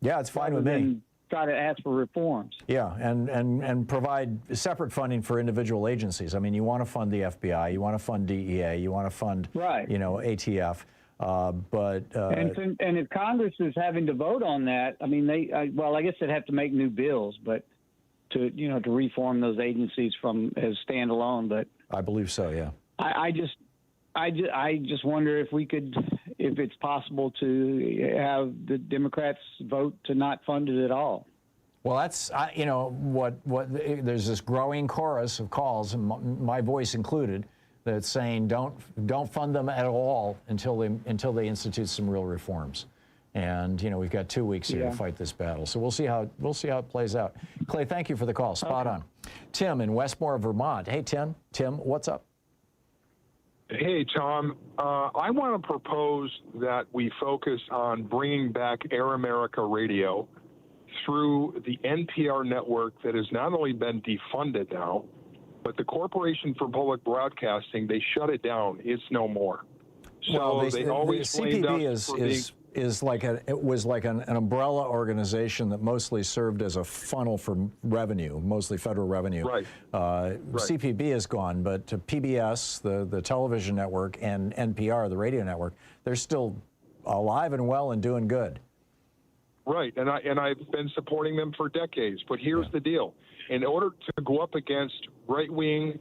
Yeah, it's fine with me. Try to ask for reforms. Yeah, and provide separate funding for individual agencies. I mean, you want to fund the FBI, you want to fund DEA, you want to fund, you know, ATF. And if Congress is having to vote on that, I mean, I guess they'd have to make new bills, but to reform those agencies as standalone. But I believe so. Yeah. I just wonder if it's possible to have the Democrats vote to not fund it at all. Well, that's there's this growing chorus of calls, and my voice included, that's saying don't fund them at all until they institute some real reforms. And we've got 2 weeks here to fight this battle. So we'll see how it plays out. Clay, thank you for the call. Spot on. Tim in Westmore, Vermont. Hey, Tim. Tim, what's up? Hey, Tom. I want to propose that we focus on bringing back Air America Radio through the NPR network that has not only been defunded now, but the Corporation for Public Broadcasting, they shut it down. It's no more. So well, they always the CPB was like an umbrella organization that mostly served as a funnel for revenue, mostly federal revenue. Right. CPB is gone, but PBS, the television network, and NPR, the radio network, they're still alive and well and doing good. Right, and I've been supporting them for decades. But here's the deal: in order to go up against right-wing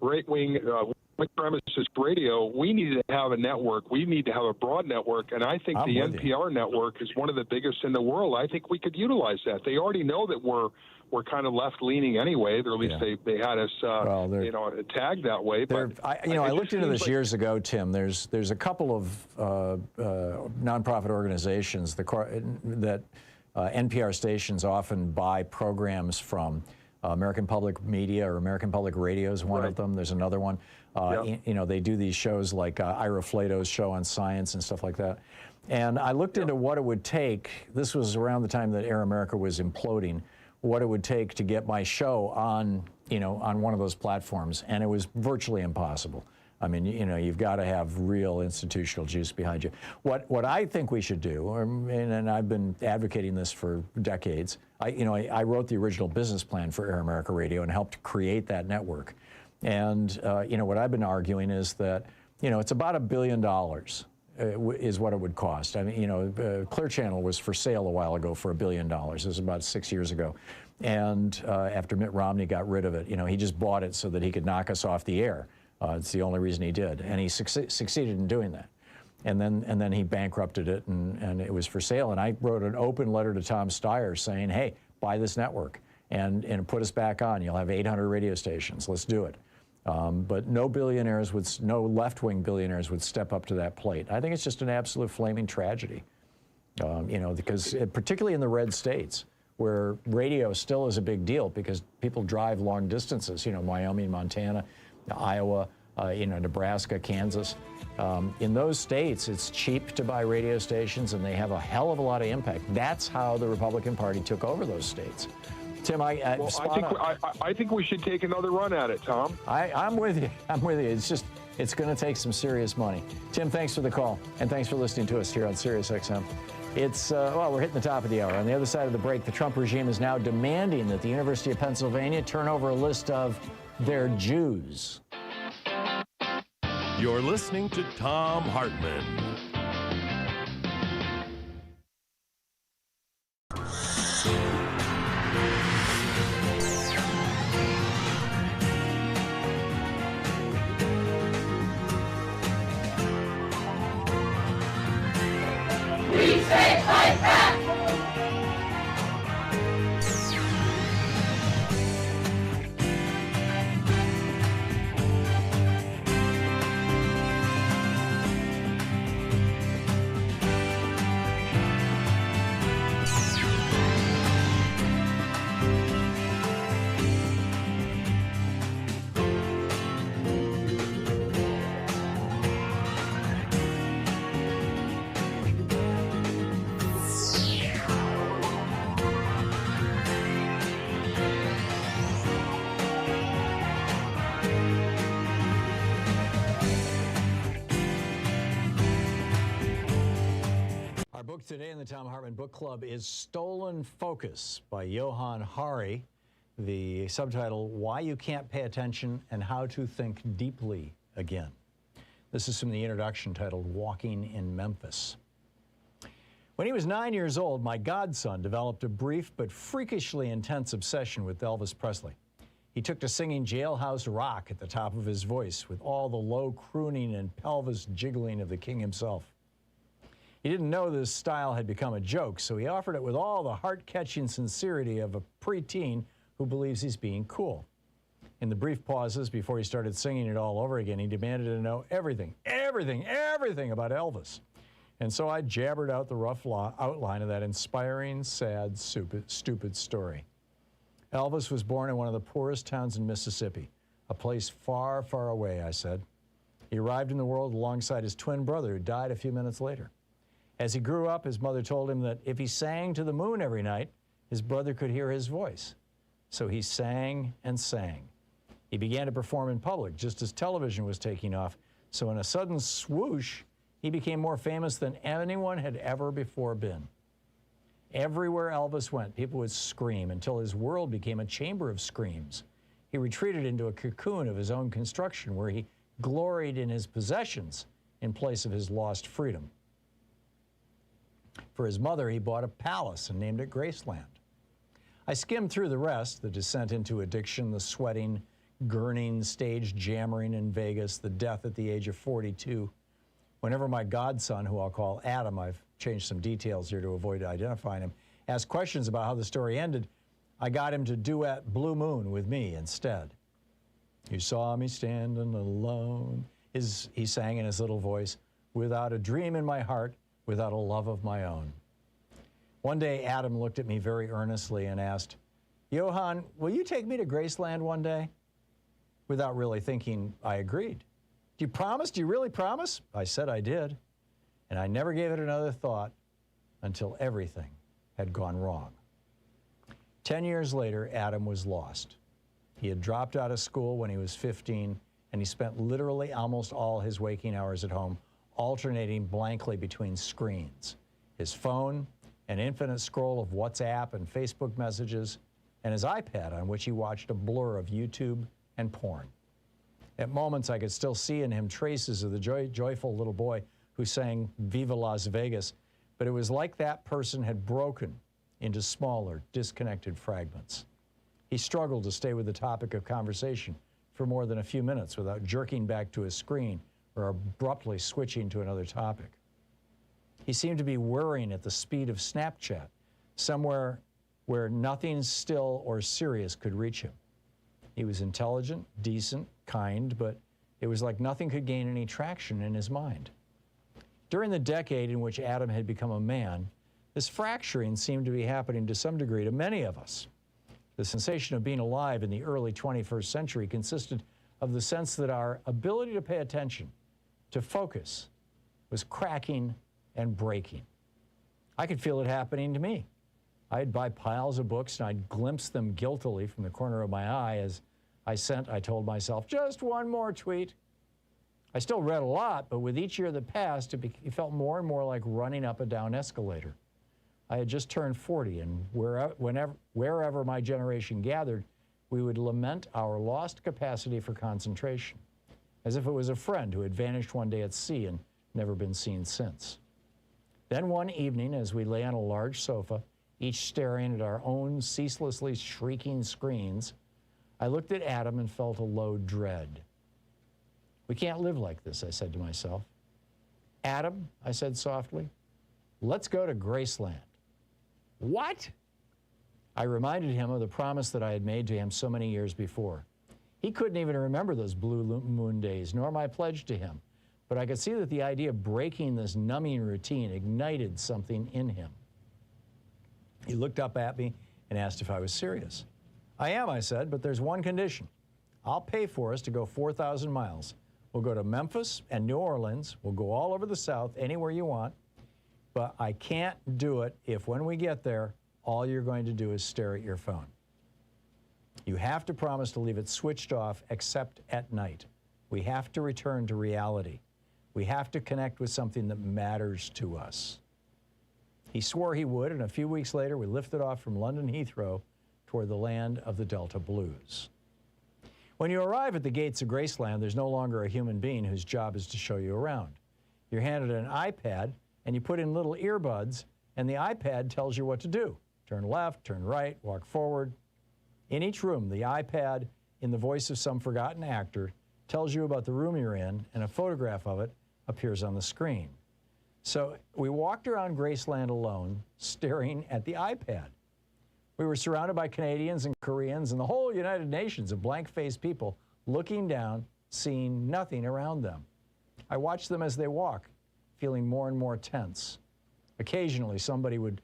white premises radio, we need to have a network. We need to have a broad network, and I think the NPR network is one of the biggest in the world. I think we could utilize that. They already know that we're kind of left-leaning anyway, or at least they had us tagged that way. But I looked into this years ago, Tim. There's a couple of nonprofit organizations that NPR stations often buy programs from. American Public Media or American Public Radio is one of them. There's another one. They do these shows like Ira Flato's show on science and stuff like that. And I looked into what it would take. This was around the time that Air America was imploding. What it would take to get my show on one of those platforms, and it was virtually impossible. I mean, you've got to have real institutional juice behind you. What I think we should do, and I've been advocating this for decades. I wrote the original business plan for Air America Radio and helped create that network. And what I've been arguing is that it's about $1 billion is what it would cost. I mean, Clear Channel was for sale a while ago for $1 billion. It was about 6 years ago. And after Mitt Romney got rid of it, he just bought it so that he could knock us off the air. It's the only reason he did, and he succeeded in doing that. And then he bankrupted it, and it was for sale. And I wrote an open letter to Tom Steyer saying, "Hey, buy this network and put us back on. You'll have 800 radio stations. Let's do it." But no left-wing billionaires would step up to that plate. I think it's just an absolute flaming tragedy. Because particularly in the red states, where radio still is a big deal because people drive long distances. Wyoming, Montana, Iowa, Nebraska, Kansas. In those states, it's cheap to buy radio stations, and they have a hell of a lot of impact. That's how the Republican Party took over those states. Tim, I think we should take another run at it, Tom. I'm with you. It's going to take some serious money. Tim, thanks for the call, and thanks for listening to us here on SiriusXM. We're hitting the top of the hour. On the other side of the break, the Trump regime is now demanding that the University of Pennsylvania turn over a list of their Jews. You're listening to Thom Hartmann. We say fight back! Today in the Thom Hartmann Book Club is Stolen Focus by Johann Hari. The subtitle, Why You Can't Pay Attention and How to Think Deeply Again. This is from the introduction titled Walking in Memphis. When he was 9 years old, my godson developed a brief but freakishly intense obsession with Elvis Presley. He took to singing Jailhouse Rock at the top of his voice with all the low crooning and pelvis jiggling of the king himself. He didn't know this style had become a joke, so he offered it with all the heart-catching sincerity of a preteen who believes he's being cool. In the brief pauses before he started singing it all over again, he demanded to know everything about Elvis. And so I jabbered out the rough outline of that inspiring, sad, stupid story. Elvis was born in one of the poorest towns in Mississippi, a place far, far away, I said. He arrived in the world alongside his twin brother, who died a few minutes later. As he grew up, his mother told him that if he sang to the moon every night, his brother could hear his voice. So he sang and sang. He began to perform in public just as television was taking off. So in a sudden swoosh, he became more famous than anyone had ever before been. Everywhere Elvis went, people would scream until his world became a chamber of screams. He retreated into a cocoon of his own construction where he gloried in his possessions in place of his lost freedom. For his mother, he bought a palace and named it Graceland. I skimmed through the rest, the descent into addiction, the sweating, gurning, stage jammering in Vegas, the death at the age of 42. Whenever my godson, who I'll call Adam, I've changed some details here to avoid identifying him, asked questions about how the story ended, I got him to duet Blue Moon with me instead. You saw me standing alone, he sang in his little voice, without a dream in my heart, without a love of my own. One day, Adam looked at me very earnestly and asked, Johann, will you take me to Graceland one day? Without really thinking, I agreed. Do you promise? Do you really promise? I said I did. And I never gave it another thought until everything had gone wrong. 10 years later, Adam was lost. He had dropped out of school when he was 15, and he spent literally almost all his waking hours at home, alternating blankly between screens. His phone, an infinite scroll of WhatsApp and Facebook messages, and his iPad on which he watched a blur of YouTube and porn. At moments, I could still see in him traces of the joyful little boy who sang Viva Las Vegas, but it was like that person had broken into smaller, disconnected fragments. He struggled to stay with the topic of conversation for more than a few minutes without jerking back to his screen or abruptly switching to another topic. He seemed to be whirring at the speed of Snapchat, somewhere where nothing still or serious could reach him. He was intelligent, decent, kind, but it was like nothing could gain any traction in his mind. During the decade in which Adam had become a man, this fracturing seemed to be happening to some degree to many of us. The sensation of being alive in the early 21st century consisted of the sense that our ability to pay attention, to focus, was cracking and breaking. I could feel it happening to me. I'd buy piles of books and I'd glimpse them guiltily from the corner of my eye as I told myself, just one more tweet. I still read a lot, but with each year that passed, it felt more and more like running up a down escalator. I had just turned 40, and wherever my generation gathered, we would lament our lost capacity for concentration, as if it was a friend who had vanished one day at sea and never been seen since. Then one evening, as we lay on a large sofa, each staring at our own ceaselessly shrieking screens, I looked at Adam and felt a low dread. We can't live like this, I said to myself. Adam, I said softly, let's go to Graceland. What? I reminded him of the promise that I had made to him so many years before. He couldn't even remember those blue moon days, nor my pledge to him. But I could see that the idea of breaking this numbing routine ignited something in him. He looked up at me and asked if I was serious. I am, I said, but there's one condition. I'll pay for us to go 4,000 miles. We'll go to Memphis and New Orleans. We'll go all over the South, anywhere you want. But I can't do it if when we get there, all you're going to do is stare at your phone. You have to promise to leave it switched off except at night. We have to return to reality. We have to connect with something that matters to us. He swore he would, and a few weeks later, we lifted off from London Heathrow toward the land of the Delta Blues. When you arrive at the gates of Graceland, there's no longer a human being whose job is to show you around. You're handed an iPad, and you put in little earbuds, and the iPad tells you what to do. Turn left, turn right, walk forward. In each room, the iPad, in the voice of some forgotten actor, tells you about the room you're in, and a photograph of it appears on the screen. So we walked around Graceland alone, staring at the iPad. We were surrounded by Canadians and Koreans and the whole United Nations of blank-faced people looking down, seeing nothing around them. I watched them as they walk, feeling more and more tense. Occasionally, somebody would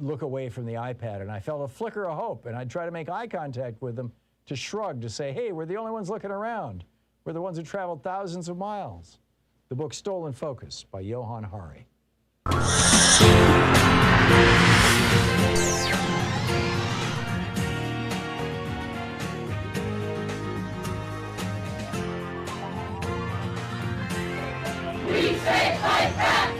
look away from the iPad, and I felt a flicker of hope, and I'd try to make eye contact with them to shrug, to say, hey, we're the only ones looking around. We're the ones who traveled thousands of miles. The book Stolen Focus by Johann Hari. We say fight back!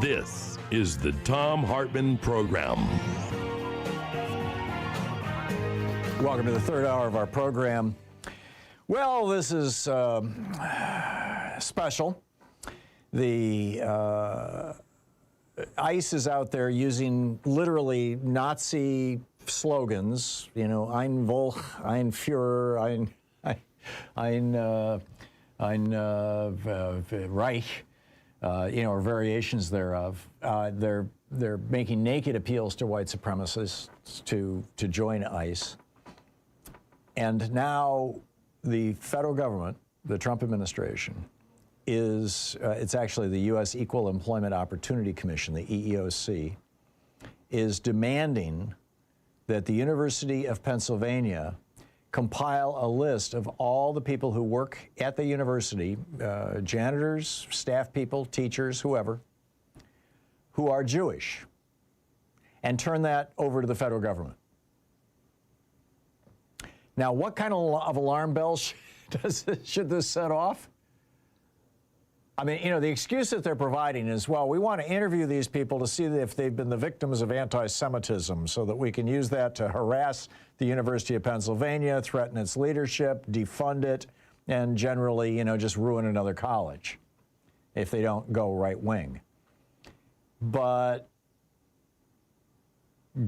This is the Thom Hartmann Program. Welcome to the third hour of our program. Well, this is special. The ICE is out there using literally Nazi slogans, you know, Ein Volk, Ein Führer, Ein Reich, you know, or variations thereof. They're making naked appeals to white supremacists to join ICE. And now the federal government, the Trump administration, it's actually the U.S. Equal Employment Opportunity Commission, the EEOC, is demanding that the University of Pennsylvania compile a list of all the people who work at the university, janitors, staff people, teachers, whoever, who are Jewish, and turn that over to the federal government. Now, what kind of alarm bells should this set off? I mean, you know, the excuse that they're providing is, well, we want to interview these people to see if they've been the victims of anti-Semitism so that we can use that to harass the University of Pennsylvania, threaten its leadership, defund it, and generally, you know, just ruin another college if they don't go right wing. But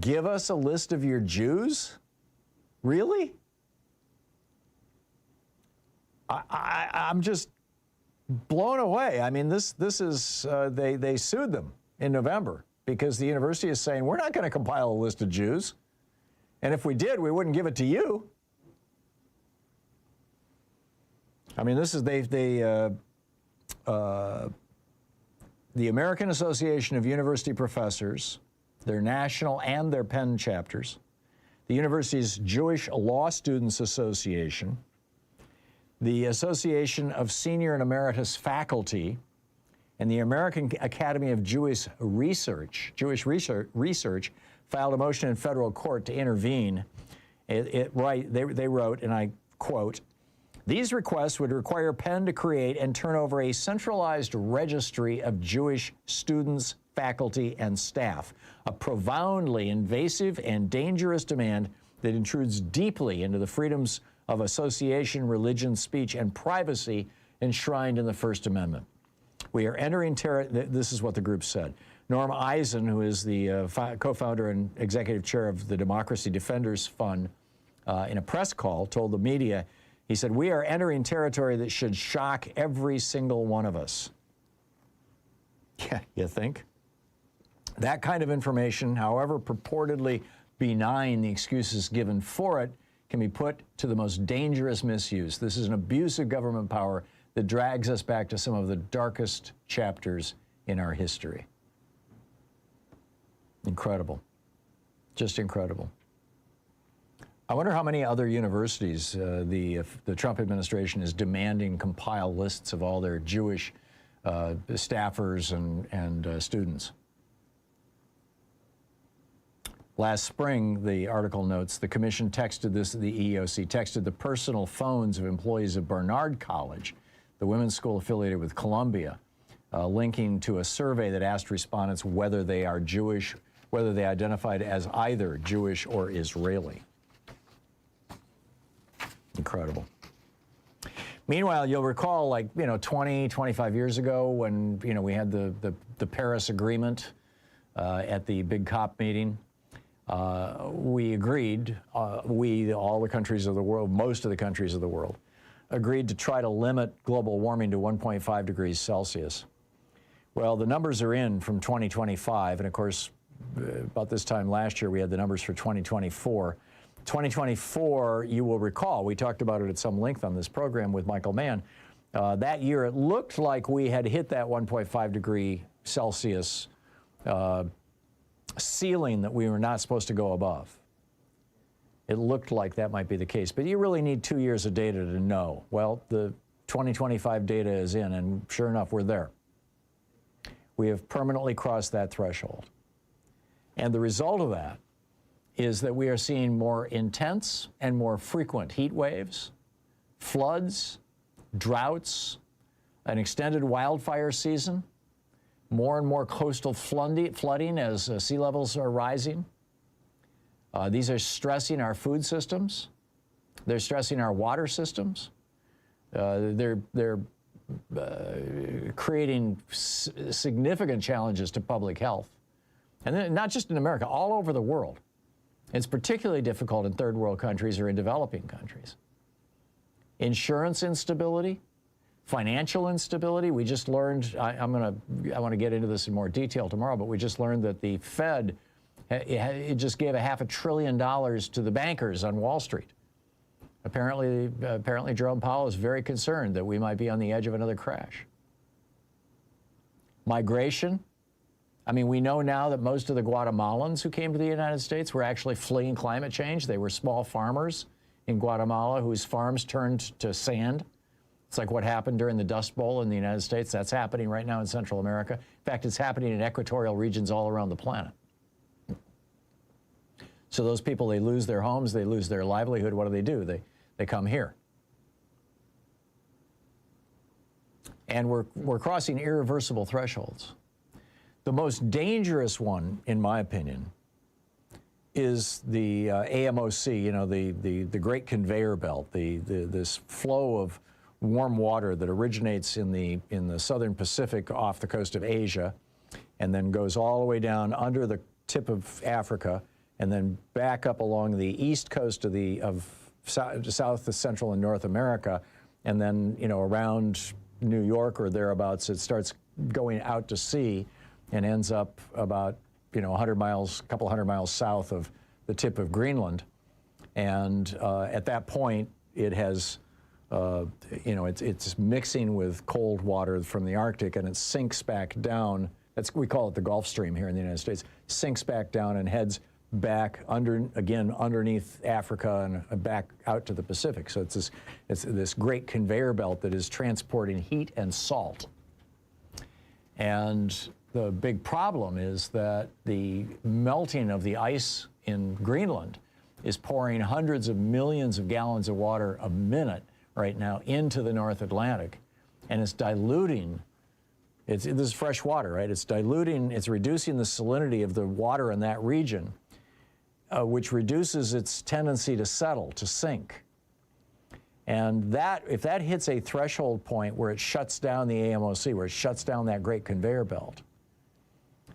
give us a list of your Jews? Really? I'm just blown away. I mean, this is, they sued them in November because the university is saying, we're not going to compile a list of Jews. And if we did, we wouldn't give it to you. I mean, this is, the American Association of University Professors, their national and their Penn chapters, the university's Jewish Law Students Association, the Association of Senior and Emeritus Faculty, and the American Academy of Jewish Research filed a motion in federal court to intervene. They wrote, and I quote, "These requests would require Penn to create and turn over a centralized registry of Jewish students, faculty, and staff, a profoundly invasive and dangerous demand that intrudes deeply into the freedoms of association, religion, speech, and privacy enshrined in the First Amendment. We are entering this is what the group said. Norm Eisen, who is the co-founder and executive chair of the Democracy Defenders Fund, in a press call told the media, he said, "We are entering territory that should shock every single one of us." Yeah, you think? That kind of information, however purportedly benign the excuses given for it, can be put to the most dangerous misuse. This is an abuse of government power that drags us back to some of the darkest chapters in our history. Incredible. Just incredible. I wonder how many other universities the Trump administration is demanding compile lists of all their Jewish staffers and students. Last spring, the article notes, the commission texted this, the EEOC texted the personal phones of employees of Barnard College, the women's school affiliated with Columbia, linking to a survey that asked respondents whether they are Jewish, whether they identified as either Jewish or Israeli. Incredible. Meanwhile, you'll recall, like, 20, 25 years ago when, we had the Paris Agreement at the big COP meeting. We agreed, all the countries of the world, most of the countries of the world, agreed to try to limit global warming to 1.5 degrees Celsius. Well, the numbers are in from 2025, and of course, about this time last year, we had the numbers for 2024. 2024, you will recall, we talked about it at some length on this program with Michael Mann. That year, it looked like we had hit that 1.5 degree Celsius ceiling that we were not supposed to go above. It looked like that might be the case, but you really need 2 years of data to know. Well, the 2025 data is in, and sure enough, we're there. We have permanently crossed that threshold. And the result of that is that we are seeing more intense and more frequent heat waves, floods, droughts, an extended wildfire season, more and more coastal flooding as sea levels are rising. These are stressing our food systems. They're stressing our water systems. They're creating significant challenges to public health. And then not just in America, all over the world. It's particularly difficult in third world countries or in developing countries. Insurance instability, financial instability. We just learned, I want to get into this in more detail tomorrow, but we just learned that the Fed, it just gave $500 billion to the bankers on Wall Street. Apparently Jerome Powell is very concerned that we might be on the edge of another crash. Migration. I mean, we know now that most of the Guatemalans who came to the United States were actually fleeing climate change. They were small farmers in Guatemala whose farms turned to sand. It's like what happened during the Dust Bowl in the United States. That's happening right now in Central America. In fact, it's happening in equatorial regions all around the planet. So those people, they lose their homes, they lose their livelihood. What do? They come here. And we're crossing irreversible thresholds. The most dangerous one, in my opinion, is the AMOC, the Great Conveyor Belt, this flow of warm water that originates in the southern Pacific off the coast of Asia and then goes all the way down under the tip of Africa and then back up along the east coast of South, Central, and North America, and then, around New York or thereabouts, it starts going out to sea and ends up about, 100 miles, a couple hundred miles south of the tip of Greenland. And at that point, it has, it's mixing with cold water from the Arctic, and it sinks back down. We call it the Gulf Stream here in the United States. Sinks back down and heads back underneath Africa and back out to the Pacific. So it's this great conveyor belt that is transporting heat and salt. And the big problem is that the melting of the ice in Greenland is pouring hundreds of millions of gallons of water a minute right now into the North Atlantic, and it's diluting. This is fresh water, right? It's diluting, it's reducing the salinity of the water in that region, which reduces its tendency to settle, to sink. And that, if that hits a threshold point where it shuts down the AMOC, where it shuts down that great conveyor belt,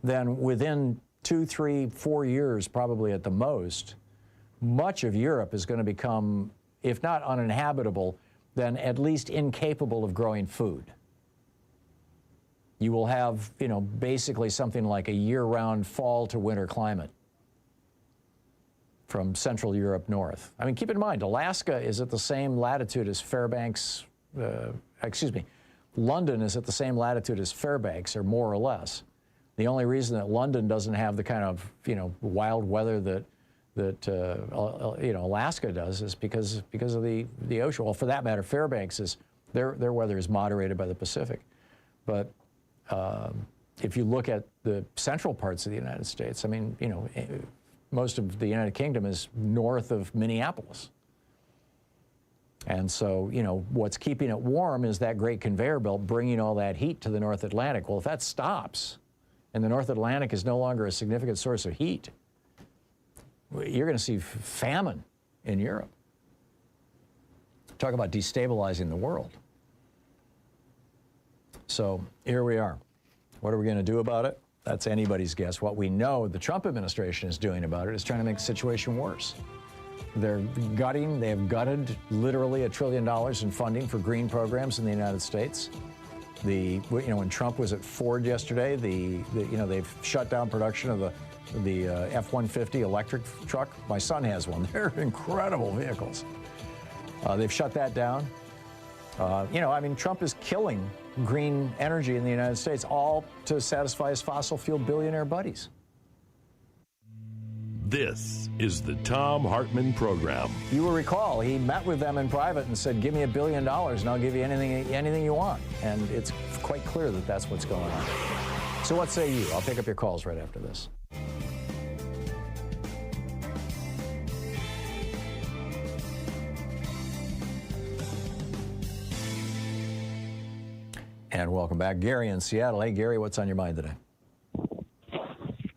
then within 2, 3, 4 years, probably at the most, much of Europe is going to become, if not uninhabitable, then at least incapable of growing food. You will have, you know, basically something like a year-round fall to winter climate from Central Europe north. I mean, keep in mind, Alaska is at the same latitude as Fairbanks, London is at the same latitude as Fairbanks, or more or less. The only reason that London doesn't have the kind of, you know, wild weather that you know, Alaska does is because of the ocean. Well, for that matter, Fairbanks is, their weather is moderated by the Pacific. But if you look at the central parts of the United States, I mean, you know, most of the United Kingdom is north of Minneapolis. And so, you know, what's keeping it warm is that great conveyor belt bringing all that heat to the North Atlantic. Well, if that stops and the North Atlantic is no longer a significant source of heat, you're going to see famine in Europe. Talk about destabilizing the world. So here we are. What are we going to do about it? That's anybody's guess. What we know the Trump administration is doing about it is trying to make the situation worse. They have gutted literally $1 trillion in funding for green programs in the United States. When Trump was at Ford yesterday, they've shut down production of the F-150 electric truck. My son has one. They're incredible vehicles. They've shut that down. I mean, Trump is killing green energy in the United States, all to satisfy his fossil fuel billionaire buddies. This is the Thom Hartmann Program. You will recall he met with them in private and said, give me $1 billion and I'll give you anything you want. And it's quite clear that that's what's going on. So what say you? I'll pick up your calls right after this. And welcome back. Gary in Seattle. Hey, Gary, what's on your mind today?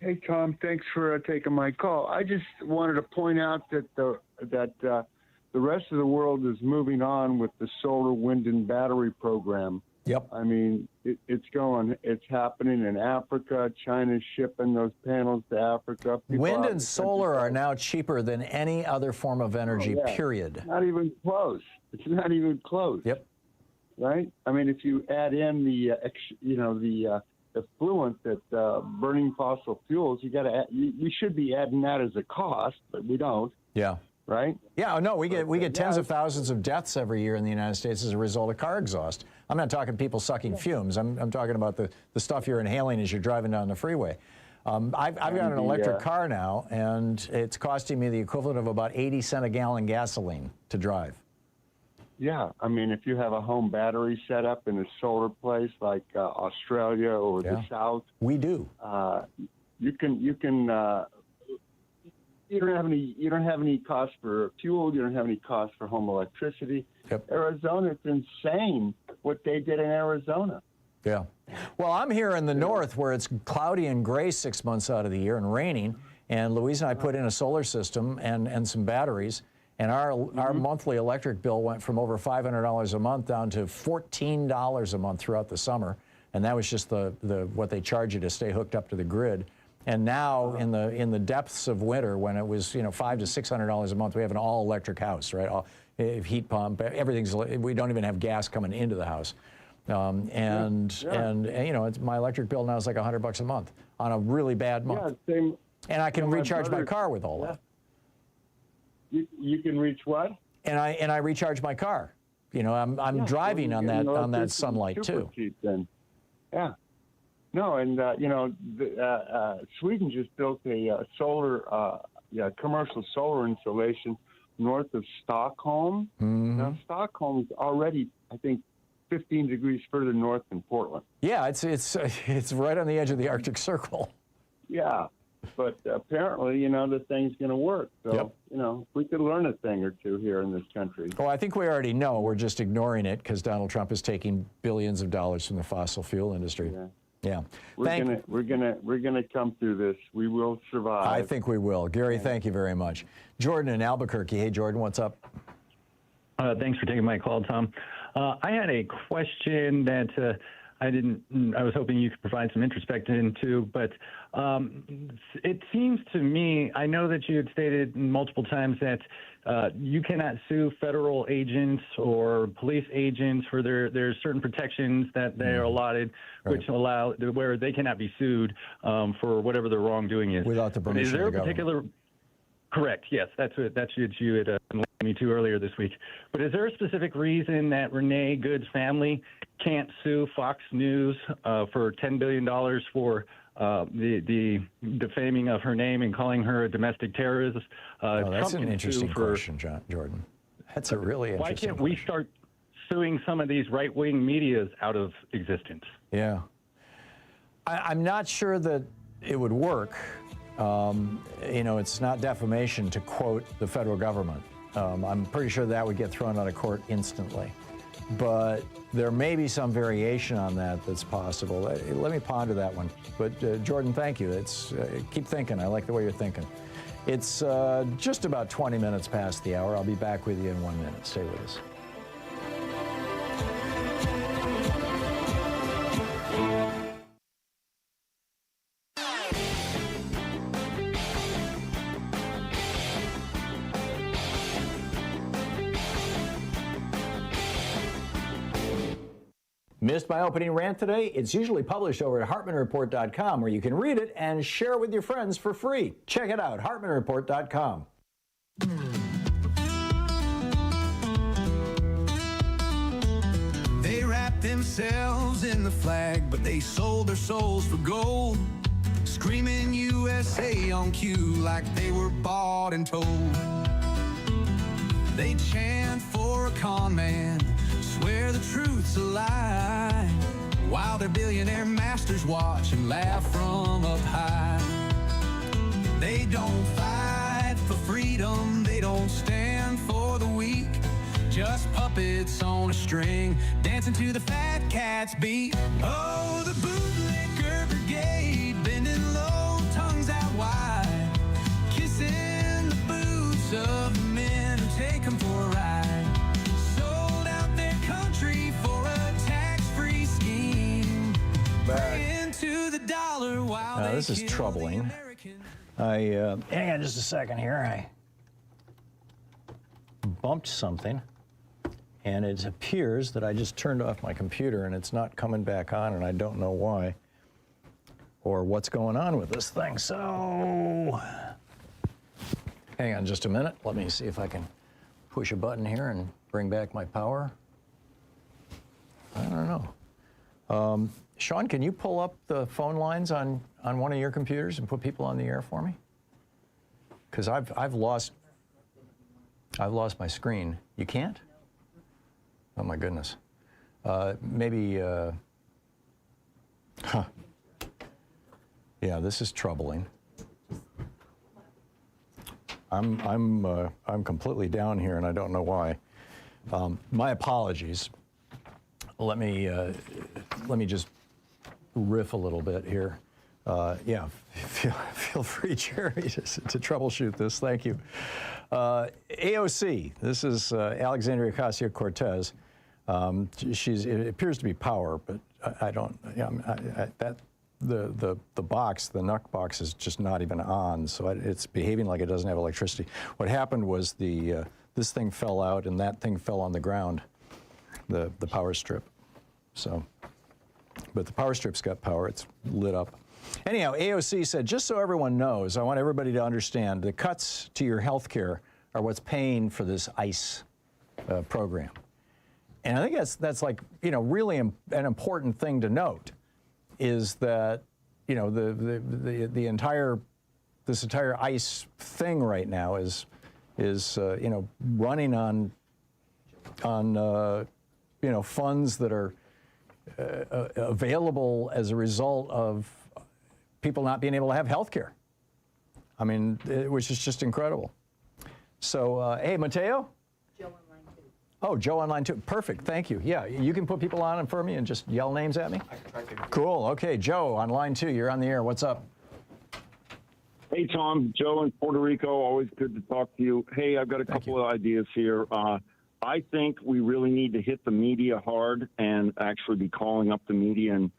Hey, Tom, thanks for taking my call. I just wanted to point out that the rest of the world is moving on with the solar, wind, and battery program. Yep. I mean, it's happening in Africa. China's shipping those panels to Africa. Wind and solar are now cheaper than any other form of energy, period. Not even close. It's not even close. Yep. Right? I mean, if you add in the effluent that burning fossil fuels, we should be adding that as a cost, but we don't. Yeah. Right? Yeah. No, we get tens of thousands of deaths every year in the United States as a result of car exhaust. I'm not talking people sucking fumes. I'm talking about the stuff you're inhaling as you're driving down the freeway. I've got an electric car now, and it's costing me the equivalent of about 80 cents a gallon gasoline to drive. Yeah, I mean, if you have a home battery set up in a solar place like Australia or the South, we do. You don't have any cost for fuel. You don't have any cost for home electricity. Yep. Arizona, it's insane what they did in Arizona. Yeah. Well, I'm here in the north where it's cloudy and gray 6 months out of the year and raining. And Louise and I put in a solar system and some batteries. And our monthly electric bill went from over $500 a month down to $14 a month throughout the summer. And that was just what they charge you to stay hooked up to the grid. And now in the depths of winter, when it was $500 to $600 a month, we have an all electric house, right? Heat pump, we don't even have gas coming into the house. And my electric bill now is like $100 a month on a really bad month. Yeah, same. And I can recharge my car with all that. You can reach what? And I recharge my car. I'm driving on that sunlight too. Cheap then. Yeah. No, and Sweden just built a commercial solar installation north of Stockholm. Mm-hmm. Now Stockholm's already, I think, 15 degrees further north than Portland. Yeah, it's right on the edge of the Arctic Circle. Yeah. But apparently, the thing's going to work. So, we could learn a thing or two here in this country. Oh, I think we already know. We're just ignoring it because Donald Trump is taking billions of dollars from the fossil fuel industry. Yeah. We're gonna come through this. We will survive. I think we will. Gary, thank you very much. Jordan in Albuquerque. Hey, Jordan, what's up? Thanks for taking my call, Tom. I had a question that I was hoping you could provide some introspect into, but it seems to me, I know that you had stated multiple times that you cannot sue federal agents or police agents for there's certain protections that they are allotted, which allow where they cannot be sued for whatever their wrongdoing is. Without the permission is there of the a particular Correct. Yes, that's what you had enlightened me to earlier this week. But is there a specific reason that Renee Good's family can't sue Fox News for $10 billion for the defaming of her name and calling her a domestic terrorist? That's an interesting question, Jordan. That's a really interesting Why can't we start suing some of these right-wing medias out of existence? Yeah. I'm not sure that it would work. It's not defamation to quote the federal government. I'm pretty sure that would get thrown out of court instantly. But there may be some variation on that that's possible. Let me ponder that one. But Jordan, thank you. Keep thinking. I like the way you're thinking. It's just about 20 minutes past the hour. I'll be back with you in 1 minute. Stay with us. Missed my opening rant today? It's usually published over at HartmannReport.com, where you can read it and share it with your friends for free. Check it out, HartmannReport.com. They wrapped themselves in the flag, but they sold their souls for gold, screaming USA on cue like they were bought and told. They chant for a con man, swear the truth's a lie, while their billionaire masters watch and laugh from up high. They don't fight for freedom, they don't stand for the weak, just puppets on a string, dancing to the fat cat's beat. Oh, the bootlicker brigade, bending low, tongues out wide, kissing the boots of the men who take them for a ride. Now, this is troubling. Hang on just a second here. I bumped something, and it appears that I just turned off my computer, and it's not coming back on, and I don't know why or what's going on with this thing. So, hang on just a minute. Let me see if I can push a button here and bring back my power. I don't know. Sean, can you pull up the phone lines on one of your computers and put people on the air for me? Because I've lost my screen. You can't? Oh my goodness. Maybe. Yeah, this is troubling. I'm completely down here, and I don't know why. My apologies. Let me just riff a little bit here. Yeah, feel free, Jerry, to troubleshoot this. Thank you. AOC, this is Alexandria Ocasio-Cortez. It appears to be power, but I don't. Yeah, the box, the NUC box, is just not even on, so it's behaving like it doesn't have electricity. What happened was this thing fell out, and that thing fell on the ground. The power strip. So, but the power strip's got power. It's lit up. Anyhow, AOC said, just so everyone knows, I want everybody to understand the cuts to your health care are what's paying for this ICE program. And I think that's like, really an important thing to note is that, this entire ICE thing right now is running on funds that are available as a result of people not being able to have health care. I mean, which is just incredible. So, hey, Mateo? Joe on line 2. Oh, Joe on line 2. Perfect. Thank you. Yeah, you can put people on for me and just yell names at me? I can try to. Cool. Okay, Joe on line 2. You're on the air. What's up? Hey, Tom. Joe in Puerto Rico. Always good to talk to you. Hey, I've got a couple of ideas here. I think we really need to hit the media hard and actually be calling up the media and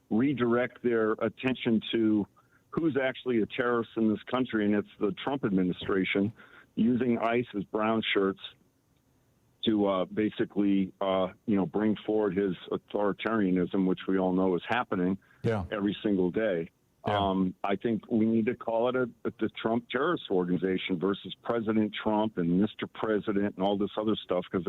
redirect their attention to who's actually a terrorist in this country, and it's the Trump administration using ICE as brown shirts to basically, bring forward his authoritarianism, which we all know is happening every single day. Yeah. I think we need to call it the Trump terrorist organization versus President Trump and Mr. President and all this other stuff, because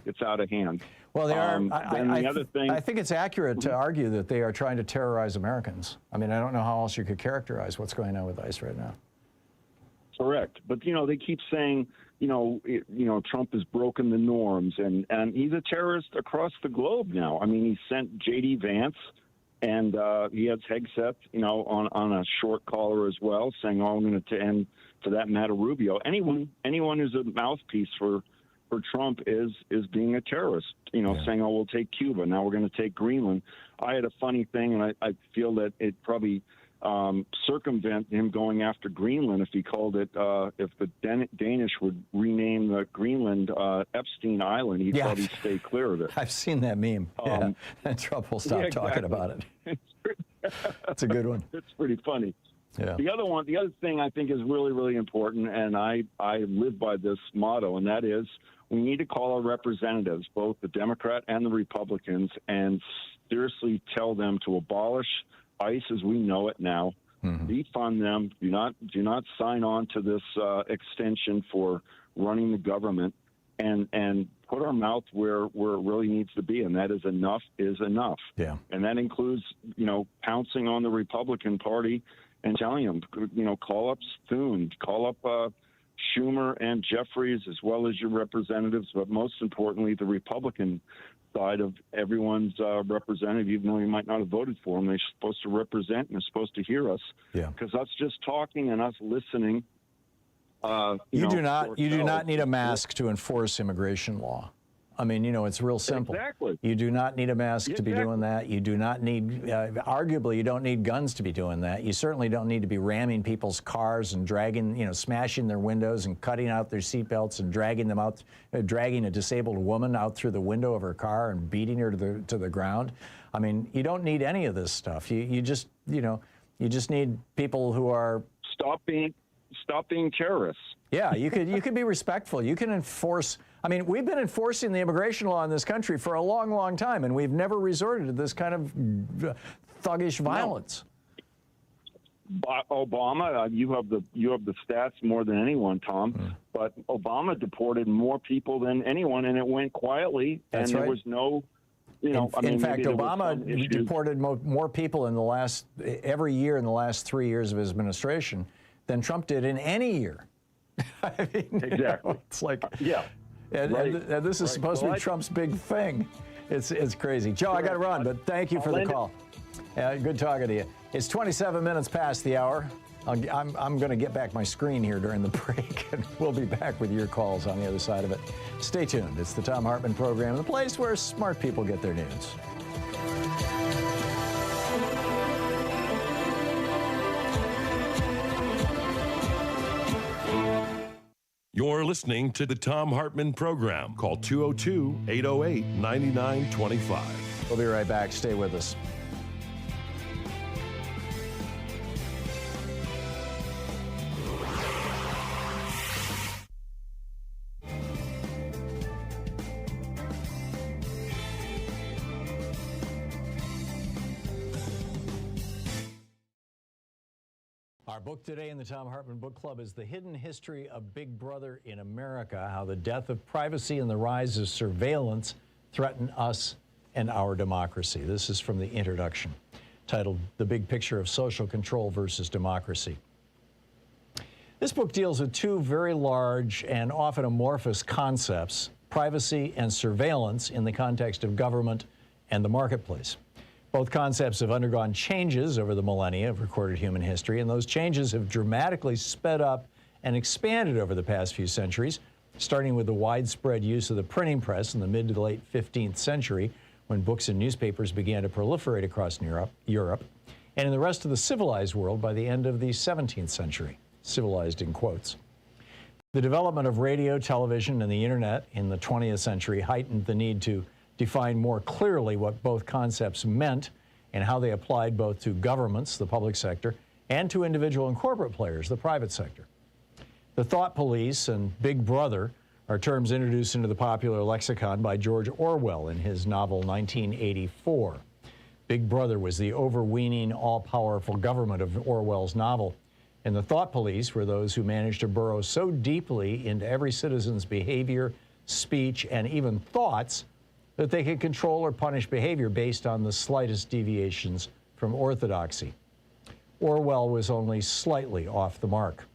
it's out of hand. Well, they are. I think it's accurate to argue that they are trying to terrorize Americans. I mean, I don't know how else you could characterize what's going on with ICE right now. Correct, but they keep saying Trump has broken the norms, and he's a terrorist across the globe now. I mean, he sent J.D. Vance. And he has Hegseth, on a short collar as well, saying, "Oh, I'm going to end, for that matter, Rubio." Anyone who's a mouthpiece for Trump is being a terrorist. Saying, "Oh, we'll take Cuba. Now we're going to take Greenland." I had a funny thing, and I feel that it probably circumvent him going after Greenland if he called it. If the Danish would rename the Greenland Epstein Island, he'd probably stay clear of it. I've seen that meme. And Trump will stop talking about it. That's a good one. It's pretty funny. Yeah. The other thing I think is really, really important, and I live by this motto, and that is we need to call our representatives, both the Democrat and the Republicans, and seriously tell them to abolish ICE as we know it now. Defund them. Do not sign on to this extension for running the government, and put our mouth where it really needs to be, and that is enough is enough. Yeah. And that includes pouncing on the Republican Party and telling them call up Thune, call up Schumer and Jeffries, as well as your representatives, but most importantly the Republican side of everyone's representative, even though you might not have voted for them. They're supposed to represent and they're supposed to hear us. Yeah. Because us just talking and us listening. You do not need a mask to enforce immigration law. I mean, it's real simple. Exactly. You do not need a mask to be doing that. You do not need, arguably, you don't need guns to be doing that. You certainly don't need to be ramming people's cars and dragging, smashing their windows and cutting out their seatbelts and dragging them out, dragging a disabled woman out through the window of her car and beating her to the ground. I mean, you don't need any of this stuff. You just need people who are stop being terrorists. Yeah, you could be respectful. You can enforce. I mean, we've been enforcing the immigration law in this country for a long, long time, and we've never resorted to this kind of thuggish violence. Obama, you have the stats more than anyone, Tom. But Obama deported more people than anyone, and it went quietly. That's and right. There was no. In fact, Obama deported more people every year in the last 3 years of his administration than Trump did in any year. I mean, exactly. It's like, yeah. And this is supposed to be Trump's big thing. It's crazy. Joe, I got to run, but thank you for the call. Good talking to you. It's 27 minutes past the hour. I'm going to get back my screen here during the break, and we'll be back with your calls on the other side of it. Stay tuned. It's the Thom Hartmann Program, the place where smart people get their news. You're listening to the Thom Hartmann Program. Call 202-808-9925. We'll be right back. Stay with us. Our book today in the Thom Hartmann Book Club is The Hidden History of Big Brother in America, How the Death of Privacy and the Rise of Surveillance Threaten Us and Our Democracy. This is from the introduction, titled The Big Picture of Social Control versus Democracy. This book deals with two very large and often amorphous concepts, privacy and surveillance in the context of government and the marketplace. Both concepts have undergone changes over the millennia of recorded human history, and those changes have dramatically sped up and expanded over the past few centuries, starting with the widespread use of the printing press in the mid to late 15th century, when books and newspapers began to proliferate across Europe, and in the rest of the civilized world by the end of the 17th century, civilized in quotes. The development of radio, television, and the internet in the 20th century heightened the need to define more clearly what both concepts meant and how they applied both to governments, the public sector, and to individual and corporate players, the private sector. The thought police and Big Brother are terms introduced into the popular lexicon by George Orwell in his novel 1984. Big Brother was the overweening, all-powerful government of Orwell's novel, and the thought police were those who managed to burrow so deeply into every citizen's behavior, speech, and even thoughts that they could control or punish behavior based on the slightest deviations from orthodoxy. Orwell was only slightly off the mark.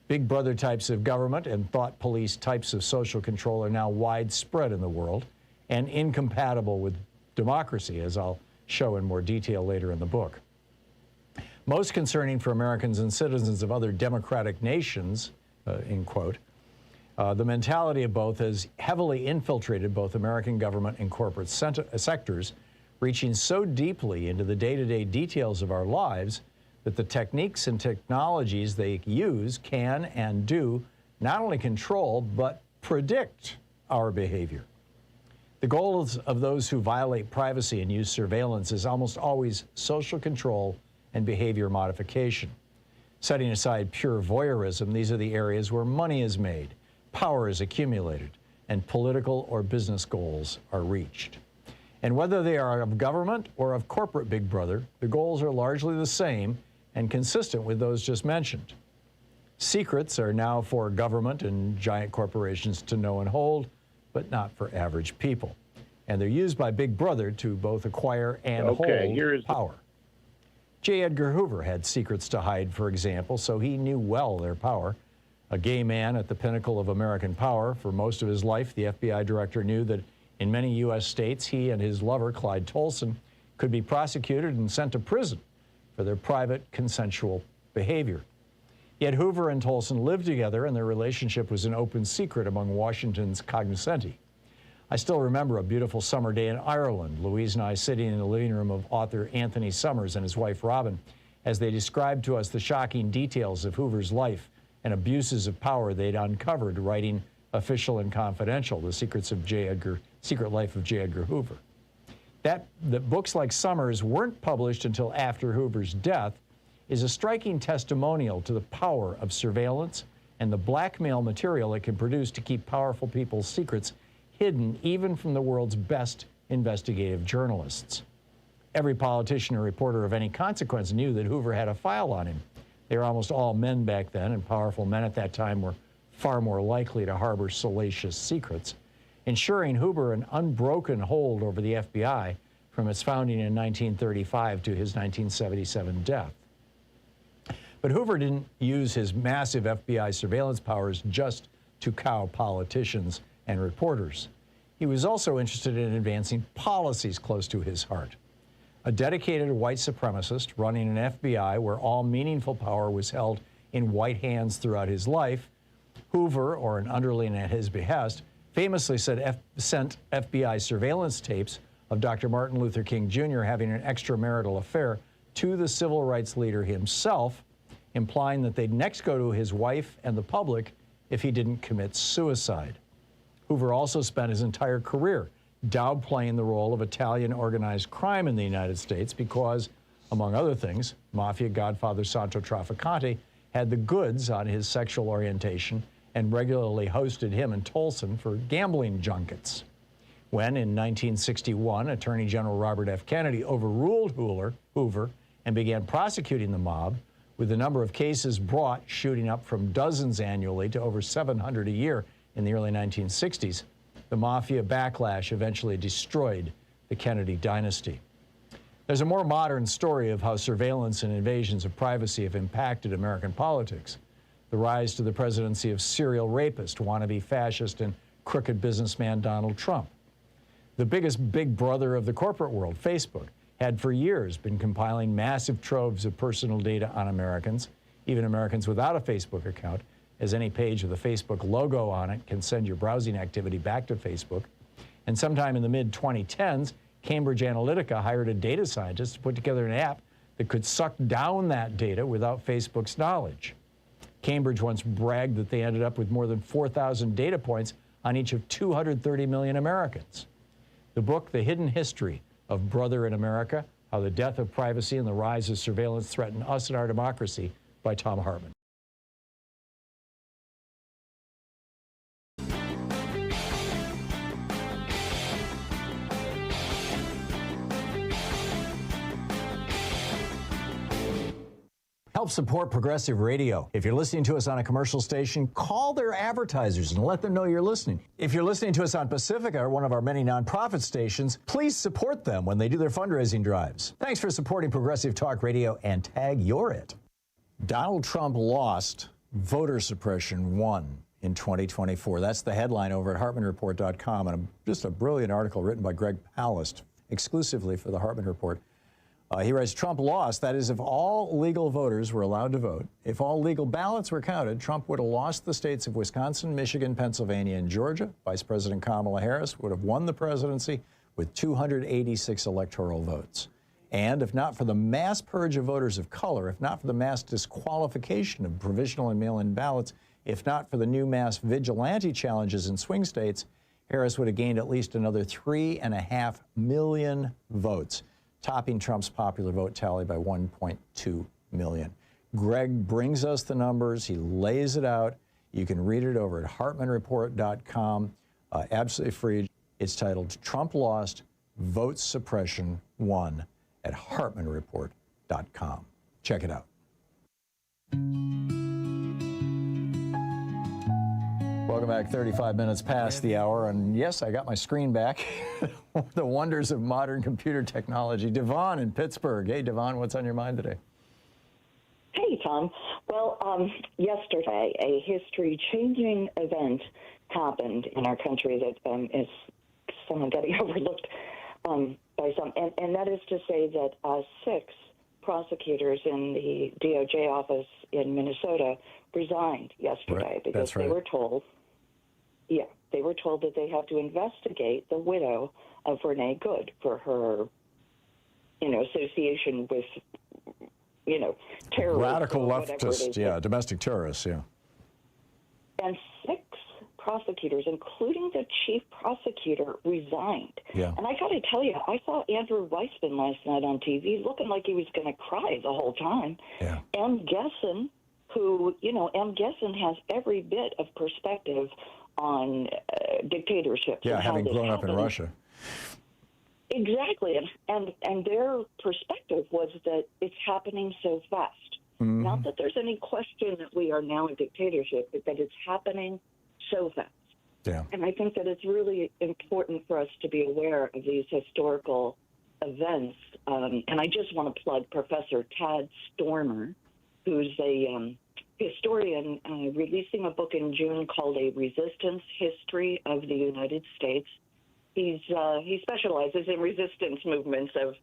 Big Brother types of government and thought police types of social control are now widespread in the world and incompatible with democracy, as I'll show in more detail later in the book. Most concerning for Americans and citizens of other democratic nations, in quote, the mentality of both has heavily infiltrated both American government and corporate sectors, reaching so deeply into the day-to-day details of our lives that the techniques and technologies they use can and do not only control, but predict our behavior. The goals of those who violate privacy and use surveillance is almost always social control and behavior modification. Setting aside pure voyeurism, these are the areas where money is made, power is accumulated, and political or business goals are reached. And whether they are of government or of corporate Big Brother, the goals are largely the same and consistent with those just mentioned. Secrets are now for government and giant corporations to know and hold, but not for average people. And they're used by Big Brother to both acquire and hold power. J. Edgar Hoover had secrets to hide, for example, so he knew well their power. A gay man at the pinnacle of American power for most of his life, the FBI director knew that in many U.S. states, he and his lover, Clyde Tolson, could be prosecuted and sent to prison for their private, consensual behavior. Yet Hoover and Tolson lived together, and their relationship was an open secret among Washington's cognoscenti. I still remember a beautiful summer day in Ireland, Louise and I sitting in the living room of author Anthony Summers and his wife Robin, as they described to us the shocking details of Hoover's life and abuses of power they'd uncovered writing Official and Confidential, The Secret Life of J. Edgar Hoover. That books like Summers weren't published until after Hoover's death is a striking testimonial to the power of surveillance and the blackmail material it can produce to keep powerful people's secrets hidden even from the world's best investigative journalists. Every politician or reporter of any consequence knew that Hoover had a file on him. They were almost all men back then, and powerful men at that time were far more likely to harbor salacious secrets, ensuring Hoover an unbroken hold over the FBI from its founding in 1935 to his 1977 death. But Hoover didn't use his massive FBI surveillance powers just to cow politicians and reporters. He was also interested in advancing policies close to his heart. A dedicated white supremacist running an FBI where all meaningful power was held in white hands throughout his life, Hoover, or an underling at his behest, famously sent FBI surveillance tapes of Dr. Martin Luther King Jr. having an extramarital affair to the civil rights leader himself, implying that they'd next go to his wife and the public if he didn't commit suicide. Hoover also spent his entire career downplaying the role of Italian organized crime in the United States because, among other things, mafia godfather Santo Trafficante had the goods on his sexual orientation and regularly hosted him and Tolson for gambling junkets. When, in 1961, Attorney General Robert F. Kennedy overruled Hoover and began prosecuting the mob, with the number of cases brought shooting up from dozens annually to over 700 a year in the early 1960s, the mafia backlash eventually destroyed the Kennedy dynasty. There's a more modern story of how surveillance and invasions of privacy have impacted American politics. The rise to the presidency of serial rapist, wannabe fascist, and crooked businessman Donald Trump. The biggest Big Brother of the corporate world, Facebook, had for years been compiling massive troves of personal data on Americans, even Americans without a Facebook account, as any page with a Facebook logo on it can send your browsing activity back to Facebook. And sometime in the mid-2010s, Cambridge Analytica hired a data scientist to put together an app that could suck down that data without Facebook's knowledge. Cambridge once bragged that they ended up with more than 4,000 data points on each of 230 million Americans. The book, The Hidden History of Brother in America, How the Death of Privacy and the Rise of Surveillance Threaten Us and Our Democracy, by Thom Hartmann. Help support progressive radio. If you're listening to us on a commercial station, call their advertisers and let them know you're listening. If you're listening to us on Pacifica, one of our many nonprofit stations, please support them when they do their fundraising drives. Thanks for supporting progressive talk radio, and tag you're it. Donald Trump lost, voter suppression won in 2024. That's the headline over at HartmannReport.com, and just a brilliant article written by Greg Palast exclusively for the Hartmann Report. He writes, Trump lost. That is, if all legal voters were allowed to vote, if all legal ballots were counted, Trump would have lost the states of Wisconsin, Michigan, Pennsylvania, and Georgia. Vice President Kamala Harris would have won the presidency with 286 electoral votes. And if not for the mass purge of voters of color, if not for the mass disqualification of provisional and mail-in ballots, if not for the new mass vigilante challenges in swing states, Harris would have gained at least another 3.5 million votes, topping Trump's popular vote tally by 1.2 million. Greg brings us the numbers. He lays it out. You can read it over at HartmannReport.com, absolutely free. It's titled Trump Lost, Vote Suppression Won, at HartmannReport.com. Check it out. Welcome back. 35 minutes past the hour, and yes, I got my screen back. The wonders of modern computer technology. Devon in Pittsburgh. Hey, Devon, what's on your mind today? Hey, Tom. Well, yesterday, a history-changing event happened in our country that is somewhat getting overlooked by some, and that is to say that 6 prosecutors in the DOJ office in Minnesota resigned yesterday because they were told. Yeah, they were told that they have to investigate the widow of Renee Good for her, association with, terrorists. Radical leftist, domestic terrorists, yeah. And 6 prosecutors, including the chief prosecutor, resigned. Yeah. And I got to tell you, I saw Andrew Weissman last night on TV looking like he was going to cry the whole time. Yeah. M. Gessen, who, M. Gessen has every bit of perspective on dictatorships. Yeah, having grown up in Russia. Exactly. And their perspective was that it's happening so fast. Mm-hmm. Not that there's any question that we are now a dictatorship, but that it's happening so fast. Yeah. And I think that it's really important for us to be aware of these historical events. And I just want to plug Professor Tad Stormer, who's a historian releasing a book in June called A Resistance History of the United States. He specializes in resistance movements of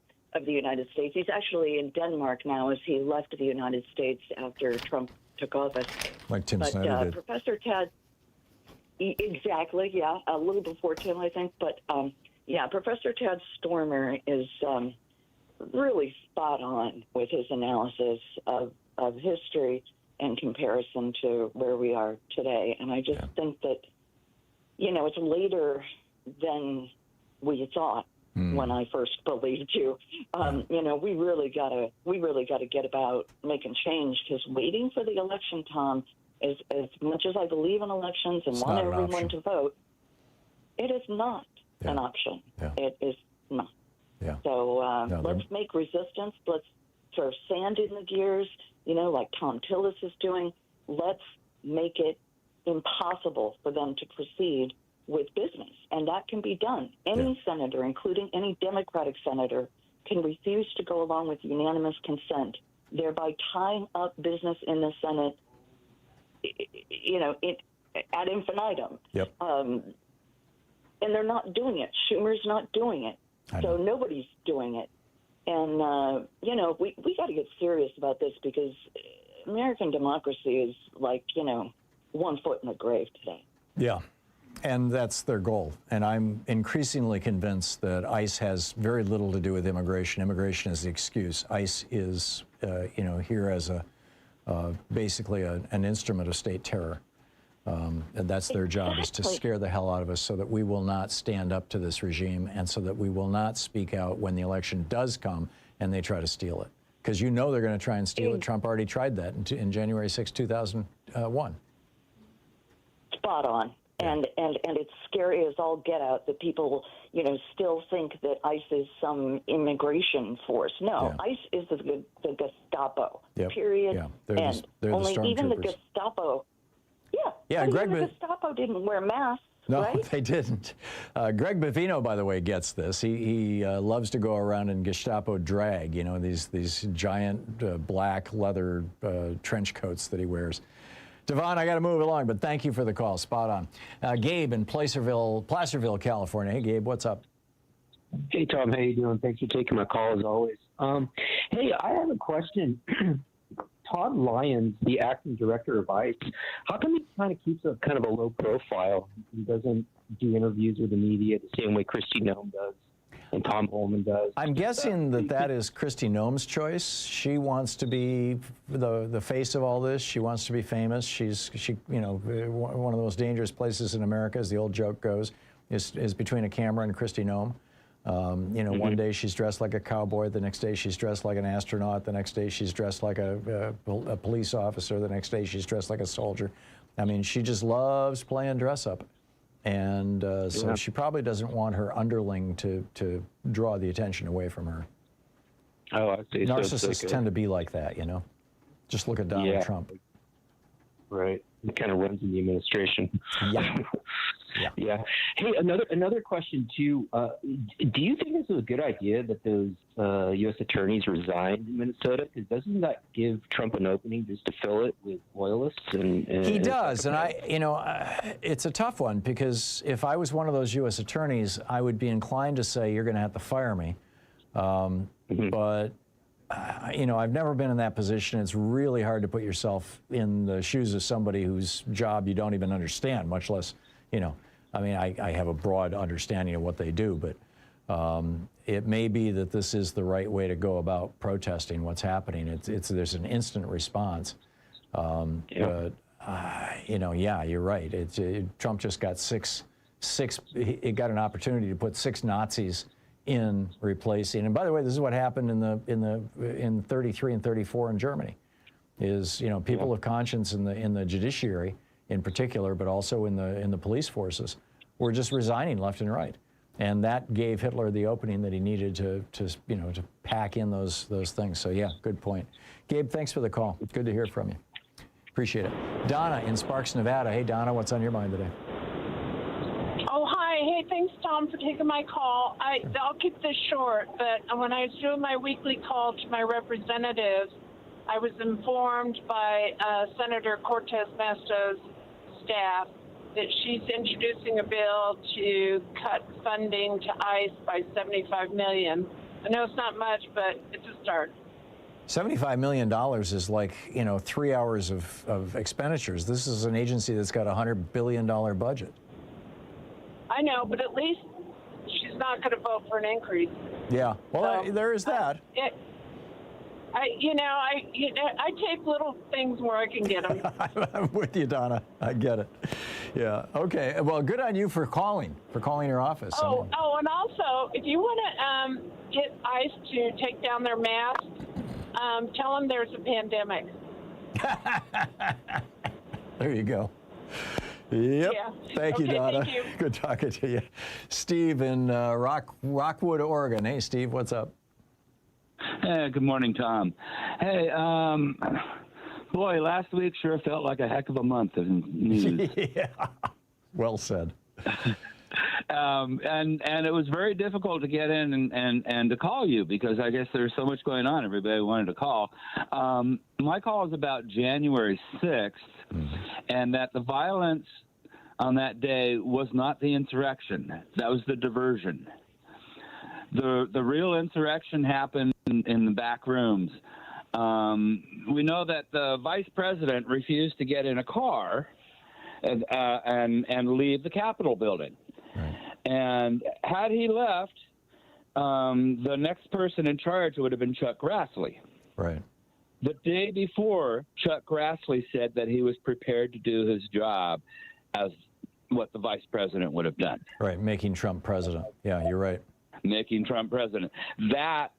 the United States. He's actually in Denmark now as he left the United States after Trump took office. Like Tim Snyder did. Professor Tad, exactly, yeah, a little before Tim, I think. But, Professor Tad Stormer is really spot on with his analysis of history in comparison to where we are today. And I just think that, it's later than we thought when I first believed you. We really gotta get about making change, because waiting for the election, Tom, is, as much as I believe in elections and want everyone to vote, it is not an option. Yeah. It is not. Yeah. So let's make resistance. Let's throw sand in the gears, like Tom Tillis is doing. Let's make it impossible for them to proceed with business. And that can be done. Any senator, including any Democratic senator, can refuse to go along with unanimous consent, thereby tying up business in the Senate, ad infinitum. Yep. And they're not doing it. Schumer's not doing it. So nobody's doing it. And, we got to get serious about this, because American democracy is like, 1 foot in the grave today. Yeah. And that's their goal. And I'm increasingly convinced that ICE has very little to do with immigration. Immigration is the excuse. ICE is, here as basically an instrument of state terror. And that's their job, is to scare the hell out of us so that we will not stand up to this regime and so that we will not speak out when the election does come and they try to steal it. Because you know they're going to try and steal it. Trump already tried that in January 6, 2001. Spot on. And it's scary as all get out that people, still think that ICE is some immigration force. No, ICE is the Gestapo, period. Yeah, they're the Only even the stormtroopers. Gestapo. Yeah, Greg. Even the Gestapo didn't wear masks. No, right? they didn't. Greg Bavino, by the way, gets this. He loves to go around in Gestapo drag, these giant black leather trench coats that he wears. Devon, I got to move along, but thank you for the call. Spot on. Gabe in Placerville, California. Hey, Gabe, what's up? Hey, Tom. How you doing? Thanks for taking my call, as always. Hey, I have a question. Todd Lyons, the acting director of ICE, how come he kind of keeps a low profile and doesn't do interviews with the media the same way Kristi Noem does and Thom Hartmann does? I'm guessing that is Kristi Noem's choice. She wants to be the face of all this. She wants to be famous. She one of the most dangerous places in America, as the old joke goes, is between a camera and Kristi Noem. One day she's dressed like a cowboy, the next day she's dressed like an astronaut, the next day she's dressed like a police officer, the next day she's dressed like a soldier. I mean, she just loves playing dress up. And so she probably doesn't want her underling to draw the attention away from her. Oh, I see. Narcissists tend to be like that, Just look at Donald Trump. Right. It kind of runs in the administration. Yeah. Yeah. Hey, another question too. Do you think this is a good idea that those U.S. attorneys resigned in Minnesota? Because doesn't that give Trump an opening just to fill it with loyalists? He does, and it's a tough one, because if I was one of those U.S. attorneys, I would be inclined to say you're going to have to fire me. But I've never been in that position. It's really hard to put yourself in the shoes of somebody whose job you don't even understand, much less, I have a broad understanding of what they do, but it may be that this is the right way to go about protesting what's happening. There's an instant response. But, you're right. Trump just got it got an opportunity to put 6 Nazis in replacing. And by the way, this is what happened in 33 and 34 in Germany. Is people of conscience in the judiciary in particular, but also in the police forces, were just resigning left and right, and that gave Hitler the opening that he needed to pack in those things. So yeah, good point, Gabe. Thanks for the call. Good to hear from you. Appreciate it. Donna in Sparks, Nevada. Hey, Donna, what's on your mind today? Oh, hi. Hey, thanks, Tom, for taking my call. I'll keep this short, but when I was doing my weekly call to my representatives, I was informed by Senator Cortez Masto's staff that she's introducing a bill to cut funding to ICE by $75 million. I know it's not much, but it's a start. $75 million is like, 3 hours of expenditures. This is an agency that's got a $100 billion budget. I know, but at least she's not going to vote for an increase. Yeah, well, there is that. I take little things where I can get them. I'm with you, Donna. I get it. Yeah. Okay. Well, good on you for calling your office. And also, if you want to get ICE to take down their masks, tell them there's a pandemic. There you go. Yep. Yeah. Thank you, Donna. Thank you. Good talking to you. Steve in Rockwood, Oregon. Hey, Steve, what's up? Hey, good morning, Tom. Hey, boy, last week sure felt like a heck of a month in news. Yeah, well said. And it was very difficult to get in and to call you, because I guess there's so much going on. Everybody wanted to call. My call is about January 6th, and that the violence on that day was not the insurrection. That was the diversion. The real insurrection happened in the back rooms. We know that the vice president refused to get in a car and leave the Capitol building. Right. And had he left, the next person in charge would have been Chuck Grassley. Right. The day before, Chuck Grassley said that he was prepared to do his job as what the vice president would have done. Right, making Trump president. Yeah, you're right. Making Trump president. That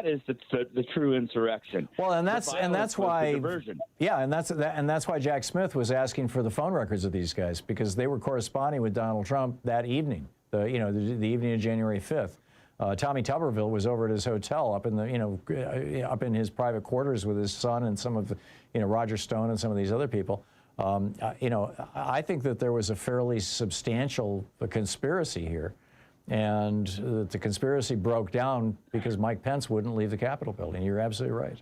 is the true insurrection. Well, and that's why diversion. Yeah, and that's why Jack Smith was asking for the phone records of these guys, because they were corresponding with Donald Trump that evening, the evening of January 5th. Tommy Tuberville was over at his hotel up in up in his private quarters with his son and some of the, Roger Stone and some of these other people. I think that there was a fairly substantial conspiracy here, and that the conspiracy broke down because Mike Pence wouldn't leave the Capitol building. You're absolutely right.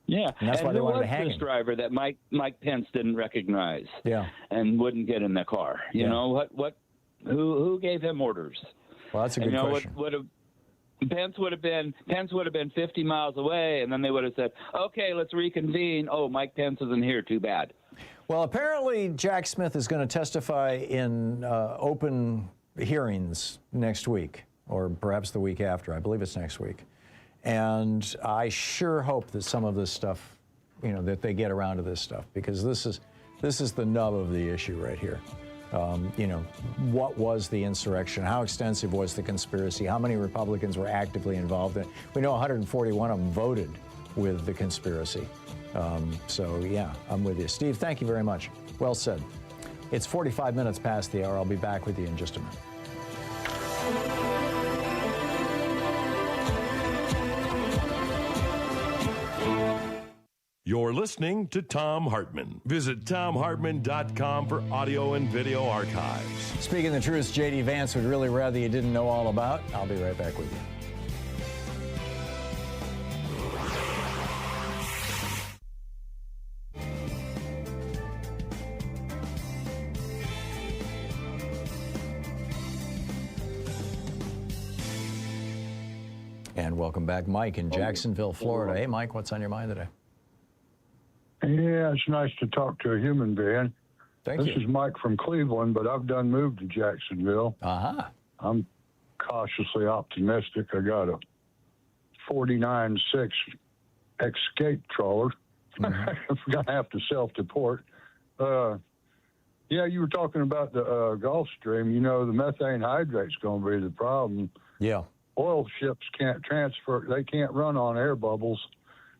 Yeah, and that's why they wanted to hang this him. driver that Mike Pence didn't recognize. Yeah, and wouldn't get in the car. You know what? Who gave him orders? Well, that's a good question. Pence would have been 50 miles away, and then they would have said, "Okay, let's reconvene." Oh, Mike Pence isn't here. Too bad. Well, apparently Jack Smith is going to testify in open hearings next week, or perhaps the week after. I believe it's next week. And I sure hope that some of this stuff, that they get around to this stuff, because this is the nub of the issue right here. What was the insurrection? How extensive was the conspiracy? How many Republicans were actively involved in it? We know 141 of them voted with the conspiracy. So, yeah, I'm with you. Steve, thank you very much. Well said. It's 45 minutes past the hour. I'll be back with you in just a minute. You're listening to Thom Hartmann. Visit thomhartmann.com for audio and video archives. Speaking the truth, J.D. Vance would really rather you didn't know all about. I'll be right back with you. And welcome back, Mike in Jacksonville, Florida. Hey, Mike, what's on your mind today? Yeah, it's nice to talk to a human being. Thank you. This is Mike from Cleveland, but I've done moved to Jacksonville. Uh-huh. I'm cautiously optimistic. I got a 49.6 escape trawler. Mm-hmm. I'm going to have to self-deport. Yeah, you were talking about the Gulf Stream. The methane hydrate's going to be the problem. Yeah. Oil ships can't transfer. They can't run on air bubbles.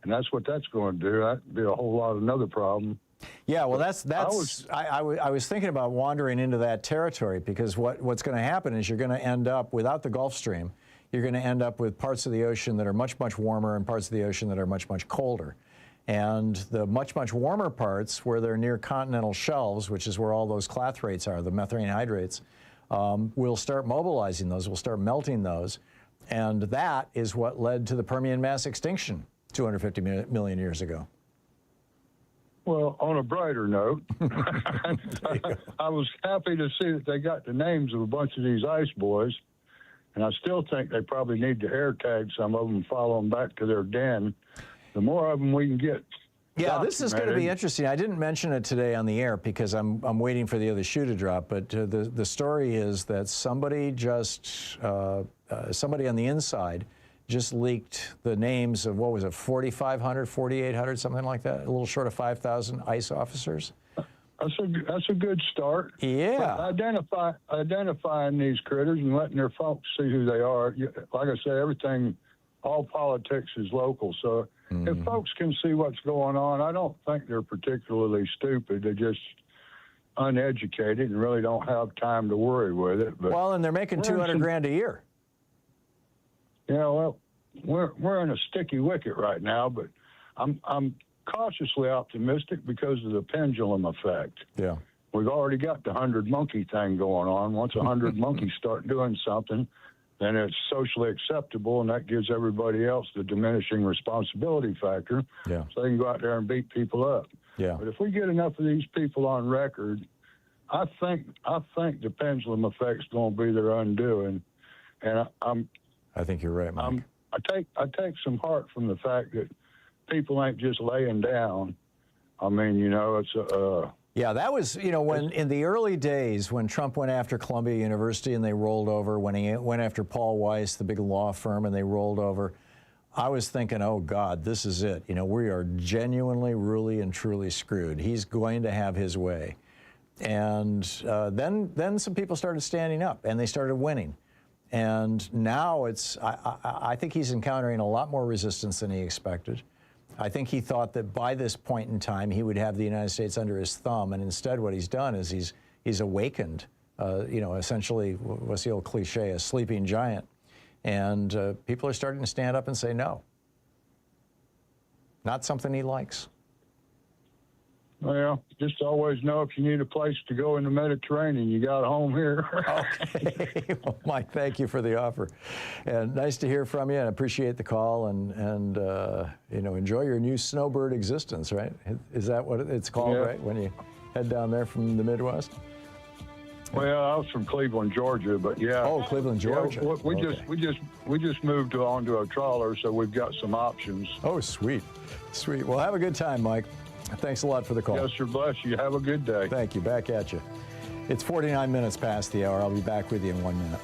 And that's what that's going to do. That'd be a whole lot of another problem. Yeah, well, I was thinking about wandering into that territory, because what's going to happen is you're going to end up, without the Gulf Stream, you're going to end up with parts of the ocean that are much, much warmer and parts of the ocean that are much, much colder. And the much, much warmer parts, where they're near continental shelves, which is where all those clathrates are, the methane hydrates, will start mobilizing those, will start melting those. And that is what led to the Permian mass extinction 250 million years ago. Well, on a brighter note, I was happy to see that they got the names of a bunch of these ice boys, and I still think they probably need to air tag some of them and follow them back to their den. The more of them we can get. Yeah, this is going to be interesting. I didn't mention it today on the air because I'm waiting for the other shoe to drop, but the story is that somebody somebody on the inside just leaked the names of, 4,500, 4,800, something like that, a little short of 5,000 ICE officers. That's a good start. Yeah. But identifying these critters and letting their folks see who they are. Like I say, all politics is local. So if folks can see what's going on, I don't think they're particularly stupid. They're just uneducated and really don't have time to worry with it. But well, and they're making $200,000 a year. Yeah, well, we're in a sticky wicket right now, but I'm cautiously optimistic because of the pendulum effect. Yeah. We've already got the 100 monkey thing going on. Once 100 monkeys start doing something, then it's socially acceptable, and that gives everybody else the diminishing responsibility factor. Yeah. So they can go out there and beat people up. Yeah. But if we get enough of these people on record, I think the pendulum effect's going to be their undoing. And I think you're right, Mike. I take some heart from the fact that people ain't just laying down. I mean, it's yeah, that was, when in the early days when Trump went after Columbia University and they rolled over, when he went after Paul Weiss, the big law firm, and they rolled over, I was thinking, oh God, this is it. You know, we are genuinely, really, and truly screwed. He's going to have his way. And then some people started standing up, and they started winning. And now I think he's encountering a lot more resistance than he expected. I think he thought that by this point in time, he would have the United States under his thumb. And instead, what he's done is he's awakened, you know, essentially, what's the old cliche, a sleeping giant. And people are starting to stand up and say no. Not something he likes. Well, just always know if you need a place to go in the Mediterranean, you got a home here. Okay. Well, Mike, thank you for the offer. And nice to hear from you, and appreciate the call, and you know, enjoy your new snowbird existence, right? Is that what it's called, right, when you head down there from the Midwest? Well, I was from Cleveland, Georgia, but yeah. Oh, Cleveland, Georgia. Yeah, we just moved onto a trawler, so we've got some options. Oh, sweet. Sweet. Well, have a good time, Mike. Thanks a lot for the call. Yes, sir. Bless you. Have a good day. Thank you. Back at you. It's 49 minutes past the hour. I'll be back with you in 1 minute.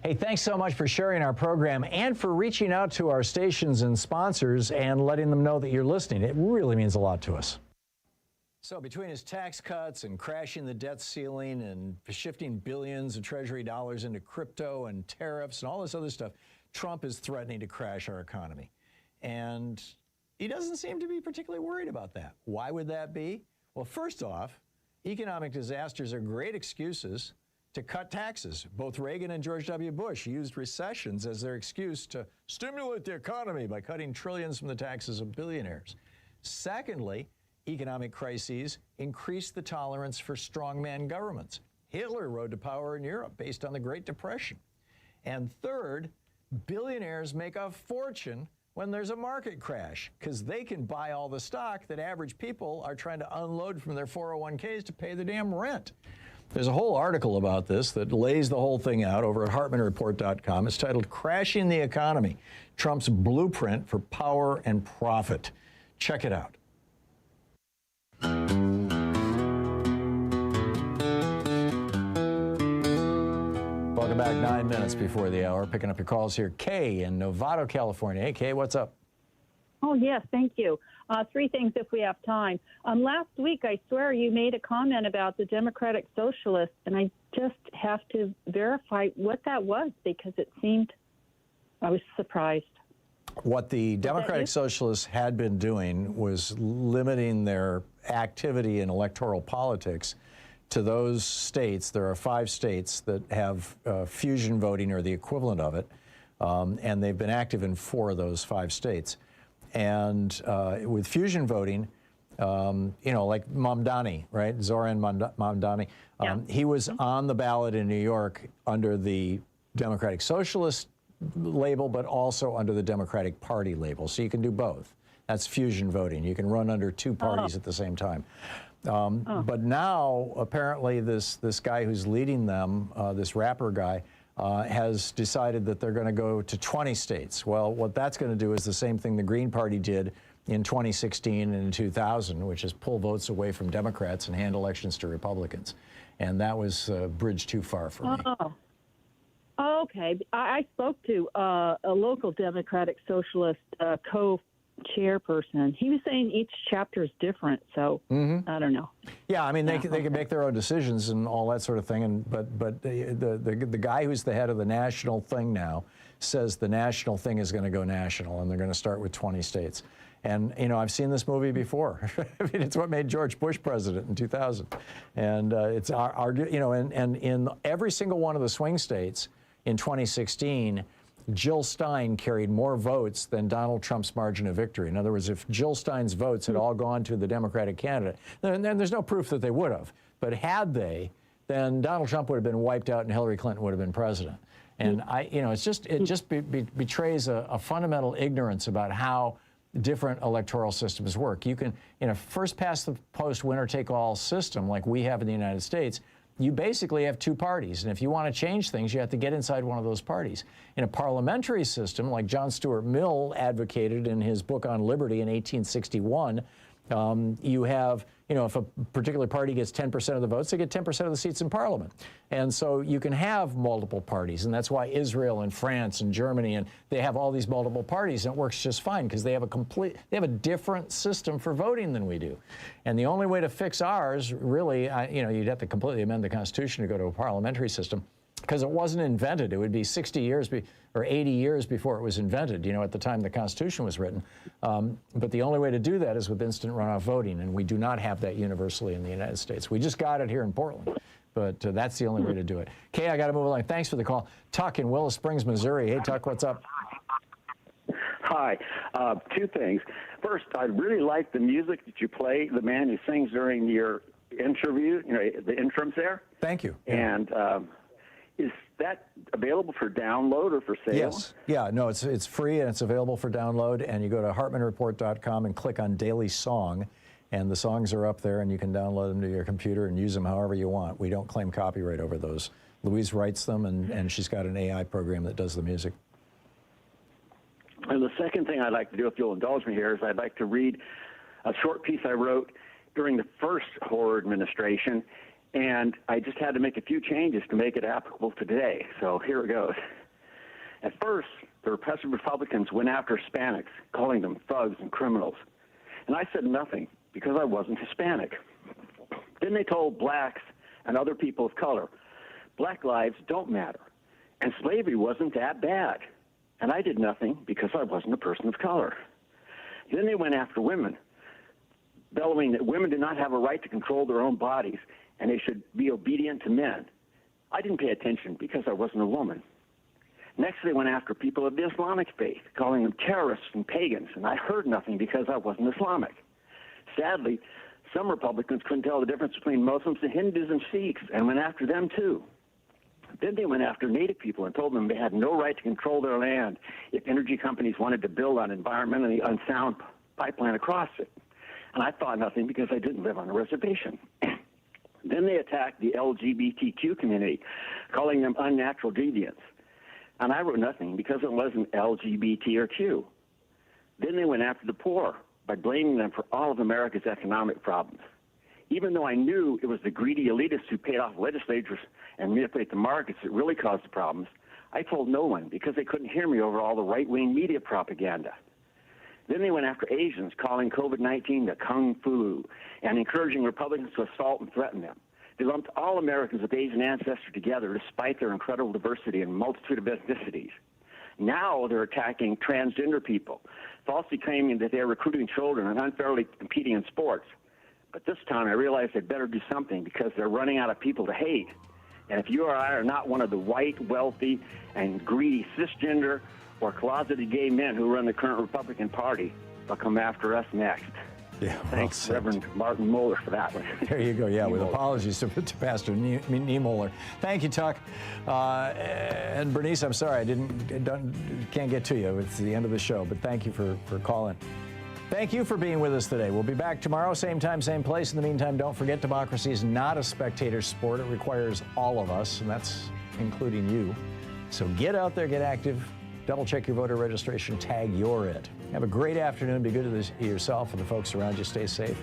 Hey, thanks so much for sharing our program and for reaching out to our stations and sponsors and letting them know that you're listening. It really means a lot to us. So between his tax cuts and crashing the debt ceiling and shifting billions of Treasury dollars into crypto and tariffs and all this other stuff, Trump is threatening to crash our economy. And he doesn't seem to be particularly worried about that. Why would that be? Well, first off, economic disasters are great excuses to cut taxes. Both Reagan and George W. Bush used recessions as their excuse to stimulate the economy by cutting trillions from the taxes of billionaires. Secondly, economic crises increase the tolerance for strongman governments. Hitler rode to power in Europe based on the Great Depression. And third, billionaires make a fortune when there's a market crash because they can buy all the stock that average people are trying to unload from their 401ks to pay the damn rent. There's a whole article about this that lays the whole thing out over at HartmannReport.com. It's titled Crashing the Economy, Trump's Blueprint for Power and Profit. Check it out. Welcome back, 9 minutes before the hour. Picking up your calls here. Kay in Novato, California. Hey, Kay, what's up? Oh, yes, thank you. Three things if we have time. Last week, I swear you made a comment about the Democratic Socialists, and I just have to verify what that was because it seemed, I was surprised. What the Democratic Socialists had been doing was limiting their activity in electoral politics to those states. There are 5 states that have fusion voting or the equivalent of it, and they've been active in 4 of those 5 states. And with fusion voting, you know, like Mamdani, right? Zoran Mamdani, he was on the ballot in New York under the Democratic Socialist label, but also under the Democratic Party label. So you can do both. That's fusion voting. You can run under 2 parties at the same time. But now, apparently, this guy who's leading them, this rapper guy, has decided that they're going to go to 20 states. Well, what that's going to do is the same thing the Green Party did in 2016 and in 2000, which is pull votes away from Democrats and hand elections to Republicans. And that was a bridge too far for me. Oh, okay. I spoke to a local Democratic Socialist co-chairperson. He was saying each chapter is different, so I don't know. Yeah, I mean, they can make their own decisions and all that sort of thing. And but the guy who's the head of the national thing now says the national thing is going to go national, and they're going to start with 20 states. And you know, I've seen this movie before. I mean, it's what made George Bush president in 2000, and it's our you know, and in every single one of the swing states in 2016. Jill Stein carried more votes than Donald Trump's margin of victory. In other words, if Jill Stein's votes had all gone to the Democratic candidate, then there's no proof that they would have. But had they, then Donald Trump would have been wiped out and Hillary Clinton would have been president. And you know, it just betrays a fundamental ignorance about how different electoral systems work. You can, in a first past the post winner take all system like we have in the United States, you basically have two parties. And if you want to change things, you have to get inside one of those parties. In a parliamentary system, like John Stuart Mill advocated in his book on liberty in 1861, you have, if a particular party gets 10% of the votes, they get 10% of the seats in Parliament. And so you can have multiple parties, and that's why Israel and France and Germany, and they have all these multiple parties, and it works just fine because they have a different system for voting than we do. And the only way to fix ours, really, you'd have to completely amend the Constitution to go to a parliamentary system, because it wasn't invented. It would be 60 years or 80 years before it was invented, at the time the Constitution was written. But the only way to do that is with instant runoff voting, and we do not have that universally in the United States. We just got it here in Portland, but that's the only way to do it. Kay, I got to move along. Thanks for the call. Tuck in Willow Springs, Missouri. Hey, Tuck, what's up? Hi. Two things. First, I really like the music that you play, the man who sings during your interview, the interims there. Thank you. And is that available for download or for sale? Yes. Yeah, no, it's free and it's available for download. And you go to hartmanreport.com and click on Daily Song. And the songs are up there and you can download them to your computer and use them however you want. We don't claim copyright over those. Louise writes them and she's got an AI program that does the music. And the second thing I'd like to do, if you'll indulge me here, is I'd like to read a short piece I wrote during the first Hoare administration, and I just had to make a few changes to make it applicable to today. So here it goes. At first, the repressive Republicans went after Hispanics, calling them thugs and criminals. And I said nothing because I wasn't Hispanic. Then they told blacks and other people of color, black lives don't matter, and slavery wasn't that bad. And I did nothing because I wasn't a person of color. Then they went after women, bellowing that women do not have a right to control their own bodies and they should be obedient to men. I didn't pay attention because I wasn't a woman. Next, they went after people of the Islamic faith, calling them terrorists and pagans, and I heard nothing because I wasn't Islamic. Sadly, some Republicans couldn't tell the difference between Muslims and Hindus and Sikhs and went after them too. Then they went after Native people and told them they had no right to control their land if energy companies wanted to build an environmentally unsound pipeline across it. And I thought nothing because I didn't live on a reservation. Then they attacked the LGBTQ community, calling them unnatural deviants. And I wrote nothing because it wasn't LGBT or Q. Then they went after the poor by blaming them for all of America's economic problems. Even though I knew it was the greedy elitists who paid off legislators and manipulate the markets that really caused the problems, I told no one because they couldn't hear me over all the right-wing media propaganda. Then they went after Asians, calling COVID-19 the Kung Flu and encouraging Republicans to assault and threaten them. They lumped all Americans with Asian ancestry together despite their incredible diversity and multitude of ethnicities. Now they're attacking transgender people, falsely claiming that they're recruiting children and unfairly competing in sports. But this time I realized I'd better do something because they're running out of people to hate. And if you or I are not one of the white, wealthy, and greedy cisgender or closeted gay men who run the current Republican Party, they'll come after us next. Yeah, thanks, Reverend Martin Mueller, for that one. There you go. Yeah, with apologies to Pastor Niemöller. Thank you, Tuck. And Bernice, I'm sorry I can't get to you. It's the end of the show, but thank you for calling. Thank you for being with us today. We'll be back tomorrow, same time, same place. In the meantime, don't forget democracy is not a spectator sport. It requires all of us, and that's including you. So get out there, get active, double check your voter registration, tag you're it. Have a great afternoon. Be good to yourself and the folks around you. Stay safe.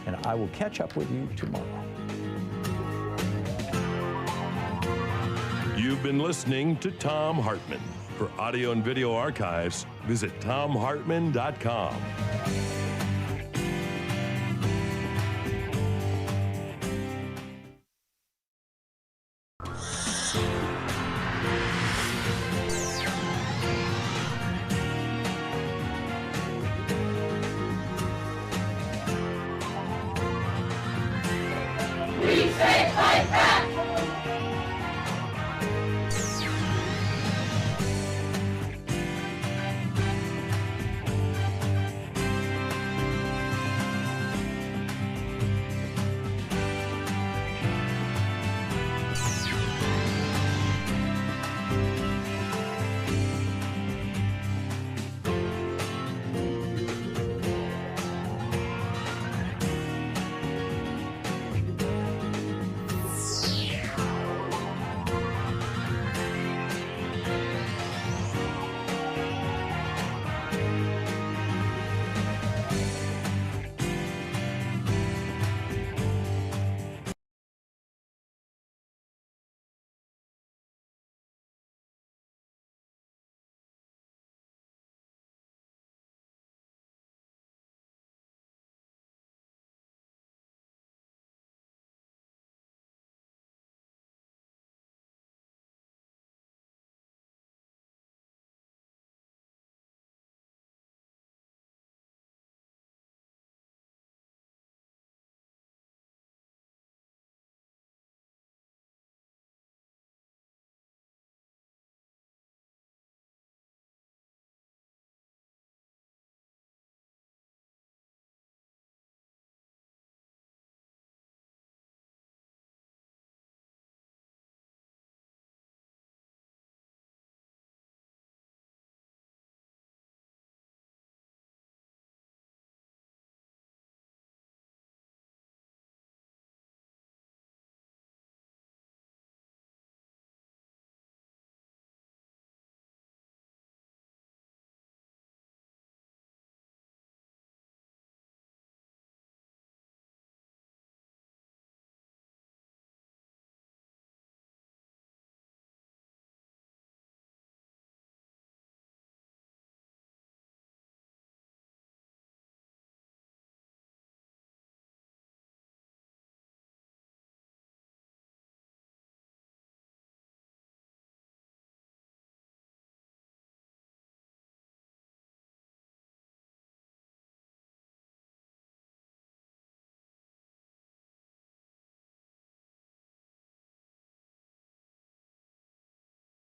And I will catch up with you tomorrow. You've been listening to Thom Hartmann. For audio and video archives, visit thomhartmann.com.